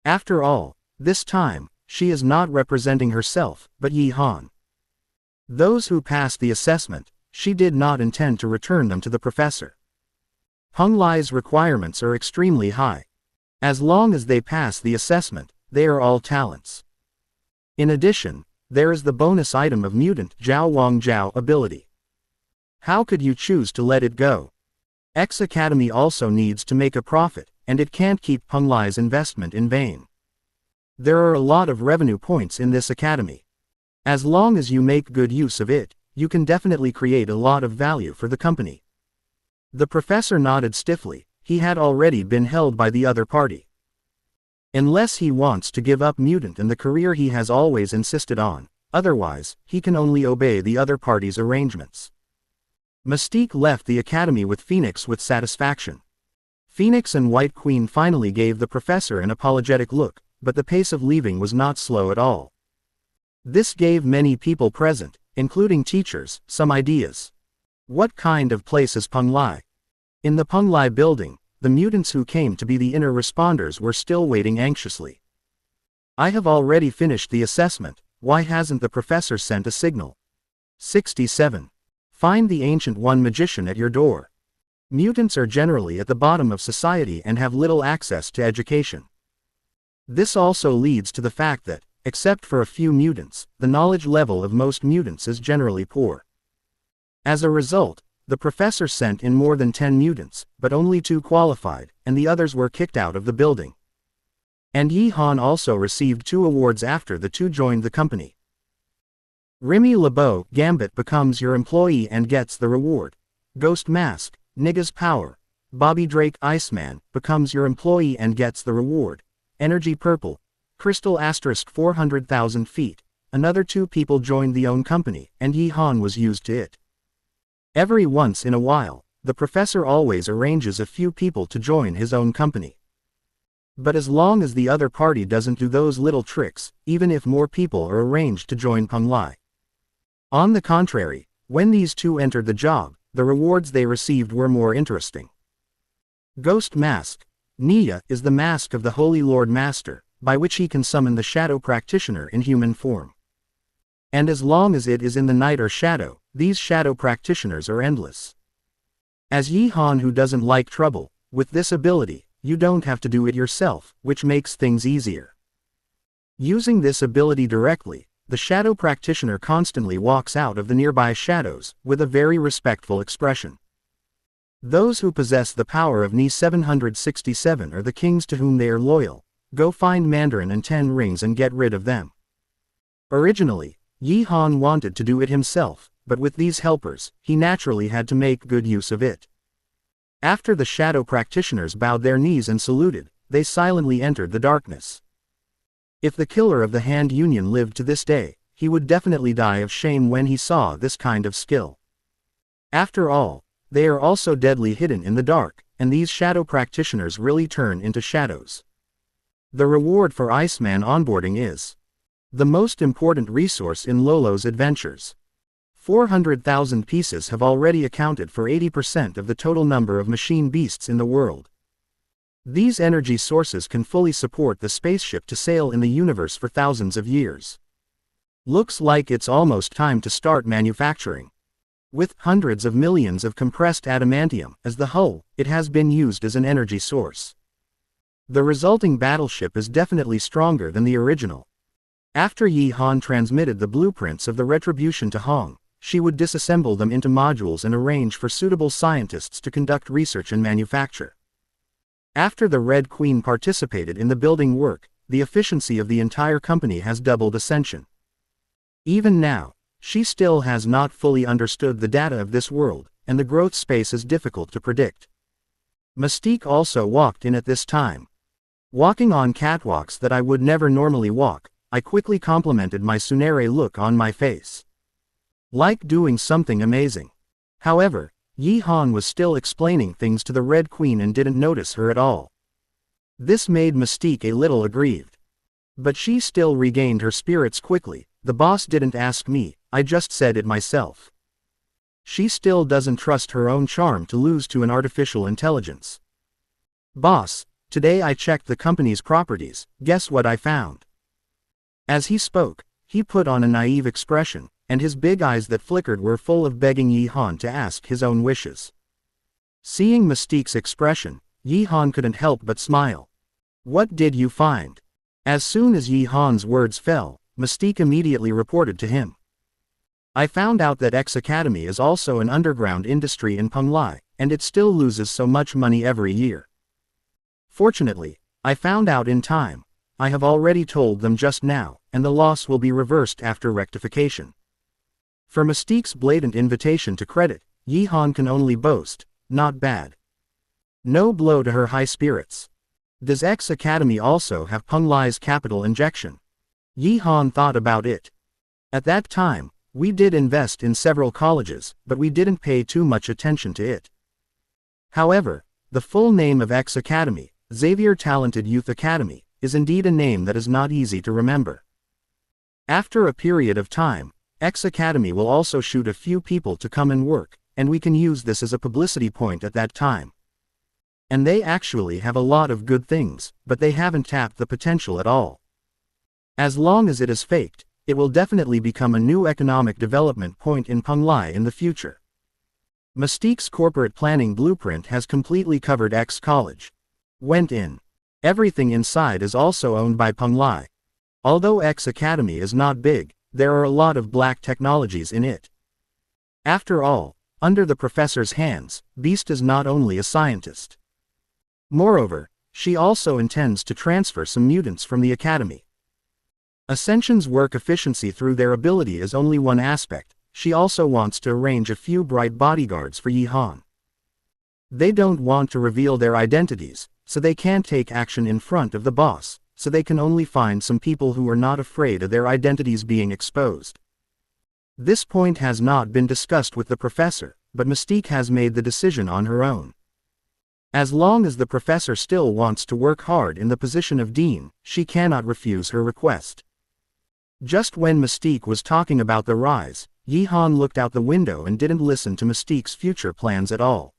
After all, this time, she is not representing herself, but Yi Han. Those who passed the assessment, she did not intend to return them to the professor. Peng Lai's requirements are extremely high. As long as they pass the assessment, they are all talents. In addition, there is the bonus item of mutant Zhao Wang Zhao ability. How could you choose to let it go? X Academy also needs to make a profit, and it can't keep Peng Lai's investment in vain. There are a lot of revenue points in this academy. As long as you make good use of it, you can definitely create a lot of value for the company. The professor nodded stiffly. He had already been held by the other party. Unless he wants to give up mutant and the career he has always insisted on, otherwise, he can only obey the other party's arrangements. Mystique left the academy with Phoenix with satisfaction. Phoenix and White Queen finally gave the professor an apologetic look, but the pace of leaving was not slow at all. This gave many people present, including teachers, some ideas. What kind of place is Peng Lai? In the Peng Lai building, the mutants who came to be the inner responders were still waiting anxiously. I have already finished the assessment, why hasn't the professor sent a signal? 67. Find the Ancient One magician at your door. Mutants are generally at the bottom of society and have little access to education. This also leads to the fact that, except for a few mutants, the knowledge level of most mutants is generally poor. As a result, the professor sent in more than 10 mutants, but only 2 qualified, and the others were kicked out of the building. And Yi Han also received 2 awards after the 2 joined the company. Remy LeBeau, Gambit becomes your employee and gets the reward. Ghost Mask, Nigga's Power, Bobby Drake Iceman, becomes your employee and gets the reward. Energy Purple, Crystal * 400,000 feet. Another 2 people joined the own company, and Yi Han was used to it. Every once in a while, the professor always arranges a few people to join his own company. But as long as the other party doesn't do those little tricks, even if more people are arranged to join Peng Lai. On the contrary, when these 2 entered the job, the rewards they received were more interesting. Ghost Mask, Nia is the mask of the Holy Lord Master, by which he can summon the Shadow Practitioner in human form. And as long as it is in the night or shadow, these shadow practitioners are endless. As Yi Han who doesn't like trouble, with this ability, you don't have to do it yourself, which makes things easier. Using this ability directly, the shadow practitioner constantly walks out of the nearby shadows, with a very respectful expression. Those who possess the power of Ni 767 are the kings to whom they are loyal. Go find Mandarin and 10 rings and get rid of them. Originally, Yi Han wanted to do it himself, but with these helpers, he naturally had to make good use of it. After the shadow practitioners bowed their knees and saluted, they silently entered the darkness. If the killer of the Hand Union lived to this day, he would definitely die of shame when he saw this kind of skill. After all, they are also deadly hidden in the dark, and these shadow practitioners really turn into shadows. The reward for Iceman onboarding is the most important resource in Lolo's adventures. 400,000 pieces have already accounted for 80% of the total number of machine beasts in the world. These energy sources can fully support the spaceship to sail in the universe for thousands of years. Looks like it's almost time to start manufacturing. With hundreds of millions of compressed adamantium as the hull, it has been used as an energy source. The resulting battleship is definitely stronger than the original. After Yi Han transmitted the blueprints of the Retribution to Hong, she would disassemble them into modules and arrange for suitable scientists to conduct research and manufacture. After the Red Queen participated in the building work, the efficiency of the entire company has doubled ascension. Even now, she still has not fully understood the data of this world, and the growth space is difficult to predict. Mystique also walked in at this time. Walking on catwalks that I would never normally walk, I quickly complimented my Tsunere look on my face. Like doing something amazing. However, Yi Han was still explaining things to the Red Queen and didn't notice her at all. This made Mystique a little aggrieved. But she still regained her spirits quickly. The boss didn't ask me, I just said it myself. She still doesn't trust her own charm to lose to an artificial intelligence. Boss, today I checked the company's properties, guess what I found? As he spoke, he put on a naive expression, and his big eyes that flickered were full of begging Yi Han to ask his own wishes. Seeing Mystique's expression, Yi Han couldn't help but smile. What did you find? As soon as Yi Han's words fell, Mystique immediately reported to him. I found out that X Academy is also an underground industry in Penglai, and it still loses so much money every year. Fortunately, I found out in time. I have already told them just now, and the loss will be reversed after rectification. For Mystique's blatant invitation to credit, Yi Han can only boast, not bad. No blow to her high spirits. Does X Academy also have Penglai's capital injection? Yi Han thought about it. At that time, we did invest in several colleges, but we didn't pay too much attention to it. However, the full name of X Academy, Xavier Talented Youth Academy, is indeed a name that is not easy to remember. After a period of time, X Academy will also shoot a few people to come and work, and we can use this as a publicity point at that time. And they actually have a lot of good things, but they haven't tapped the potential at all. As long as it is faked, it will definitely become a new economic development point in Penglai in the future. Mystique's corporate planning blueprint has completely covered X College. Went in. Everything inside is also owned by Penglai. Although X Academy is not big, there are a lot of black technologies in it. After all, under the professor's hands, Beast is not only a scientist. Moreover, she also intends to transfer some mutants from the Academy. Ascension's work efficiency through their ability is only one aspect. She also wants to arrange a few bright bodyguards for Yi Han. They don't want to reveal their identities, so they can't take action in front of the boss, so they can only find some people who are not afraid of their identities being exposed. This point has not been discussed with the professor, but Mystique has made the decision on her own. As long as the professor still wants to work hard in the position of dean, she cannot refuse her request. Just when Mystique was talking about the rise, Yi Han looked out the window and didn't listen to Mystique's future plans at all.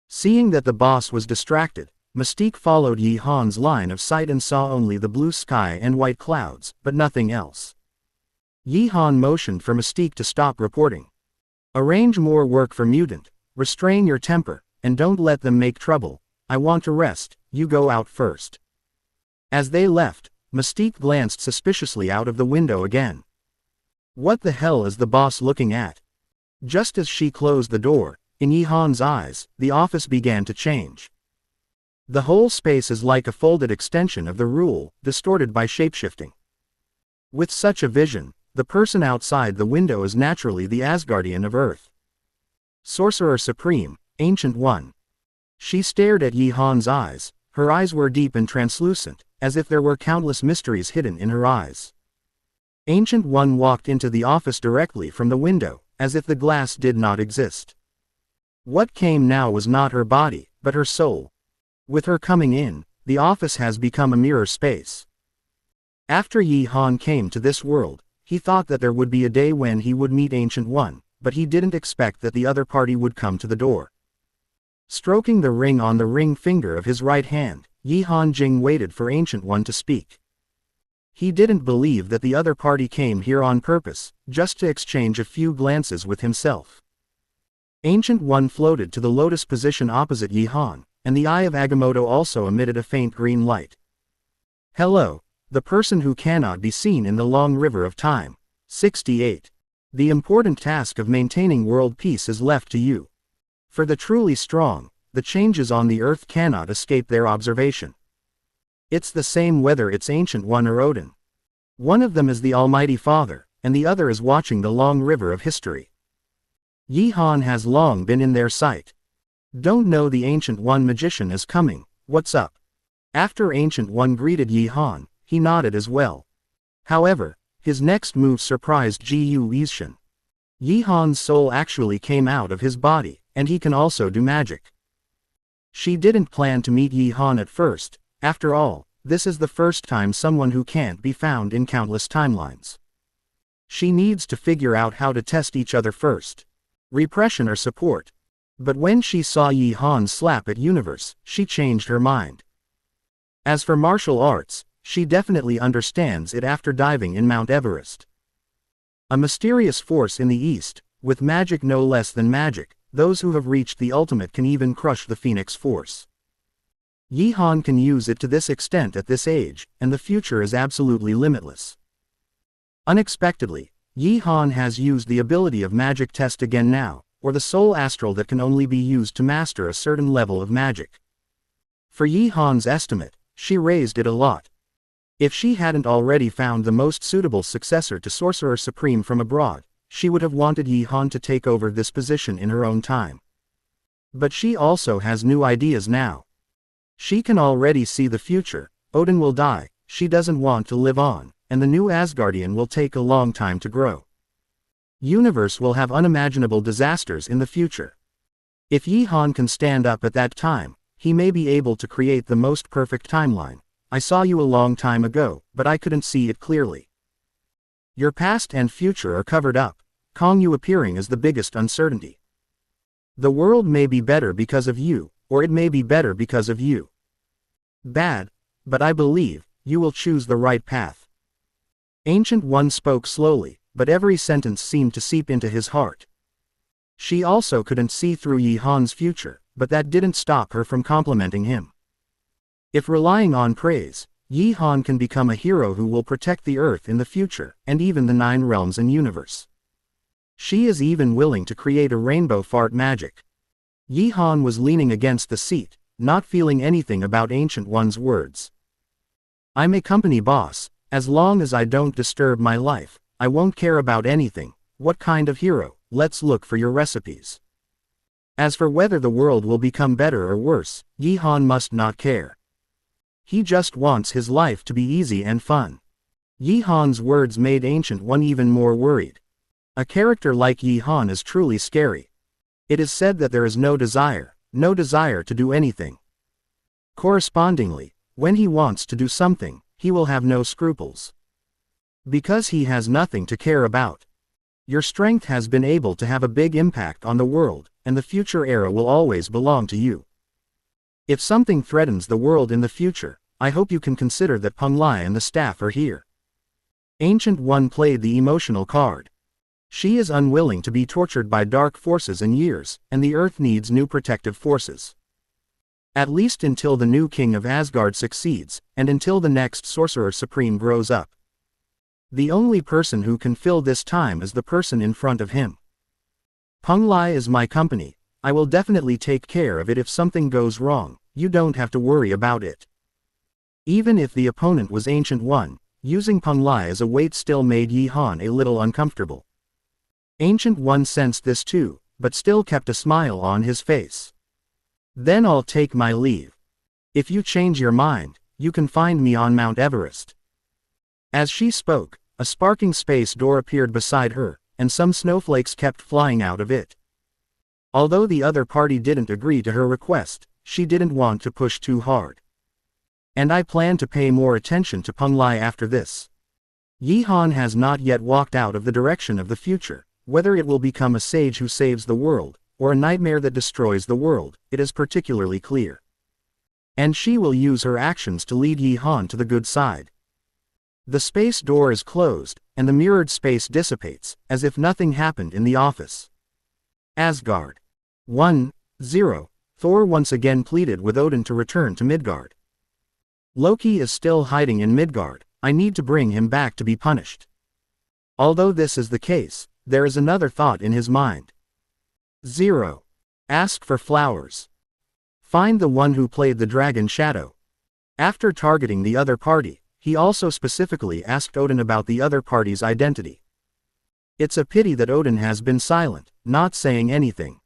Seeing that the boss was distracted, Mystique followed Yi Han's line of sight and saw only the blue sky and white clouds, but nothing else. Yi Han motioned for Mystique to stop reporting. Arrange more work for Mutant, restrain your temper, and don't let them make trouble. I want to rest, you go out first. As they left, Mystique glanced suspiciously out of the window again. What the hell is the boss looking at? Just as she closed the door, in Yi Han's eyes, the office began to change. The whole space is like a folded extension of the rule, distorted by shapeshifting. With such a vision, the person outside the window is naturally the Asgardian of Earth. Sorcerer Supreme, Ancient One. She stared at Yi Han's eyes. Her eyes were deep and translucent, as if there were countless mysteries hidden in her eyes. Ancient One walked into the office directly from the window, as if the glass did not exist. What came now was not her body, but her soul. With her coming in, the office has become a mirror space. After Yi Han came to this world, he thought that there would be a day when he would meet Ancient One, but he didn't expect that the other party would come to the door. Stroking the ring on the ring finger of his right hand, Yi Han Jing waited for Ancient One to speak. He didn't believe that the other party came here on purpose, just to exchange a few glances with himself. Ancient One floated to the lotus position opposite Yi Han, and the eye of Agamotto also emitted a faint green light. Hello, the person who cannot be seen in the long river of time. 68. The important task of maintaining world peace is left to you. For the truly strong, the changes on the earth cannot escape their observation. It's the same whether it's Ancient One or Odin. One of them is the Almighty Father, and the other is watching the long river of history. Yi Han has long been in their sight. Don't know the Ancient One magician is coming, what's up? After Ancient One greeted Yi Han, he nodded as well. However, his next move surprised Jiu Yizshan. Yi Han's soul actually came out of his body, and he can also do magic. She didn't plan to meet Yi Han at first. After all, this is the first time someone who can't be found in countless timelines. She needs to figure out how to test each other first. Repression or support. But when she saw Yi Han slap at Universe, she changed her mind. As for martial arts, she definitely understands it after diving in Mount Everest. A mysterious force in the East, with magic no less than magic, those who have reached the ultimate can even crush the Phoenix Force. Yi Han can use it to this extent at this age, and the future is absolutely limitless. Unexpectedly, Yi Han has used the ability of magic test again now, or the soul astral that can only be used to master a certain level of magic. For Yi Han's estimate, she raised it a lot. If she hadn't already found the most suitable successor to Sorcerer Supreme from abroad, she would have wanted Yi Han to take over this position in her own time. But she also has new ideas now. She can already see the future. Odin will die, she doesn't want to live on, and the new Asgardian will take a long time to grow. Universe will have unimaginable disasters in the future. If Yi Han can stand up at that time, he may be able to create the most perfect timeline. I saw you a long time ago, but I couldn't see it clearly. Your past and future are covered up. Kong Yu appearing is the biggest uncertainty. The world may be better because of you, or it may be better because of you. Bad, but I believe you will choose the right path. Ancient One spoke slowly, but every sentence seemed to seep into his heart. She also couldn't see through Yi Han's future, but that didn't stop her from complimenting him. If relying on praise, Yi Han can become a hero who will protect the Earth in the future, and even the 9 realms and universe. She is even willing to create a rainbow fart magic. Yi Han was leaning against the seat, not feeling anything about Ancient One's words. I'm a company boss, as long as I don't disturb my life, I won't care about anything. What kind of hero? Let's look for your recipes. As for whether the world will become better or worse, Yi Han must not care. He just wants his life to be easy and fun. Yi Han's words made Ancient One even more worried. A character like Yi Han is truly scary. It is said that there is no desire to do anything. Correspondingly, when he wants to do something, he will have no scruples. Because he has nothing to care about. Your strength has been able to have a big impact on the world, and the future era will always belong to you. If something threatens the world in the future, I hope you can consider that Peng Lai and the staff are here. Ancient One played the emotional card. She is unwilling to be tortured by dark forces in years, and the Earth needs new protective forces. At least until the new king of Asgard succeeds, and until the next Sorcerer Supreme grows up. The only person who can fill this time is the person in front of him. Peng Lai is my company. I will definitely take care of it if something goes wrong. You don't have to worry about it. Even if the opponent was Ancient One, using Peng Lai as a weight still made Yi Han a little uncomfortable. Ancient One sensed this too, but still kept a smile on his face. Then I'll take my leave. If you change your mind, you can find me on Mount Everest. As she spoke, a sparking space door appeared beside her, and some snowflakes kept flying out of it. Although the other party didn't agree to her request, she didn't want to push too hard. And I plan to pay more attention to Peng Lai after this. Yi Han has not yet walked out of the direction of the future. Whether it will become a sage who saves the world, or a nightmare that destroys the world, it is particularly clear. And she will use her actions to lead Yi Han to the good side. The space door is closed, and the mirrored space dissipates, as if nothing happened in the office. Asgard. 1-0. Thor once again pleaded with Odin to return to Midgard. Loki is still hiding in Midgard. I need to bring him back to be punished. Although this is the case, there is another thought in his mind. 0. Ask for flowers. Find the one who played the dragon Shadow. After targeting the other party, he also specifically asked Odin about the other party's identity. It's a pity that Odin has been silent, not saying anything.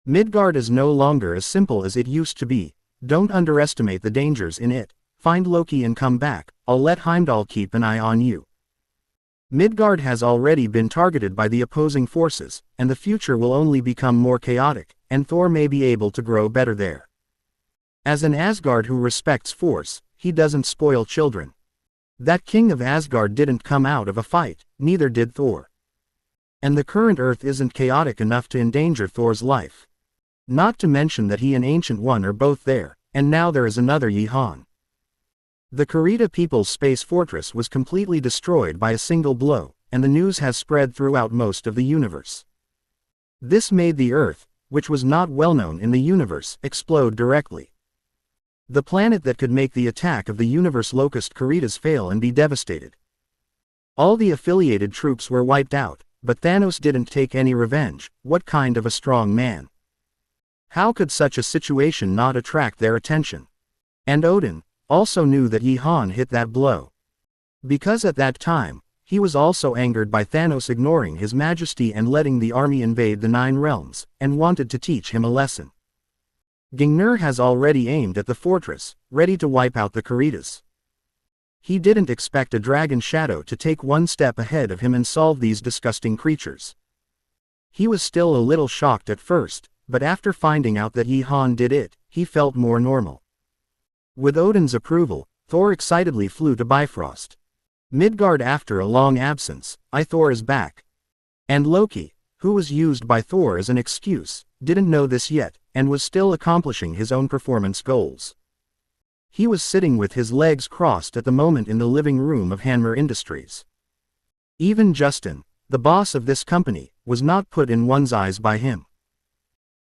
Midgard is no longer as simple as it used to be. Don't underestimate the dangers in it. Find Loki and come back. I'll let Heimdall keep an eye on you. Midgard has already been targeted by the opposing forces, and the future will only become more chaotic, and Thor may be able to grow better there. As an Asgard who respects force, he doesn't spoil children. That king of Asgard didn't come out of a fight, neither did Thor. And the current Earth isn't chaotic enough to endanger Thor's life. Not to mention that he and Ancient One are both there, and now there is another Yi Han. The Kurita people's space fortress was completely destroyed by a single blow, and the news has spread throughout most of the universe. This made the Earth, which was not well known in the universe, explode directly. The planet that could make the attack of the universe locust Kuritas fail and be devastated. All the affiliated troops were wiped out, but Thanos didn't take any revenge. What kind of a strong man? How could such a situation not attract their attention? And Odin also knew that Yi Han hit that blow. Because at that time, he was also angered by Thanos ignoring his majesty and letting the army invade the Nine Realms, and wanted to teach him a lesson. Gungnir has already aimed at the fortress, ready to wipe out the Kuritas. He didn't expect a dragon Shadow to take one step ahead of him and solve these disgusting creatures. He was still a little shocked at first, but after finding out that Yi Han did it, he felt more normal. With Odin's approval, Thor excitedly flew to Bifrost. Midgard after a long absence, Thor is back. And Loki, who was used by Thor as an excuse, didn't know this yet, and was still accomplishing his own performance goals. He was sitting with his legs crossed at the moment in the living room of Hanmer Industries. Even Justin, the boss of this company, was not put in one's eyes by him.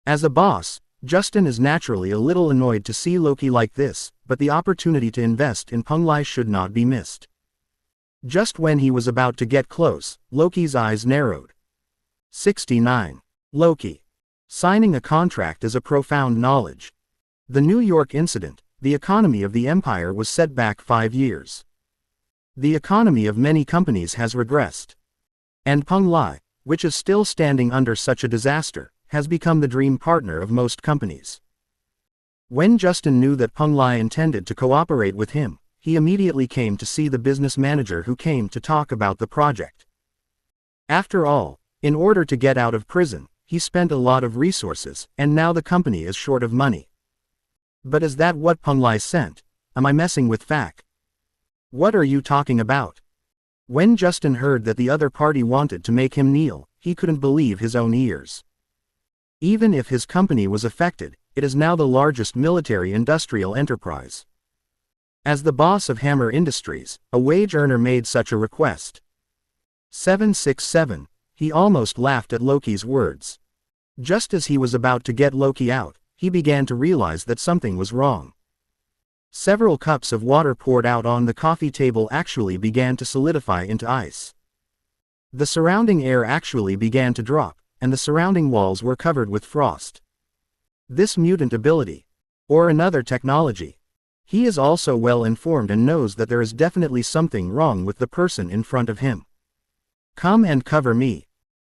As a boss, Justin is naturally a little annoyed to see Loki like this, but the opportunity to invest in Peng Lai should not be missed. Just when he was about to get close, Loki's eyes narrowed. 69. Loki. Signing a contract is a profound knowledge. The New York incident, the economy of the empire was set back 5 years. The economy of many companies has regressed. And Peng Lai, which is still standing under such a disaster, has become the dream partner of most companies. When Justin knew that Peng Lai intended to cooperate with him, he immediately came to see the business manager who came to talk about the project. After all, in order to get out of prison, he spent a lot of resources, and now the company is short of money. But is that what Peng Lai sent? Am I messing with Fak? What are you talking about? When Justin heard that the other party wanted to make him kneel, he couldn't believe his own ears. Even if his company was affected, it is now the largest military-industrial enterprise. As the boss of Hammer Industries, a wage earner made such a request. 767. He almost laughed at Loki's words. Just as he was about to get Loki out, he began to realize that something was wrong. Several cups of water poured out on the coffee table actually began to solidify into ice. The surrounding air actually began to drop, and the surrounding walls were covered with frost. This mutant ability, or another technology. He is also well informed and knows that there is definitely something wrong with the person in front of him. Come and cover me.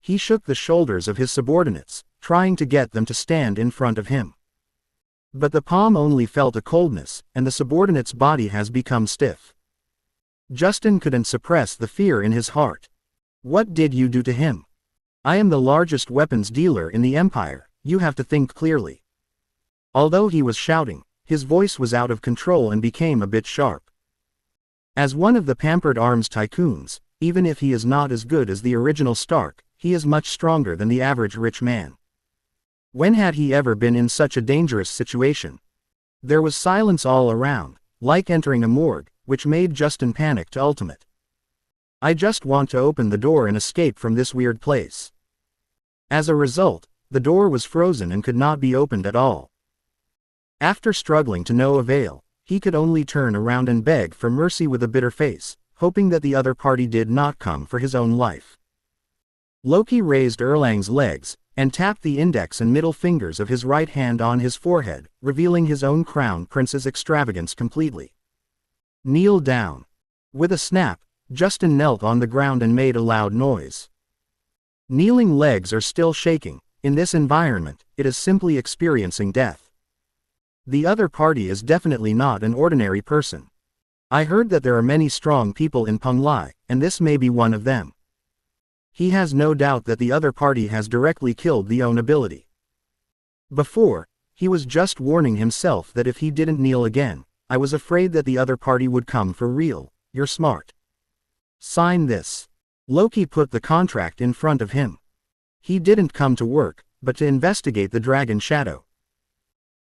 He shook the shoulders of his subordinates, trying to get them to stand in front of him. But the palm only felt a coldness, and the subordinate's body has become stiff. Justin couldn't suppress the fear in his heart. What did you do to him? I am the largest weapons dealer in the Empire, you have to think clearly. Although he was shouting, his voice was out of control and became a bit sharp. As one of the pampered arms tycoons, even if he is not as good as the original Stark, he is much stronger than the average rich man. When had he ever been in such a dangerous situation? There was silence all around, like entering a morgue, which made Justin panic to ultimate. I just want to open the door and escape from this weird place. As a result, the door was frozen and could not be opened at all. After struggling to no avail, he could only turn around and beg for mercy with a bitter face, hoping that the other party did not come for his own life. Loki raised Erlang's legs, and tapped the index and middle fingers of his right hand on his forehead, revealing his own crown prince's extravagance completely. Kneel down. With a snap, Justin knelt on the ground and made a loud noise. Kneeling legs are still shaking. In this environment, it is simply experiencing death. The other party is definitely not an ordinary person. I heard that there are many strong people in Penglai, and this may be one of them. He has no doubt that the other party has directly killed the own ability. Before, he was just warning himself that if he didn't kneel again, I was afraid that the other party would come for real. You're smart. Sign this. Loki put the contract in front of him. He didn't come to work, but to investigate the Dragon Shadow.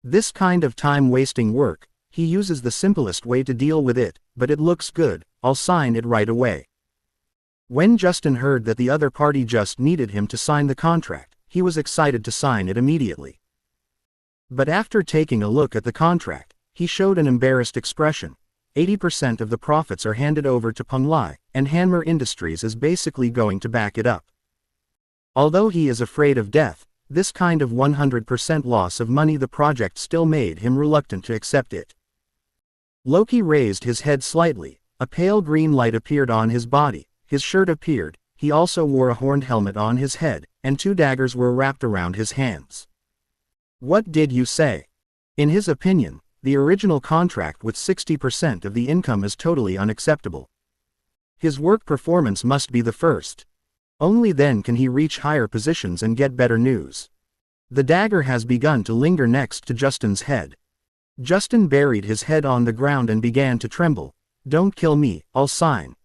This kind of time-wasting work, he uses the simplest way to deal with it, but it looks good, I'll sign it right away. When Justin heard that the other party just needed him to sign the contract, he was excited to sign it immediately. But after taking a look at the contract, he showed an embarrassed expression. 80% of the profits are handed over to Penglai, and Hammer Industries is basically going to back it up. Although he is afraid of death, this kind of 100% loss of money the project still made him reluctant to accept it. Loki raised his head slightly, a pale green light appeared on his body. His shirt appeared, he also wore a horned helmet on his head, and 2 daggers were wrapped around his hands. What did you say? In his opinion, the original contract with 60% of the income is totally unacceptable. His work performance must be the first. Only then can he reach higher positions and get better news. The dagger has begun to linger next to Justin's head. Justin buried his head on the ground and began to tremble. Don't kill me, I'll sign.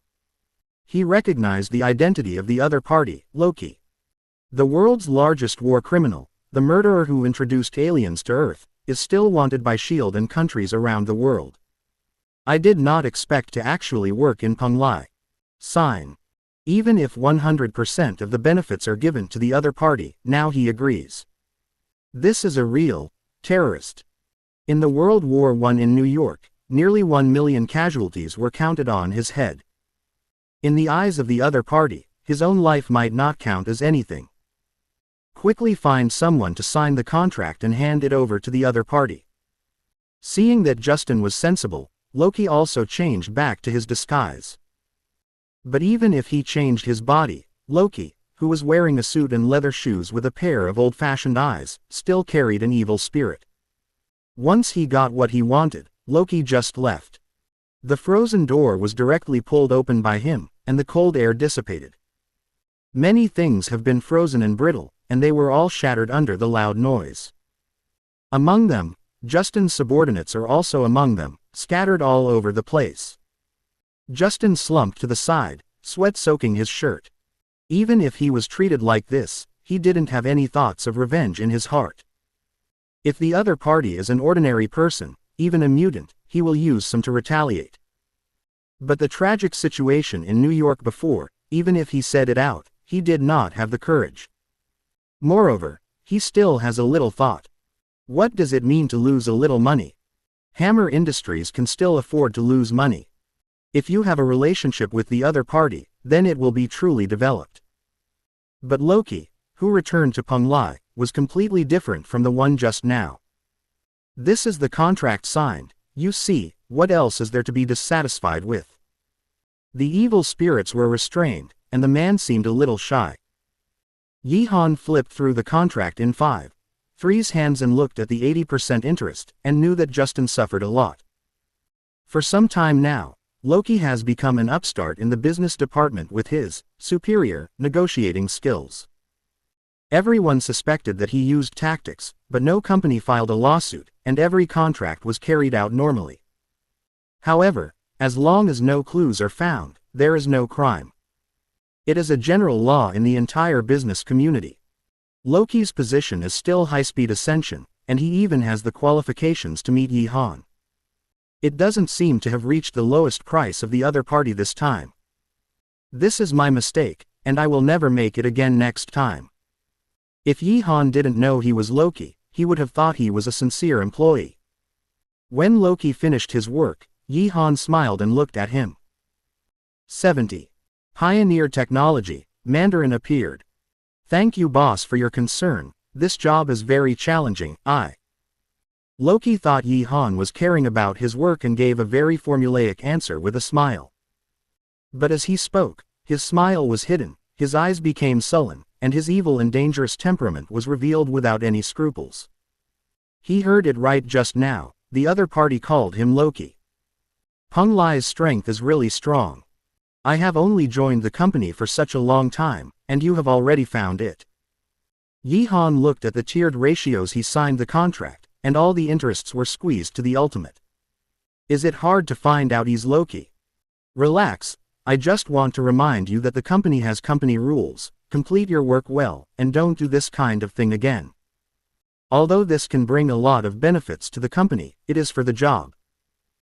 He recognized the identity of the other party, Loki. The world's largest war criminal, the murderer who introduced aliens to Earth, is still wanted by S.H.I.E.L.D. and countries around the world. I did not expect to actually work in Penglai. Sign. Even if 100% of the benefits are given to the other party, now he agrees. This is a real terrorist. In the World War I in New York, nearly 1 million casualties were counted on his head. In the eyes of the other party, his own life might not count as anything. Quickly find someone to sign the contract and hand it over to the other party. Seeing that Justin was sensible, Loki also changed back to his disguise. But even if he changed his body, Loki, who was wearing a suit and leather shoes with a pair of old-fashioned eyes, still carried an evil spirit. Once he got what he wanted, Loki just left. The frozen door was directly pulled open by him, and the cold air dissipated. Many things have been frozen and brittle, and they were all shattered under the loud noise. Among them, Justin's subordinates are also among them, scattered all over the place. Justin slumped to the side, sweat soaking his shirt. Even if he was treated like this, he didn't have any thoughts of revenge in his heart. If the other party is an ordinary person, even a mutant, he will use some to retaliate. But the tragic situation in New York before, even if he said it out, he did not have the courage. Moreover, he still has a little thought. What does it mean to lose a little money? Hammer Industries can still afford to lose money. If you have a relationship with the other party, then it will be truly developed. But Loki, who returned to Penglai, was completely different from the one just now. This is the contract signed, you see, what else is there to be dissatisfied with? The evil spirits were restrained, and the man seemed a little shy. Yi-Han flipped through the contract in 5/3 hands and looked at the 80% interest, and knew that Justin suffered a lot. For some time now, Loki has become an upstart in the business department with his superior negotiating skills. Everyone suspected that he used tactics, but no company filed a lawsuit, and every contract was carried out normally. However, as long as no clues are found, there is no crime. It is a general law in the entire business community. Loki's position is still high-speed ascension, and he even has the qualifications to meet Yi-Han. It doesn't seem to have reached the lowest price of the other party this time. This is my mistake, and I will never make it again next time. If Yi-Han didn't know he was Loki, he would have thought he was a sincere employee. When Loki finished his work, Yi-Han smiled and looked at him. 70. Pioneer Technology, Mandarin appeared. Thank you boss for your concern, this job is very challenging, Loki thought Yi-Han was caring about his work and gave a very formulaic answer with a smile. But as he spoke, his smile was hidden, his eyes became sullen, and his evil and dangerous temperament was revealed without any scruples. He heard it right just now, the other party called him Loki. Penglai's strength is really strong. I have only joined the company for such a long time, and you have already found it. Yi-Han looked at the tiered ratios he signed the contract, and all the interests were squeezed to the ultimate. Is it hard to find out he's Loki? Relax, I just want to remind you that the company has company rules, complete your work well, and don't do this kind of thing again. Although this can bring a lot of benefits to the company, it is for the job.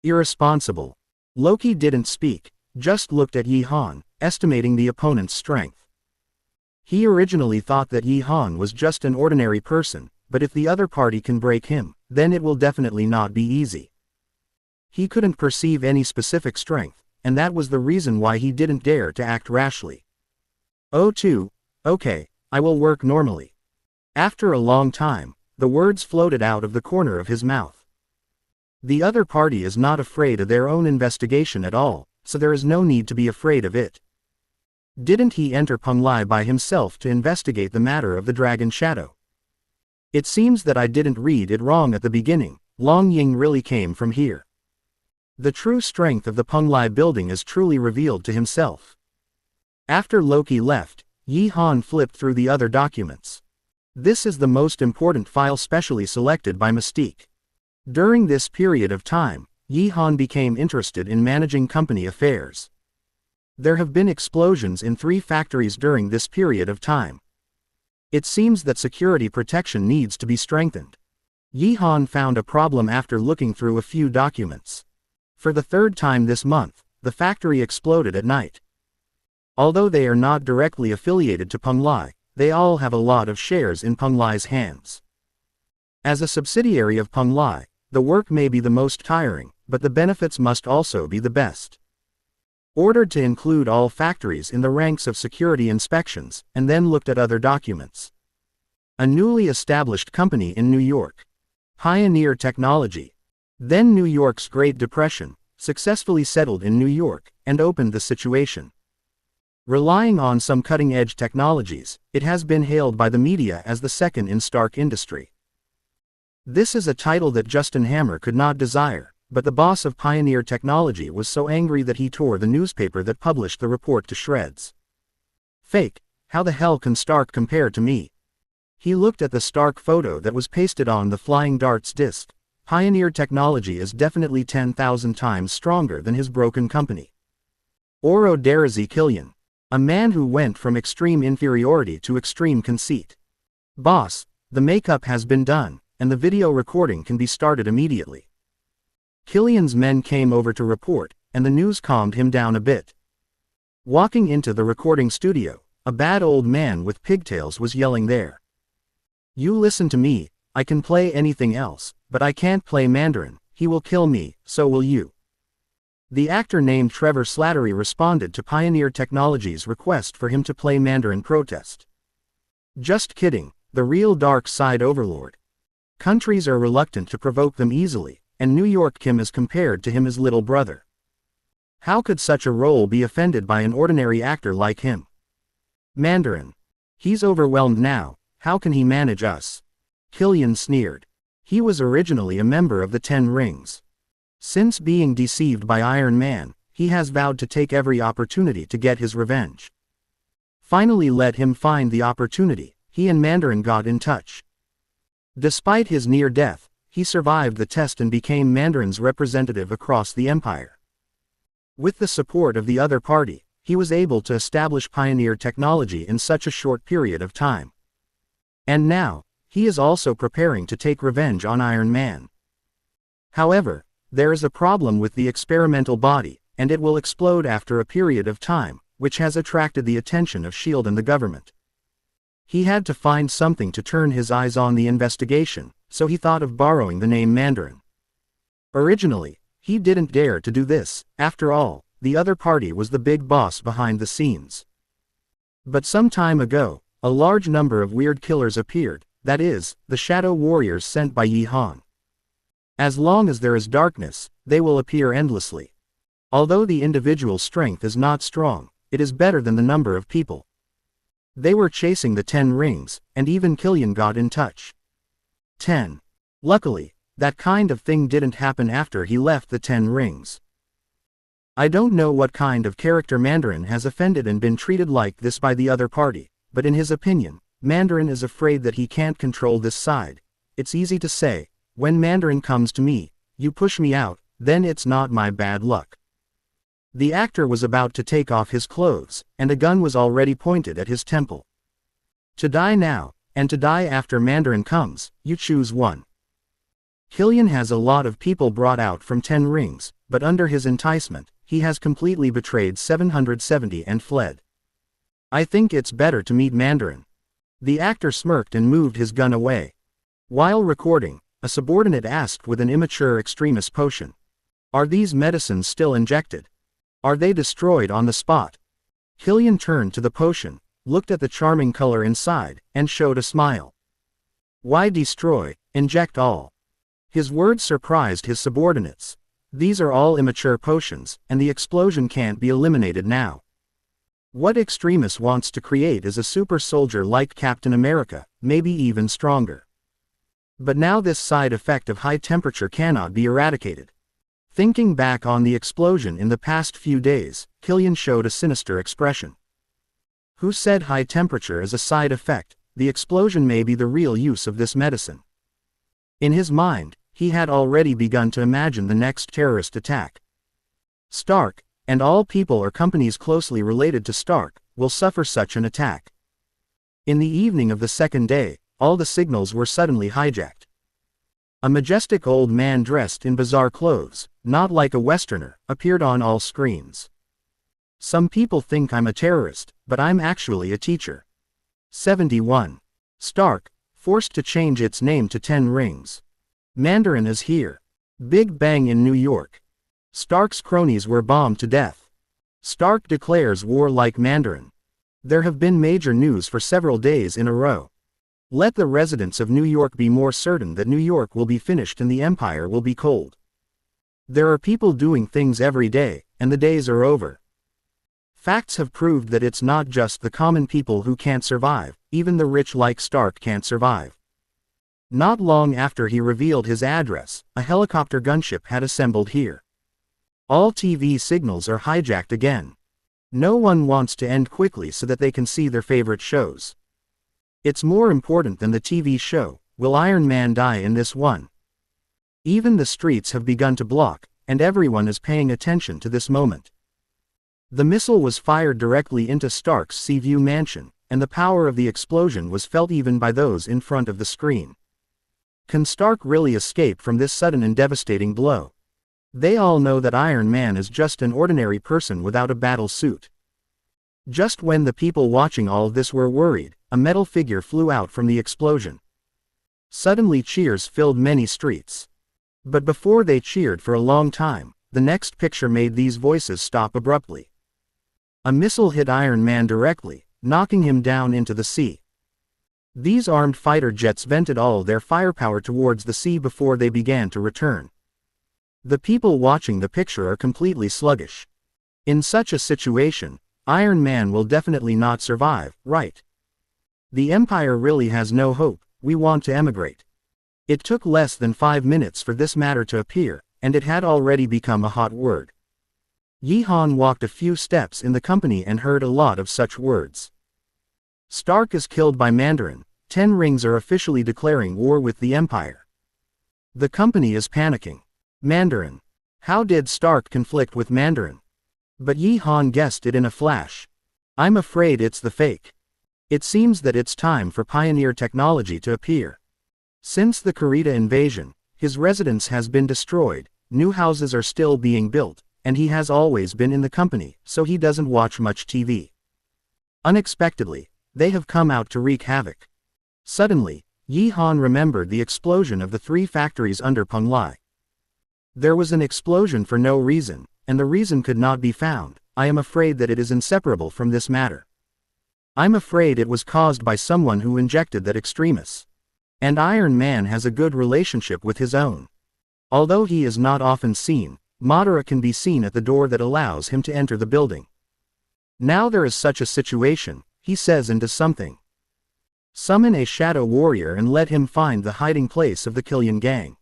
Irresponsible. Loki didn't speak, just looked at Yi-Han, estimating the opponent's strength. He originally thought that Yi-Han was just an ordinary person, but if the other party can break him, then it will definitely not be easy. He couldn't perceive any specific strength, and that was the reason why he didn't dare to act rashly. Okay, I will work normally. After a long time, the words floated out of the corner of his mouth. The other party is not afraid of their own investigation at all, so there is no need to be afraid of it. Didn't he enter Penglai by himself to investigate the matter of the Dragon Shadow? It seems that I didn't read it wrong at the beginning, Long Ying really came from here. The true strength of the Penglai building is truly revealed to himself. After Loki left, Yi-Han flipped through the other documents. This is the most important file specially selected by Mystique. During this period of time, Yi-Han became interested in managing company affairs. There have been explosions in 3 factories during this period of time. It seems that security protection needs to be strengthened. Yi-Han found a problem after looking through a few documents. For the 3rd time this month, the factory exploded at night. Although they are not directly affiliated to Penglai, they all have a lot of shares in Penglai's hands. As a subsidiary of Penglai, the work may be the most tiring, but the benefits must also be the best. Ordered to include all factories in the ranks of security inspections, and then looked at other documents. A newly established company in New York. Pioneer Technology. Then New York's Great Depression, successfully settled in New York, and opened the situation. Relying on some cutting-edge technologies, it has been hailed by the media as the second in Stark Industry. This is a title that Justin Hammer could not desire, but the boss of Pioneer Technology was so angry that he tore the newspaper that published the report to shreds. Fake, how the hell can Stark compare to me? He looked at the Stark photo that was pasted on the Flying Darts disc. Pioneer Technology is definitely 10,000 times stronger than his broken company. Oro Darazi Killian. A man who went from extreme inferiority to extreme conceit. Boss, the makeup has been done, and the video recording can be started immediately. Killian's men came over to report, and the news calmed him down a bit. Walking into the recording studio, a bad old man with pigtails was yelling there. "You listen to me, I can play anything else, but I can't play Mandarin. He will kill me, so will you." The actor named Trevor Slattery responded to Pioneer Technologies' request for him to play Mandarin protest. "Just kidding, the real dark side overlord. Countries are reluctant to provoke them easily, and New York Kim is compared to him as little brother. How could such a role be offended by an ordinary actor like him? Mandarin. He's overwhelmed now, how can he manage us?" Killian sneered. He was originally a member of the Ten Rings. Since being deceived by Iron Man, he has vowed to take every opportunity to get his revenge. Finally, let him find the opportunity, he and Mandarin got in touch. Despite his near death, he survived the test and became Mandarin's representative across the Empire. With the support of the other party, he was able to establish Pioneer Technology in such a short period of time. And now, he is also preparing to take revenge on Iron Man. However, there is a problem with the experimental body, and it will explode after a period of time, which has attracted the attention of S.H.I.E.L.D. and the government. He had to find something to turn his eyes on the investigation, so he thought of borrowing the name Mandarin. Originally, he didn't dare to do this, after all, the other party was the big boss behind the scenes. But some time ago, a large number of weird killers appeared, that is, the Shadow Warriors sent by Yi Han. As long as there is darkness, they will appear endlessly. Although the individual strength is not strong, it is better than the number of people. They were chasing the Ten Rings, and even Killian got in touch. 10. Luckily, that kind of thing didn't happen after he left the Ten Rings. I don't know what kind of character Mandarin has offended and been treated like this by the other party, but in his opinion, Mandarin is afraid that he can't control this side. It's easy to say, when Mandarin comes to me, you push me out, then it's not my bad luck. The actor was about to take off his clothes, and a gun was already pointed at his temple. To die now, and to die after Mandarin comes, you choose one. Killian has a lot of people brought out from Ten Rings, but under his enticement, he has completely betrayed 770 and fled. I think it's better to meet Mandarin. The actor smirked and moved his gun away. While recording, a subordinate asked with an immature extremist potion. Are these medicines still injected? Are they destroyed on the spot? Killian turned to the potion, looked at the charming color inside, and showed a smile. Why destroy, inject all. His words surprised his subordinates. These are all immature potions, and the explosion can't be eliminated now. What extremist wants to create is a super soldier like Captain America, maybe even stronger. But now this side effect of high temperature cannot be eradicated. Thinking back on the explosion in the past few days, Killian showed a sinister expression. Who said high temperature is a side effect? The explosion may be the real use of this medicine. In his mind, he had already begun to imagine the next terrorist attack. Stark, and all people or companies closely related to Stark, will suffer such an attack. In the evening of the second day, all the signals were suddenly hijacked. A majestic old man dressed in bizarre clothes, not like a Westerner, appeared on all screens. Some people think I'm a terrorist, but I'm actually a teacher. 71. Stark, forced to change its name to Ten Rings. Mandarin is here. Big Bang in New York. Stark's cronies were bombed to death. Stark declares war like Mandarin. There have been major news for several days in a row. Let the residents of New York be more certain that New York will be finished and the Empire will be cold. There are people doing things every day, and the days are over. Facts have proved that it's not just the common people who can't survive, even the rich like Stark can't survive. Not long after he revealed his address, a helicopter gunship had assembled here. All TV signals are hijacked again. No one wants to end quickly so that they can see their favorite shows. It's more important than the TV show. Will Iron Man die in this one? Even the streets have begun to block, and everyone is paying attention to this moment. The missile was fired directly into Stark's Seaview mansion, and the power of the explosion was felt even by those in front of the screen. Can Stark really escape from this sudden and devastating blow? They all know that Iron Man is just an ordinary person without a battle suit. Just when the people watching all this were worried, a metal figure flew out from the explosion. Suddenly cheers filled many streets. But before they cheered for a long time, the next picture made these voices stop abruptly. A missile hit Iron Man directly, knocking him down into the sea. These armed fighter jets vented all their firepower towards the sea before they began to return. The people watching the picture are completely sluggish. In such a situation, Iron Man will definitely not survive, right? The Empire really has no hope. We want to emigrate. It took less than 5 minutes for this matter to appear, and it had already become a hot word. Yi Han walked a few steps in the company and heard a lot of such words. Stark is killed by Mandarin. 10 rings are officially declaring war with the Empire. The company is panicking. Mandarin. How did Stark conflict with Mandarin? But Yi Han guessed it in a flash. I'm afraid it's the fake. It seems that it's time for pioneer technology to appear. Since the Kurita invasion, his residence has been destroyed, new houses are still being built, and he has always been in the company, so he doesn't watch much TV. Unexpectedly, they have come out to wreak havoc. Suddenly, Yi Han remembered the explosion of the 3 factories under Penglai. There was an explosion for no reason, and the reason could not be found. I am afraid that it is inseparable from this matter. I'm afraid it was caused by someone who injected that extremis. And Iron Man has a good relationship with his own. Although he is not often seen, Madara can be seen at the door that allows him to enter the building. Now there is such a situation, he says and does something. Summon a shadow warrior and let him find the hiding place of the Killian gang.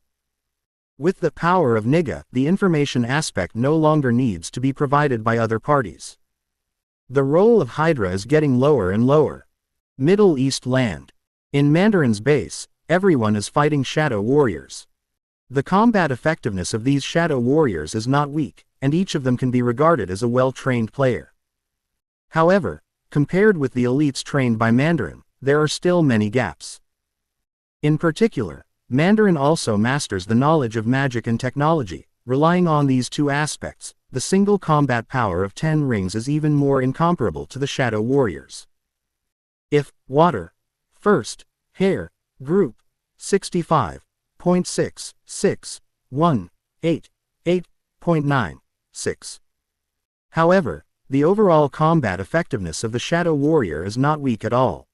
With the power of Niga, the information aspect no longer needs to be provided by other parties. The role of Hydra is getting lower and lower. Middle East land. In Mandarin's base, everyone is fighting shadow warriors. The combat effectiveness of these shadow warriors is not weak, and each of them can be regarded as a well-trained player. However, compared with the elites trained by Mandarin, there are still many gaps. In particular, Mandarin also masters the knowledge of magic and technology. Relying on these 2 aspects, the single combat power of 10 rings is even more incomparable to the shadow warriors. If water, first, hair, group, 65.66188.96. However, the overall combat effectiveness of the shadow warrior is not weak at all.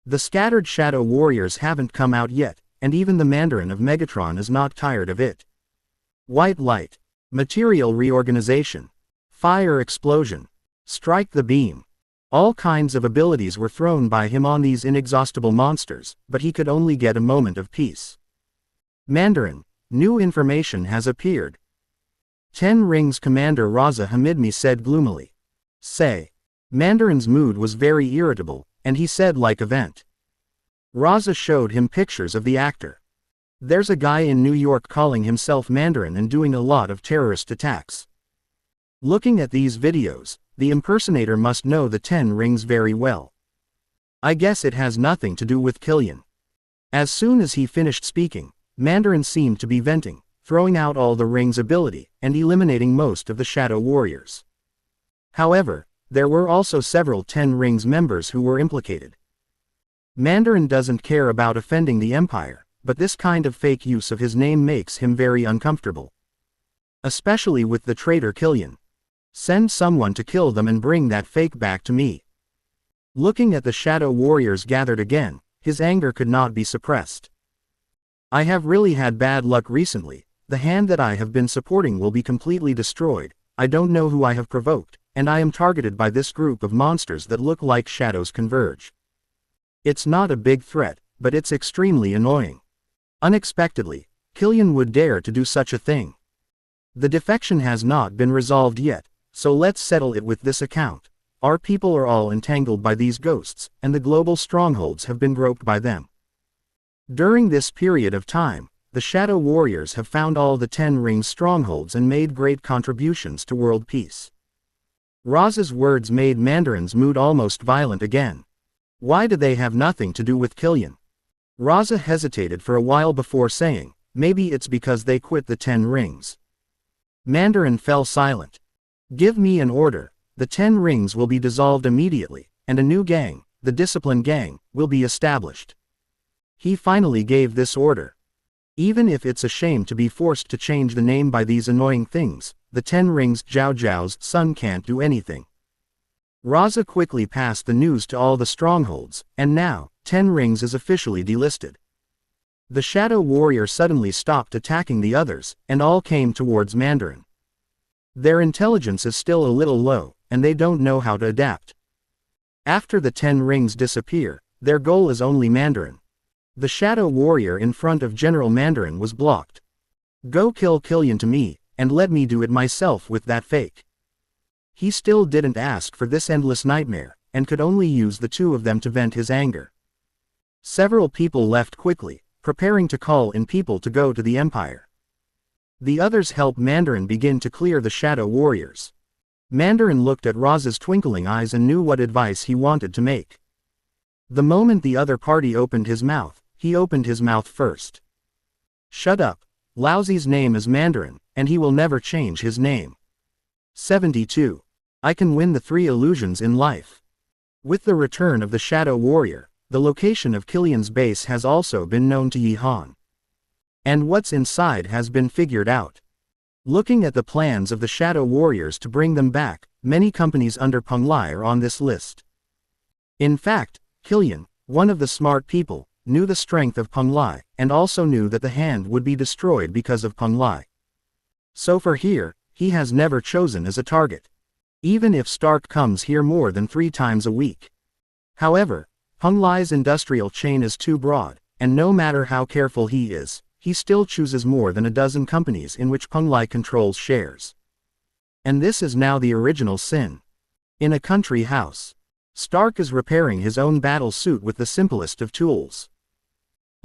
The scattered shadow warriors haven't come out yet, and even the Mandarin of Megatron is not tired of it. White light, material reorganization, fire explosion, strike the beam. All kinds of abilities were thrown by him on these inexhaustible monsters, but he could only get a moment of peace. Mandarin, new information has appeared. 10 Rings Commander Raza Hamidmi said gloomily. Say. Mandarin's mood was very irritable, and he said like event. Raza showed him pictures of the actor. There's a guy in New York calling himself Mandarin and doing a lot of terrorist attacks. Looking at these videos, the impersonator must know the 10 Rings very well. I guess it has nothing to do with Killian. As soon as he finished speaking, Mandarin seemed to be venting, throwing out all the Rings' ability, and eliminating most of the Shadow Warriors. However, there were also several 10 Rings members who were implicated. Mandarin doesn't care about offending the Empire, but this kind of fake use of his name makes him very uncomfortable. Especially with the traitor Killian. Send someone to kill them and bring that fake back to me. Looking at the Shadow Warriors gathered again, his anger could not be suppressed. I have really had bad luck recently. The hand that I have been supporting will be completely destroyed. I don't know who I have provoked, and I am targeted by this group of monsters that look like shadows converge. It's not a big threat, but it's extremely annoying. Unexpectedly, Killian would dare to do such a thing. The defection has not been resolved yet, so let's settle it with this account. Our people are all entangled by these ghosts, and the global strongholds have been groped by them. During this period of time, the Shadow Warriors have found all the 10 Rings strongholds and made great contributions to world peace. Raza's words made Mandarin's mood almost violent again. Why do they have nothing to do with Killian? Raza hesitated for a while before saying, maybe it's because they quit the 10 Rings. Mandarin fell silent. Give me an order. The 10 rings will be dissolved immediately, and a new gang, the Discipline Gang, will be established. He finally gave this order. Even if it's a shame to be forced to change the name by these annoying things, the 10 rings Zhao Zhao's son can't do anything. Raza quickly passed the news to all the strongholds, and now, 10 rings is officially delisted. The Shadow Warrior suddenly stopped attacking the others, and all came towards Mandarin. Their intelligence is still a little low, and they don't know how to adapt. After the 10 rings disappear, their goal is only Mandarin. The Shadow Warrior in front of General Mandarin was blocked. Go kill Killian to me, and let me do it myself with that fake. He still didn't ask for this endless nightmare, and could only use the two of them to vent his anger. Several people left quickly, preparing to call in people to go to the Empire. The others helped Mandarin begin to clear the Shadow Warriors. Mandarin looked at Raza's twinkling eyes and knew what advice he wanted to make. The moment the other party opened his mouth, he opened his mouth first. Shut up. Laozi's name is Mandarin, and he will never change his name. 72. I can win the 3 illusions in life. With the return of the Shadow Warrior, the location of Killian's base has also been known to Yi Han. And what's inside has been figured out. Looking at the plans of the Shadow Warriors to bring them back, many companies under Peng Lai are on this list. In fact, Killian, one of the smart people, knew the strength of Peng Lai, and also knew that the hand would be destroyed because of Peng Lai. So for here, he has never chosen as a target. Even if Stark comes here more than 3 times a week. However, Peng Lai's industrial chain is too broad, and no matter how careful he is, he still chooses more than a dozen companies in which Peng Lai controls shares. And this is now the original sin. In a country house, Stark is repairing his own battle suit with the simplest of tools.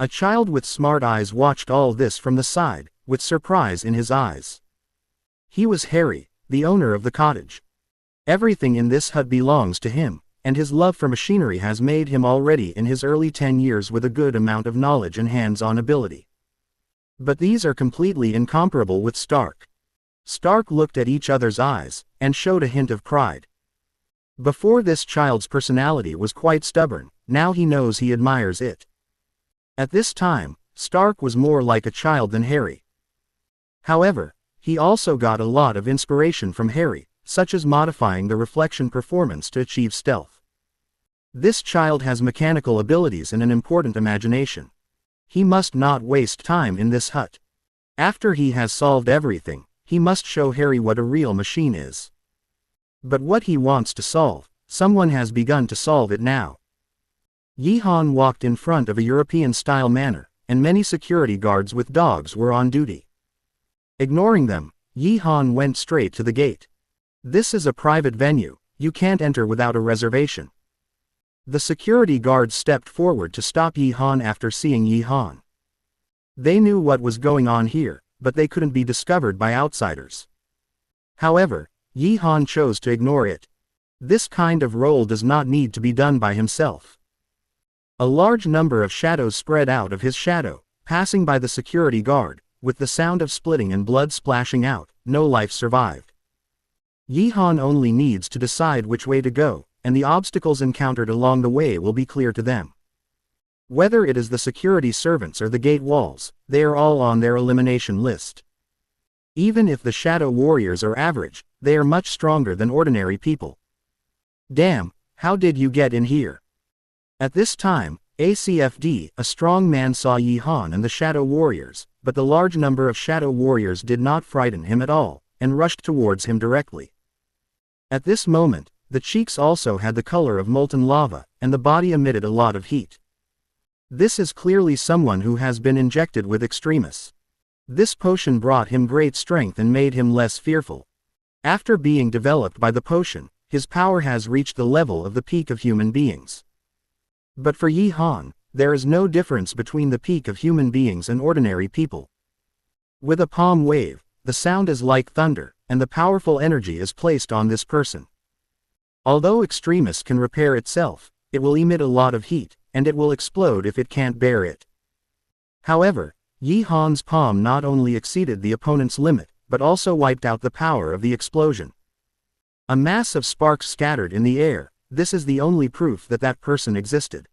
A child with smart eyes watched all this from the side, with surprise in his eyes. He was Harry, the owner of the cottage. Everything in this hut belongs to him, and his love for machinery has made him already in his early 10 years with a good amount of knowledge and hands-on ability. But these are completely incomparable with Stark. Stark looked at each other's eyes, and showed a hint of pride. Before this child's personality was quite stubborn, now he knows he admires it. At this time, Stark was more like a child than Harry. However, he also got a lot of inspiration from Harry, such as modifying the reflection performance to achieve stealth. This child has mechanical abilities and an important imagination. He must not waste time in this hut. After he has solved everything, he must show Harry what a real machine is. But what he wants to solve, someone has begun to solve it now. Yi Han walked in front of a European-style manor, and many security guards with dogs were on duty. Ignoring them, Yi Han went straight to the gate. This is a private venue, you can't enter without a reservation. The security guards stepped forward to stop Yi Han after seeing Yi Han. They knew what was going on here, but they couldn't be discovered by outsiders. However, Yi Han chose to ignore it. This kind of role does not need to be done by himself. A large number of shadows spread out of his shadow, passing by the security guard, with the sound of splitting and blood splashing out. No life survived. Yi Han only needs to decide which way to go, and the obstacles encountered along the way will be clear to them. Whether it is the security servants or the gate walls, they are all on their elimination list. Even if the Shadow Warriors are average, they are much stronger than ordinary people. Damn, how did you get in here? At this time, ACFD, a strong man, saw Yi Han and the Shadow Warriors, but the large number of Shadow Warriors did not frighten him at all, and rushed towards him directly. At this moment, the cheeks also had the color of molten lava, and the body emitted a lot of heat. This is clearly someone who has been injected with extremis. This potion brought him great strength and made him less fearful. After being developed by the potion, his power has reached the level of the peak of human beings. But for Yi Han, there is no difference between the peak of human beings and ordinary people. With a palm wave, the sound is like thunder, and the powerful energy is placed on this person. Although extremis can repair itself, it will emit a lot of heat, and it will explode if it can't bear it. However, Yi Han's palm not only exceeded the opponent's limit, but also wiped out the power of the explosion. A mass of sparks scattered in the air. This is the only proof that that person existed.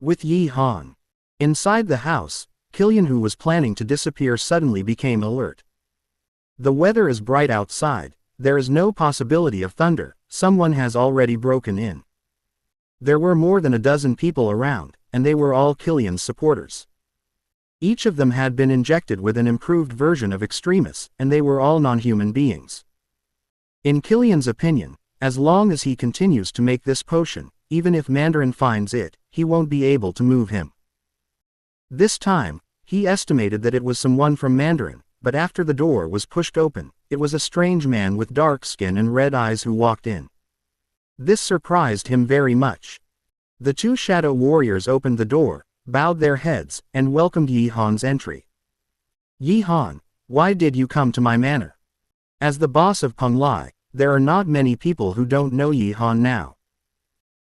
With Yi Han inside the house, Killian, who was planning to disappear, suddenly became alert. The weather is bright outside. There is no possibility of thunder. Someone has already broken in. There were more than a dozen people around, and they were all Killian's supporters. Each of them had been injected with an improved version of Extremis, and they were all non-human beings. In Killian's opinion, as long as he continues to make this potion, even if Mandarin finds it, he won't be able to move him. This time, he estimated that it was someone from Mandarin, but after the door was pushed open, it was a strange man with dark skin and red eyes who walked in. This surprised him very much. The two shadow warriors opened the door, bowed their heads, and welcomed Yi Han's entry. Yi Han, why did you come to my manor? As the boss of Peng Lai, there are not many people who don't know Yi Han now.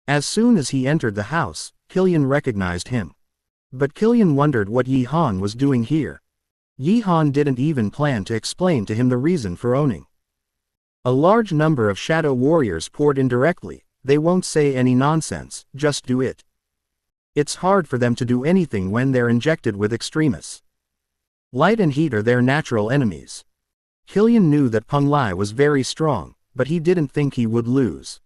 As soon as he entered the house, Killian recognized him. But Killian wondered what Yi Han was doing here. Yi Han didn't even plan to explain to him the reason for owning. A large number of shadow warriors poured in directly. They won't say any nonsense, just do it. It's hard for them to do anything when they're injected with Extremis. Light and heat are their natural enemies. Killian knew that Peng Lai was very strong, but he didn't think he would lose.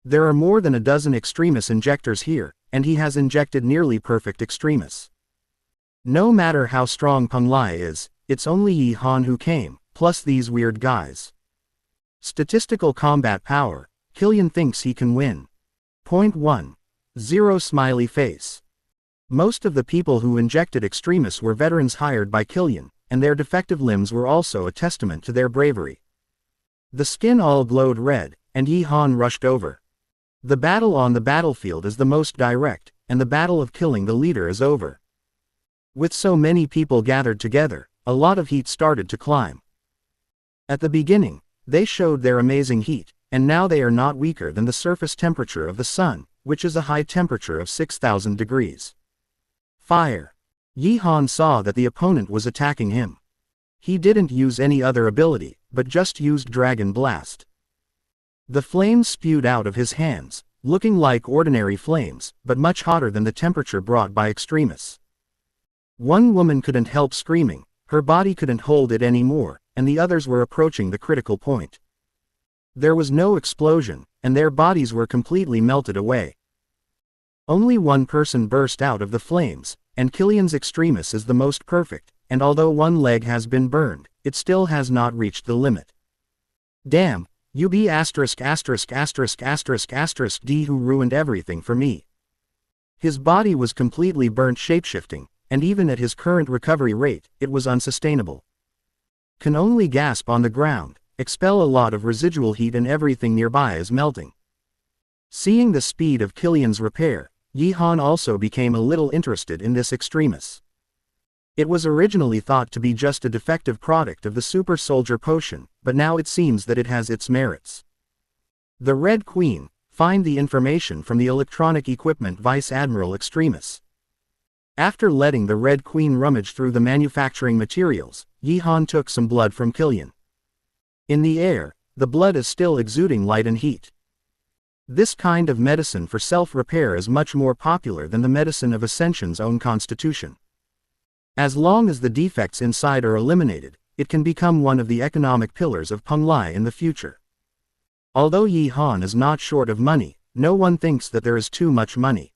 There are more than a dozen Extremis injectors here, and he has injected nearly perfect Extremis. No matter how strong Peng Lai is, it's only Yi Han who came, plus these weird guys. Statistical combat power. Killian thinks he can win. Point 1. 0 smiley face. Most of the people who injected Extremis were veterans hired by Killian, and their defective limbs were also a testament to their bravery. The skin all glowed red, and Yi Han rushed over. The battle on the battlefield is the most direct, and the battle of killing the leader is over. With so many people gathered together, a lot of heat started to climb. At the beginning, they showed their amazing heat, and now they are not weaker than the surface temperature of the sun, which is a high temperature of 6,000 degrees. Fire. Yi Han saw that the opponent was attacking him. He didn't use any other ability, but just used Dragon Blast. The flames spewed out of his hands, looking like ordinary flames, but much hotter than the temperature brought by Extremis. One woman couldn't help screaming, her body couldn't hold it anymore, and the others were approaching the critical point. There was no explosion, and their bodies were completely melted away. Only one person burst out of the flames, and Killian's Extremis is the most perfect, and although one leg has been burned, it still has not reached the limit. Damn, you be ************ D who ruined everything for me. His body was completely burnt shapeshifting, and even at his current recovery rate, it was unsustainable. Can only gasp on the ground, expel a lot of residual heat, and everything nearby is melting. Seeing the speed of Killian's repair, Yi Han also became a little interested in this Extremis. It was originally thought to be just a defective product of the Super Soldier Potion, but now it seems that it has its merits. The Red Queen, find the information from the Electronic Equipment Vice Admiral Extremis. After letting the Red Queen rummage through the manufacturing materials, Yi Han took some blood from Killian. In the air, the blood is still exuding light and heat. This kind of medicine for self-repair is much more popular than the medicine of Ascension's own constitution. As long as the defects inside are eliminated, it can become one of the economic pillars of Peng Lai in the future. Although Yi Han is not short of money, no one thinks that there is too much money.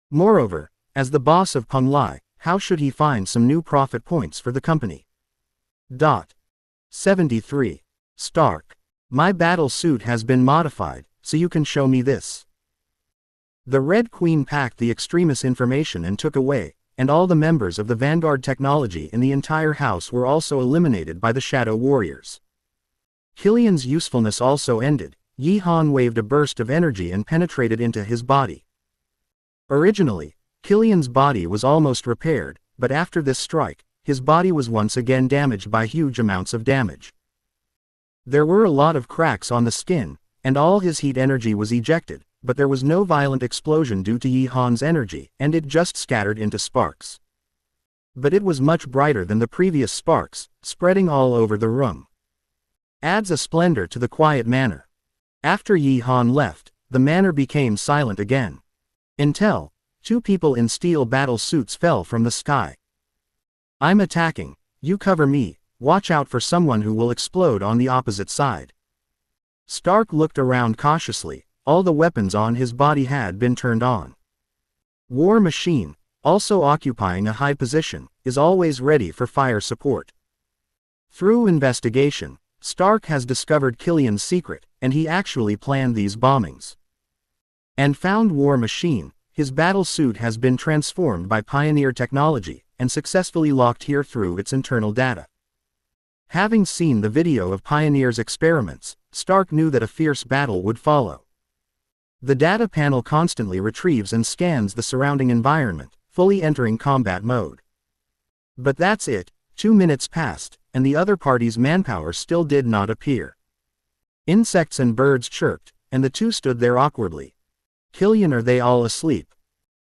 Moreover, as the boss of Peng Lai, how should he find some new profit points for the company? 73. Stark. My battle suit has been modified, so you can show me this. The Red Queen packed the Extremis information and took away, and all the members of the Vanguard technology in the entire house were also eliminated by the Shadow Warriors. Killian's usefulness also ended. Yi Han waved a burst of energy and penetrated into his body. Originally, Killian's body was almost repaired, but after this strike, his body was once again damaged by huge amounts of damage. There were a lot of cracks on the skin, and all his heat energy was ejected, but there was no violent explosion due to Yi Han's energy, and it just scattered into sparks. But it was much brighter than the previous sparks, spreading all over the room. Adds a splendor to the quiet manor. After Yi Han left, the manor became silent again. Until 2 people in steel battle suits fell from the sky. I'm attacking, you cover me, watch out for someone who will explode on the opposite side. Stark looked around cautiously, all the weapons on his body had been turned on. War Machine, also occupying a high position, is always ready for fire support. Through investigation, Stark has discovered Killian's secret, and he actually planned these bombings. And found War Machine. His battle suit has been transformed by Pioneer technology, and successfully locked here through its internal data. Having seen the video of Pioneer's experiments, Stark knew that a fierce battle would follow. The data panel constantly retrieves and scans the surrounding environment, fully entering combat mode. But that's it, 2 minutes passed, and the other party's manpower still did not appear. Insects and birds chirped, and the 2 stood there awkwardly. Killian, are they all asleep?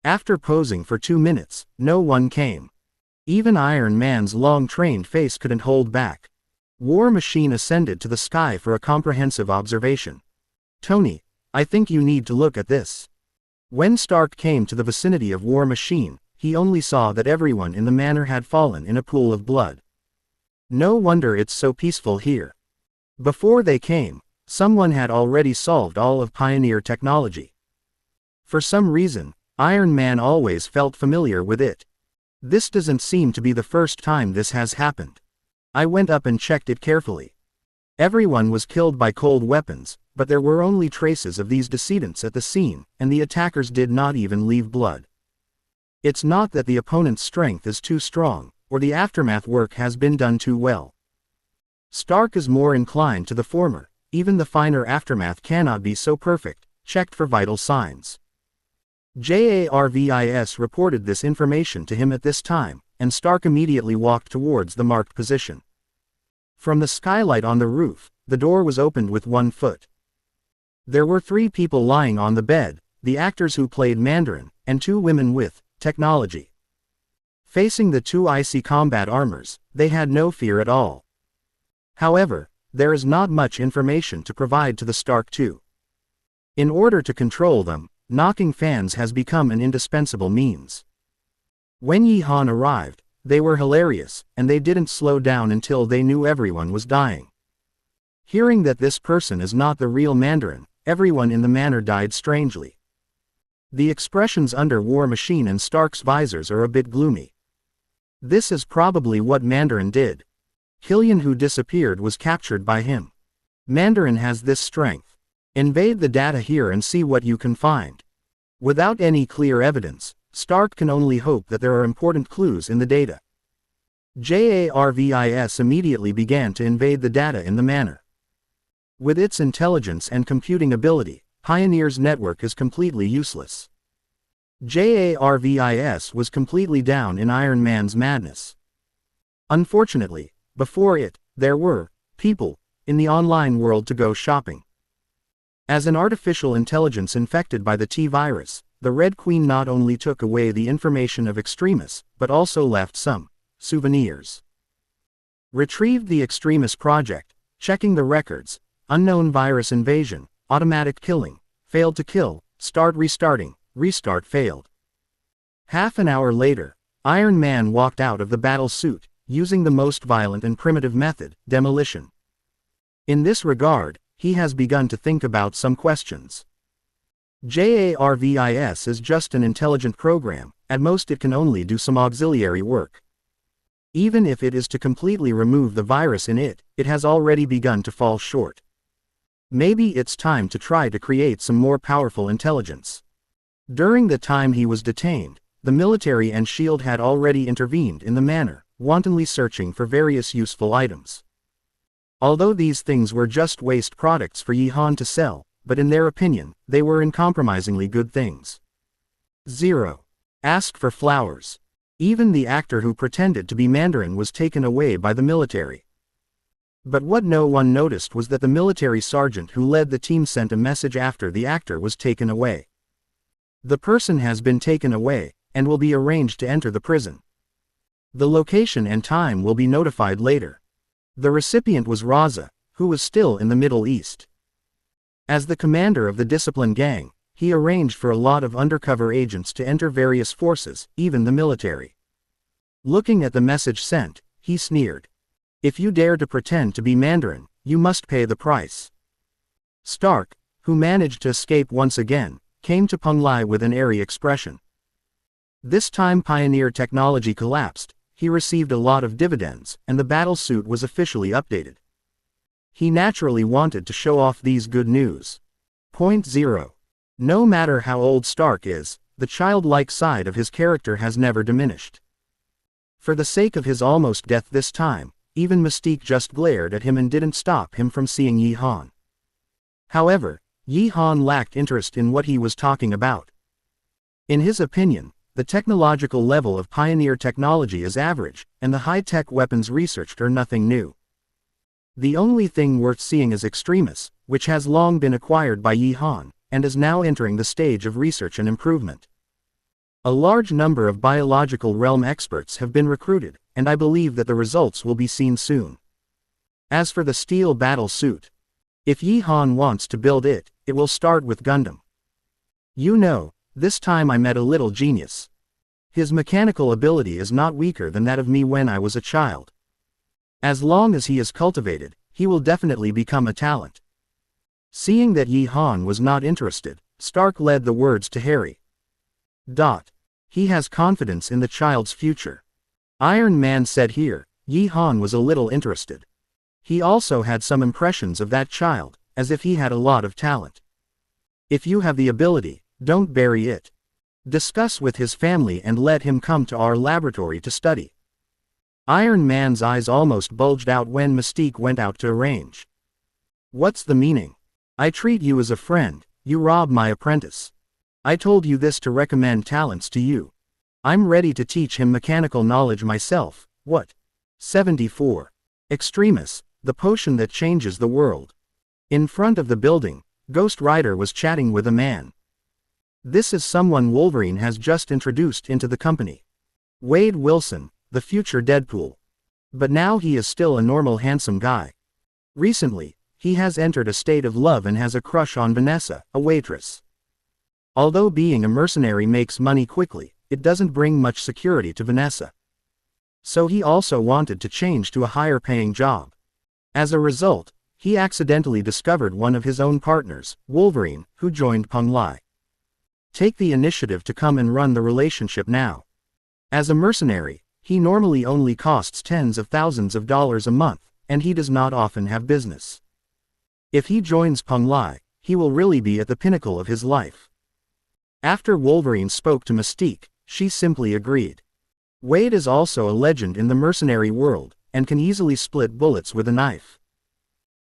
After posing for 2 minutes, no one came. Even Iron Man's long-trained face couldn't hold back. War Machine ascended to the sky for a comprehensive observation. Tony, I think you need to look at this. When Stark came to the vicinity of War Machine, he only saw that everyone in the manor had fallen in a pool of blood. No wonder it's so peaceful here. Before they came, someone had already solved all of Pioneer technology. For some reason, Iron Man always felt familiar with it. This doesn't seem to be the first time this has happened. I went up and checked it carefully. Everyone was killed by cold weapons, but there were only traces of these decedents at the scene, and the attackers did not even leave blood. It's not that the opponent's strength is too strong, or the aftermath work has been done too well. Stark is more inclined to the former. Even the finer aftermath cannot be so perfect. Checked for vital signs. Jarvis reported this information to him at this time, and Stark immediately walked towards the marked position. From the skylight on the roof, the door was opened with 1 foot. There were 3 people lying on the bed, the actors who played Mandarin, and 2 women with technology. Facing the 2 icy combat armors, they had no fear at all. However, there is not much information to provide to the Stark 2. In order to control them, knocking fans has become an indispensable means. When Yi Han arrived, they were hilarious, and they didn't slow down until they knew everyone was dying. Hearing that this person is not the real Mandarin, everyone in the manor died strangely. The expressions under War Machine and Stark's visors are a bit gloomy. This is probably what Mandarin did. Killian, who disappeared, was captured by him. Mandarin has this strength. Invade the data here and see what you can find. Without any clear evidence, Stark can only hope that there are important clues in the data. Jarvis immediately began to invade the data in the manor. With its intelligence and computing ability, Pioneer's network is completely useless. Jarvis was completely down in Iron Man's madness. Unfortunately, before it, there were people in the online world to go shopping. As an artificial intelligence infected by the T-virus, the Red Queen not only took away the information of Extremis, but also left some souvenirs. Retrieved the Extremis project, checking the records, unknown virus invasion, automatic killing, failed to kill, start restarting, restart failed. Half an hour later, Iron Man walked out of the battle suit, using the most violent and primitive method, demolition. In this regard, he has begun to think about some questions. Jarvis is just an intelligent program, at most it can only do some auxiliary work. Even if it is to completely remove the virus in it, it has already begun to fall short. Maybe it's time to try to create some more powerful intelligence. During the time he was detained, the military and S.H.I.E.L.D. had already intervened in the manor, wantonly searching for various useful items. Although these things were just waste products for Yi Han to sell, but in their opinion, they were uncompromisingly good things. 0. Asked for flowers. Even the actor who pretended to be Mandarin was taken away by the military. But what no one noticed was that the military sergeant who led the team sent a message after the actor was taken away. The person has been taken away, and will be arranged to enter the prison. The location and time will be notified later. The recipient was Raza, who was still in the Middle East. As the commander of the discipline gang, he arranged for a lot of undercover agents to enter various forces, even the military. Looking at the message sent, he sneered. If you dare to pretend to be Mandarin, you must pay the price. Stark, who managed to escape once again, came to Peng Lai with an airy expression. This time Pioneer technology collapsed, he received a lot of dividends, and the battle suit was officially updated. He naturally wanted to show off these good news. Point 0. No matter how old Stark is, the childlike side of his character has never diminished. For the sake of his almost death this time, even Mystique just glared at him and didn't stop him from seeing Yi Han. However, Yi Han lacked interest in what he was talking about. In his opinion, the technological level of Pioneer technology is average, and the high-tech weapons researched are nothing new. The only thing worth seeing is Extremis, which has long been acquired by Yi Han, and is now entering the stage of research and improvement. A large number of biological realm experts have been recruited, and I believe that the results will be seen soon. As for the steel battle suit, if Yi Han wants to build it, it will start with Gundam. You know, this time I met a little genius. His mechanical ability is not weaker than that of me when I was a child. As long as he is cultivated, he will definitely become a talent. Seeing that Yi Han was not interested, Stark led the words to Harry. He has confidence in the child's future. Iron Man said here. Yi Han was a little interested. He also had some impressions of that child, as if he had a lot of talent. If you have the ability, don't bury it. Discuss with his family and let him come to our laboratory to study. Iron Man's eyes almost bulged out when Mystique went out to arrange. What's the meaning? I treat you as a friend, you rob my apprentice. I told you this to recommend talents to you. I'm ready to teach him mechanical knowledge myself. What? 74. Extremis, the potion that changes the world. In front of the building, Ghost Rider was chatting with a man. This is someone Wolverine has just introduced into the company. Wade Wilson, the future Deadpool. But now he is still a normal handsome guy. Recently, he has entered a state of love and has a crush on Vanessa, a waitress. Although being a mercenary makes money quickly, it doesn't bring much security to Vanessa. So he also wanted to change to a higher paying job. As a result, he accidentally discovered one of his own partners, Wolverine, who joined Peng Lai. Take the initiative to come and run the relationship now. As a mercenary, he normally only costs tens of thousands of dollars a month, and he does not often have business. If he joins Peng Lai, he will really be at the pinnacle of his life. After Wolverine spoke to Mystique, she simply agreed. Wade is also a legend in the mercenary world, and can easily split bullets with a knife.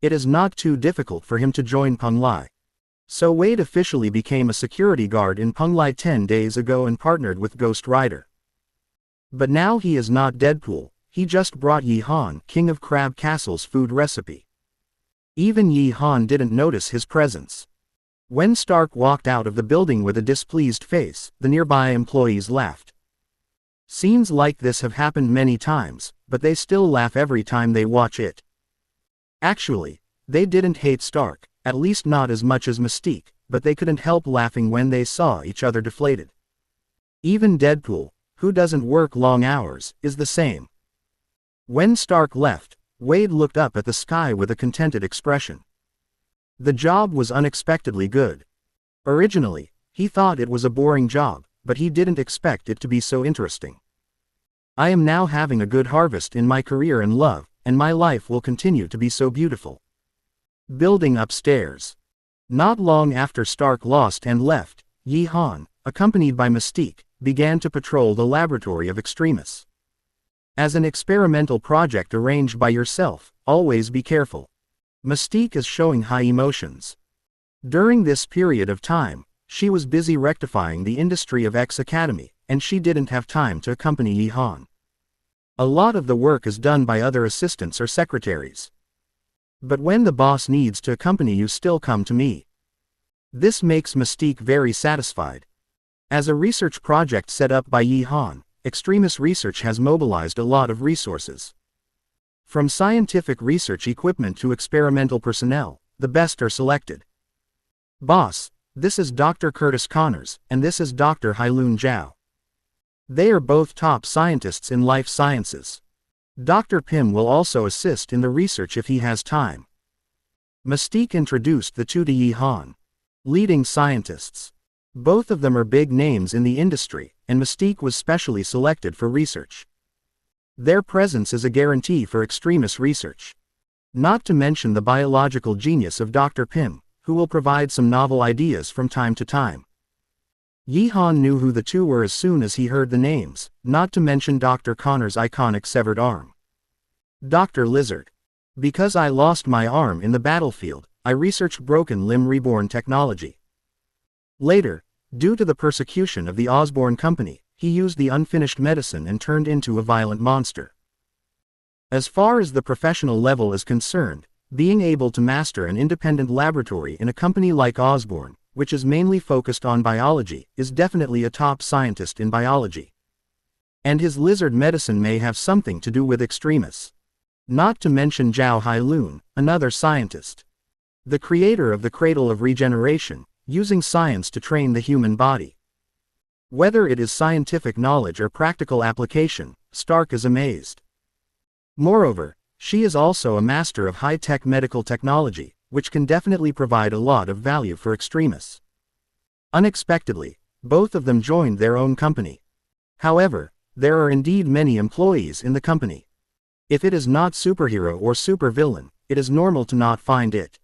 It is not too difficult for him to join Peng Lai. So Wade officially became a security guard in Peng Lai 10 days ago and partnered with Ghost Rider. But now he is not Deadpool, he just brought Yi Han, King of Crab Castle's food recipe. Even Yi Han didn't notice his presence. When Stark walked out of the building with a displeased face, the nearby employees laughed. Scenes like this have happened many times, but they still laugh every time they watch it. Actually, they didn't hate Stark, at least not as much as Mystique, but they couldn't help laughing when they saw each other deflated. Even Deadpool, who doesn't work long hours, is the same. When Stark left, Wade looked up at the sky with a contented expression. The job was unexpectedly good. Originally, he thought it was a boring job, but he didn't expect it to be so interesting. I am now having a good harvest in my career and love, and my life will continue to be so beautiful. Building upstairs. Not long after Stark lost and left, Yi Han, accompanied by Mystique, began to patrol the laboratory of Extremis. As an experimental project arranged by yourself, always be careful. Mystique is showing high emotions. During this period of time, she was busy rectifying the industry of X Academy, and she didn't have time to accompany Yi Han. A lot of the work is done by other assistants or secretaries. But when the boss needs to accompany you, still come to me. This makes Mystique very satisfied. As a research project set up by Yi Han, Extremis Research has mobilized a lot of resources. From scientific research equipment to experimental personnel, the best are selected. Boss, this is Dr. Curtis Connors, and this is Dr. Hailun Zhao. They are both top scientists in life sciences. Dr. Pym will also assist in the research if he has time. Mystique introduced the two to Yi Han. Leading scientists. Both of them are big names in the industry, and Mystique was specially selected for research. Their presence is a guarantee for Extremis Research. Not to mention the biological genius of Dr. Pym, who will provide some novel ideas from time to time. Yi Han knew who the two were as soon as he heard the names, not to mention Dr. Connor's iconic severed arm. Dr. Lizard. Because I lost my arm in the battlefield, I researched broken limb reborn technology. Later, due to the persecution of the Osborne Company, he used the unfinished medicine and turned into a violent monster. As far as the professional level is concerned, being able to master an independent laboratory in a company like Osborne, which is mainly focused on biology, is definitely a top scientist in biology. And his lizard medicine may have something to do with Extremis. Not to mention Zhao Hailun, another scientist. The creator of the Cradle of Regeneration, using science to train the human body. Whether it is scientific knowledge or practical application, Stark is amazed. Moreover, she is also a master of high-tech medical technology, which can definitely provide a lot of value for Extremis. Unexpectedly, both of them joined their own company. However, there are indeed many employees in the company. If it is not superhero or supervillain, it is normal to not find it.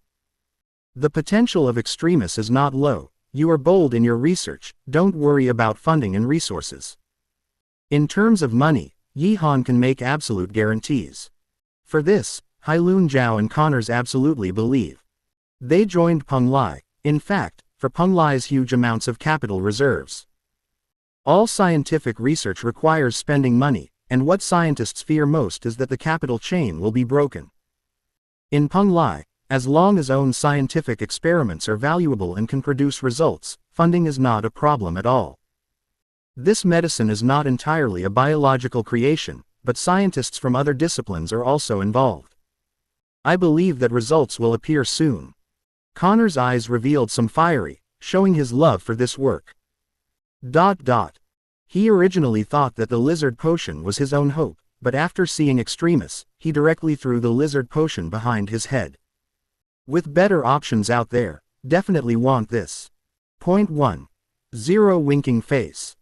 The potential of Extremis is not low. You are bold in your research, don't worry about funding and resources. In terms of money, Yi Han can make absolute guarantees. For this, Hailun Zhao and Connors absolutely believe. They joined Peng Lai, in fact, for Peng Lai's huge amounts of capital reserves. All scientific research requires spending money, and what scientists fear most is that the capital chain will be broken. In Peng Lai, as long as own scientific experiments are valuable and can produce results, funding is not a problem at all. This medicine is not entirely a biological creation, but scientists from other disciplines are also involved. I believe that results will appear soon. Connor's eyes revealed some fiery, showing his love for this work. He originally thought that the lizard potion was his own hope, but after seeing Extremis, he directly threw the lizard potion behind his head. With better options out there, definitely want this. Point 1. Zero winking face.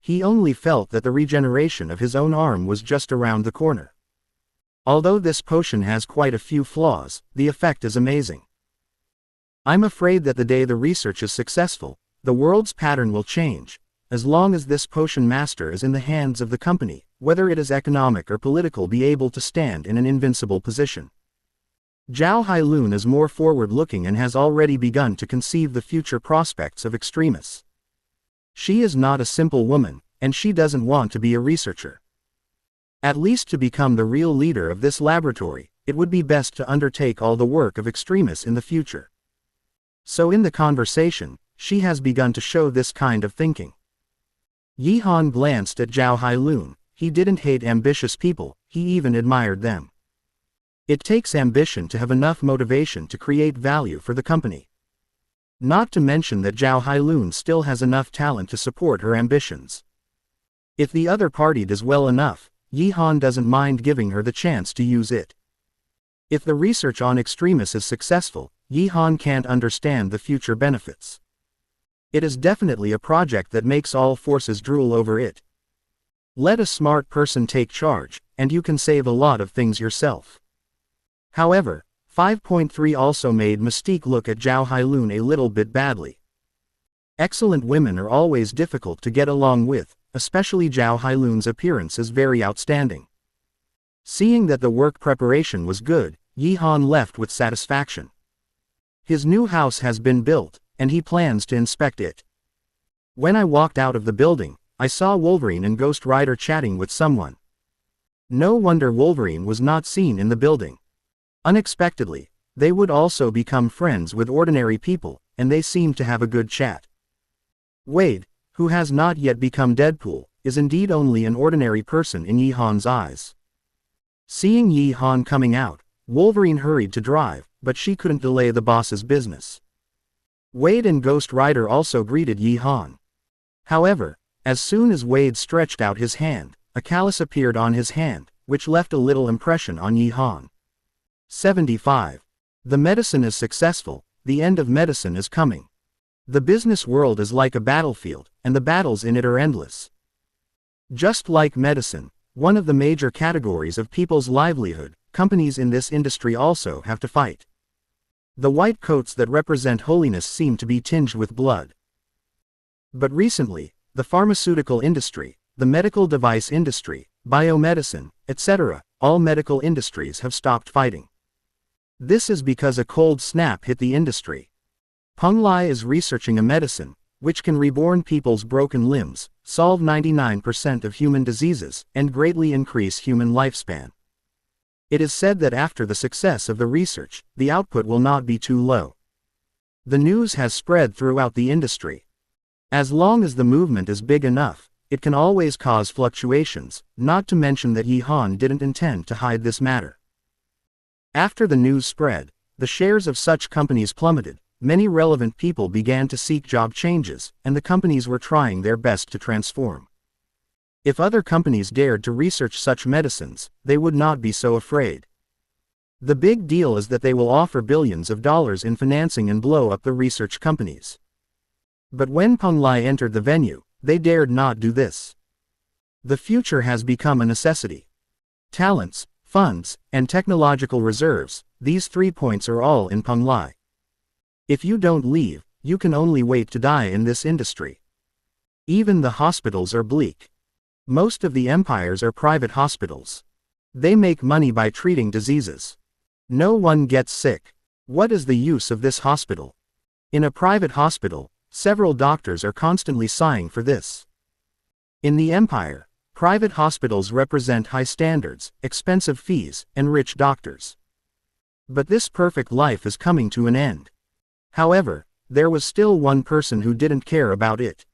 He only felt that the regeneration of his own arm was just around the corner. Although this potion has quite a few flaws, the effect is amazing. I'm afraid that the day the research is successful, the world's pattern will change, as long as this potion master is in the hands of the company, whether it is economic or political, be able to stand in an invincible position. Zhao Hailun is more forward-looking and has already begun to conceive the future prospects of Extremis. She is not a simple woman, and she doesn't want to be a researcher. At least to become the real leader of this laboratory, it would be best to undertake all the work of Extremis in the future. So in the conversation, she has begun to show this kind of thinking. Yi Han glanced at Zhao Hailun. He didn't hate ambitious people, he even admired them. It takes ambition to have enough motivation to create value for the company. Not to mention that Zhao Hailun still has enough talent to support her ambitions. If the other party does well enough, Yi Han doesn't mind giving her the chance to use it. If the research on Extremis is successful, Yi Han can't understand the future benefits. It is definitely a project that makes all forces drool over it. Let a smart person take charge, and you can save a lot of things yourself. However, 5.3 also made Mystique look at Zhao Hailun a little bit badly. Excellent women are always difficult to get along with, especially Zhao Hailun's appearance is very outstanding. Seeing that the work preparation was good, Yi Han left with satisfaction. His new house has been built, and he plans to inspect it. When I walked out of the building, I saw Wolverine and Ghost Rider chatting with someone. No wonder Wolverine was not seen in the building. Unexpectedly, they would also become friends with ordinary people, and they seemed to have a good chat. Wade, who has not yet become Deadpool, is indeed only an ordinary person in Yi Han's eyes. Seeing Yi Han coming out, Wolverine hurried to drive, but she couldn't delay the boss's business. Wade and Ghost Rider also greeted Yi Han. However, as soon as Wade stretched out his hand, a callus appeared on his hand, which left a little impression on Yi Han. 75. The medicine is successful, the end of medicine is coming. The business world is like a battlefield, and the battles in it are endless. Just like medicine, one of the major categories of people's livelihood, companies in this industry also have to fight. The white coats that represent holiness seem to be tinged with blood. But recently, the pharmaceutical industry, the medical device industry, biomedicine, etc., all medical industries have stopped fighting. This is because a cold snap hit the industry. Peng Lai is researching a medicine, which can reborn people's broken limbs, solve 99% of human diseases, and greatly increase human lifespan. It is said that after the success of the research, the output will not be too low. The news has spread throughout the industry. As long as the movement is big enough, it can always cause fluctuations, not to mention that Yi Han didn't intend to hide this matter. After the news spread, the shares of such companies plummeted, many relevant people began to seek job changes, and the companies were trying their best to transform. If other companies dared to research such medicines, they would not be so afraid. The big deal is that they will offer billions of dollars in financing and blow up the research companies. But when Peng Lai entered the venue, they dared not do this. The future has become a necessity. Talents, funds, and technological reserves, these 3 points are all in Peng Lai. If you don't leave, you can only wait to die in this industry. Even the hospitals are bleak. Most of the empires are private hospitals. They make money by treating diseases. No one gets sick. What is the use of this hospital? In a private hospital, several doctors are constantly sighing for this. In the empire, private hospitals represent high standards, expensive fees, and rich doctors. But this perfect life is coming to an end. However, there was still one person who didn't care about it.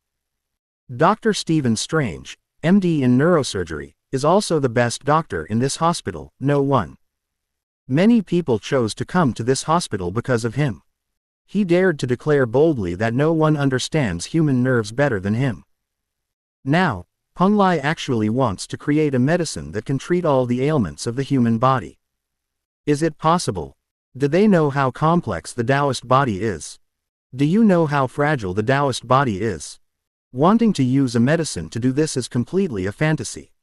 Dr. Stephen Strange, MD in neurosurgery, is also the best doctor in this hospital, no one. Many people chose to come to this hospital because of him. He dared to declare boldly that no one understands human nerves better than him. Now, Peng Lai actually wants to create a medicine that can treat all the ailments of the human body. Is it possible? Do they know how complex the Taoist body is? Do you know how fragile the Taoist body is? Wanting to use a medicine to do this is completely a fantasy.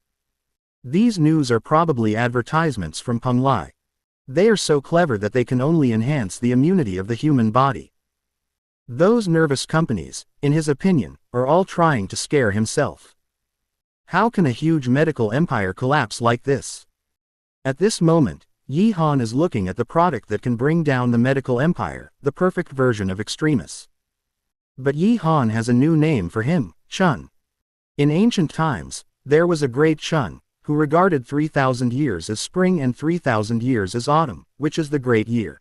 These news are probably advertisements from Peng Lai. They are so clever that they can only enhance the immunity of the human body. Those nervous companies, in his opinion, are all trying to scare himself. How can a huge medical empire collapse like this? At this moment, Yi Han is looking at the product that can bring down the medical empire, the perfect version of Extremis. But Yi Han has a new name for him, Chun. In ancient times, there was a great Chun, who regarded 3,000 years as spring and 3,000 years as autumn, which is the great year.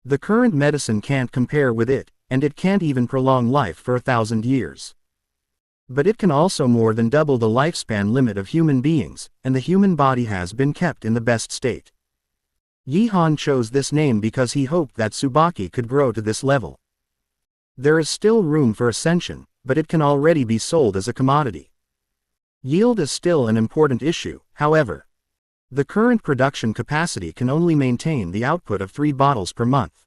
The current medicine can't compare with it, and it can't even prolong life for 1,000 years. But it can also more than double the lifespan limit of human beings, and the human body has been kept in the best state. Yi Han chose this name because he hoped that Tsubaki could grow to this level. There is still room for ascension, but it can already be sold as a commodity. Yield is still an important issue, however. The current production capacity can only maintain the output of 3 bottles per month.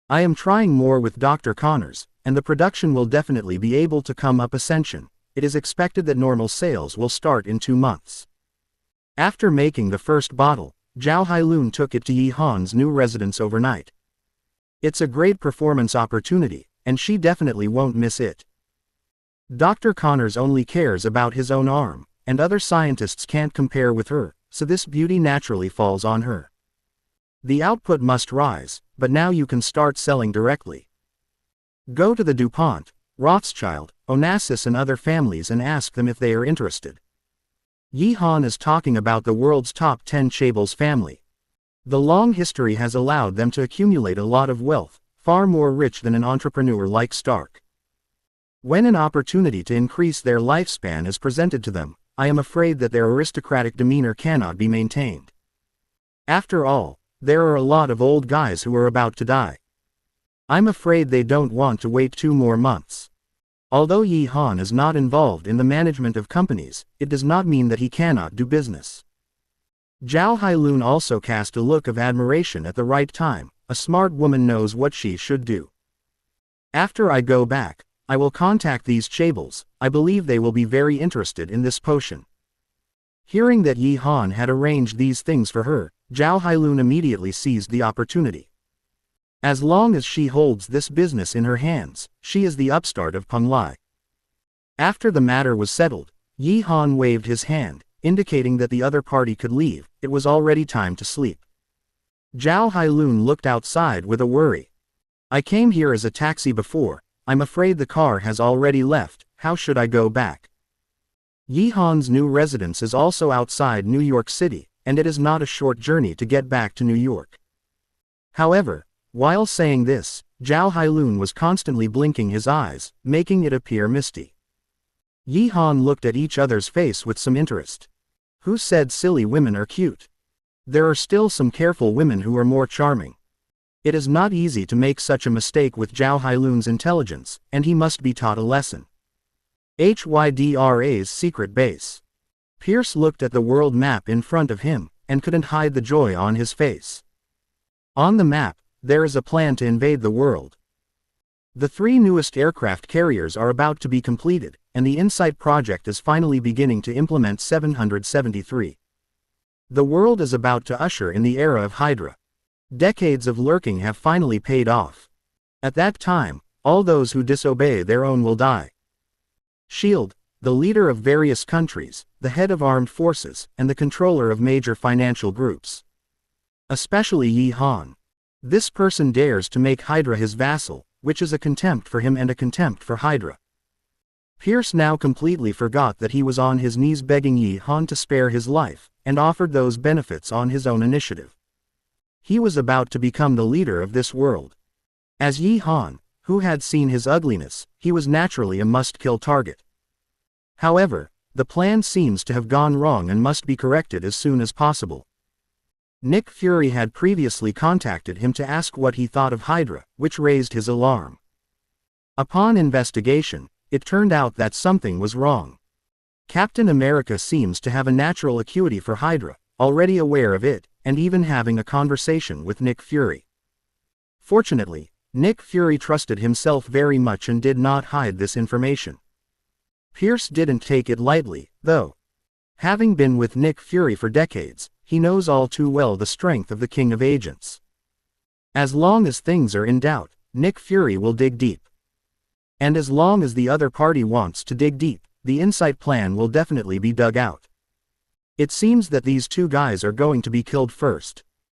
I am trying more with Dr. Connors, and the production will definitely be able to come up ascension. It is expected that normal sales will start in 2 months. After making the first bottle, Zhao Hailun took it to Yi Han's new residence overnight. It's a great performance opportunity, and she definitely won't miss it. Dr. Connors only cares about his own arm, and other scientists can't compare with her, so this beauty naturally falls on her. The output must rise, but now you can start selling directly. Go to the DuPont, Rothschild, Onassis and other families and ask them if they are interested. Yi Han is talking about the world's top 10 chaebols family. The long history has allowed them to accumulate a lot of wealth, far more rich than an entrepreneur like Stark. When an opportunity to increase their lifespan is presented to them, I am afraid that their aristocratic demeanor cannot be maintained. After all, there are a lot of old guys who are about to die. I'm afraid they don't want to wait 2 more months. Although Yi Han is not involved in the management of companies, it does not mean that he cannot do business. Zhao Hailun also cast a look of admiration at the right time. A smart woman knows what she should do. After I go back, I will contact these chaebol. I believe they will be very interested in this potion. Hearing that Yi Han had arranged these things for her, Zhao Hailun immediately seized the opportunity. As long as she holds this business in her hands, she is the upstart of Penglai. After the matter was settled, Yi Han waved his hand, indicating that the other party could leave. It was already time to sleep. Zhao Hailun looked outside with a worry. I came here as a taxi before. I'm afraid the car has already left. How should I go back? Yi Han's new residence is also outside New York City, and it is not a short journey to get back to New York. However, while saying this, Zhao Hailun was constantly blinking his eyes, making it appear misty. Yi Han looked at each other's face with some interest. Who said silly women are cute? There are still some careful women who are more charming. It is not easy to make such a mistake with Zhao Hailun's intelligence, and he must be taught a lesson. Hydra's secret base. Pierce looked at the world map in front of him, and couldn't hide the joy on his face. On the map, there is a plan to invade the world. The 3 newest aircraft carriers are about to be completed, and the InSight project is finally beginning to implement 773. The world is about to usher in the era of Hydra. Decades of lurking have finally paid off. At that time, all those who disobey their own will die. SHIELD, the leader of various countries, the head of armed forces, and the controller of major financial groups. Especially Yi Han. This person dares to make Hydra his vassal, which is a contempt for him and a contempt for Hydra. Pierce now completely forgot that he was on his knees begging Yi Han to spare his life, and offered those benefits on his own initiative. He was about to become the leader of this world. As Yi Han, who had seen his ugliness, he was naturally a must-kill target. However, the plan seems to have gone wrong and must be corrected as soon as possible. Nick Fury had previously contacted him to ask what he thought of Hydra, which raised his alarm. Upon investigation, it turned out that something was wrong. Captain America seems to have a natural acuity for Hydra, already aware of it, and even having a conversation with Nick Fury. Fortunately, Nick Fury trusted himself very much and did not hide this information. Pierce didn't take it lightly, though. Having been with Nick Fury for decades, he knows all too well the strength of the King of Agents. As long as things are in doubt, Nick Fury will dig deep. And as long as the other party wants to dig deep, the InSight plan will definitely be dug out. It seems that these 2 guys are going to be killed first.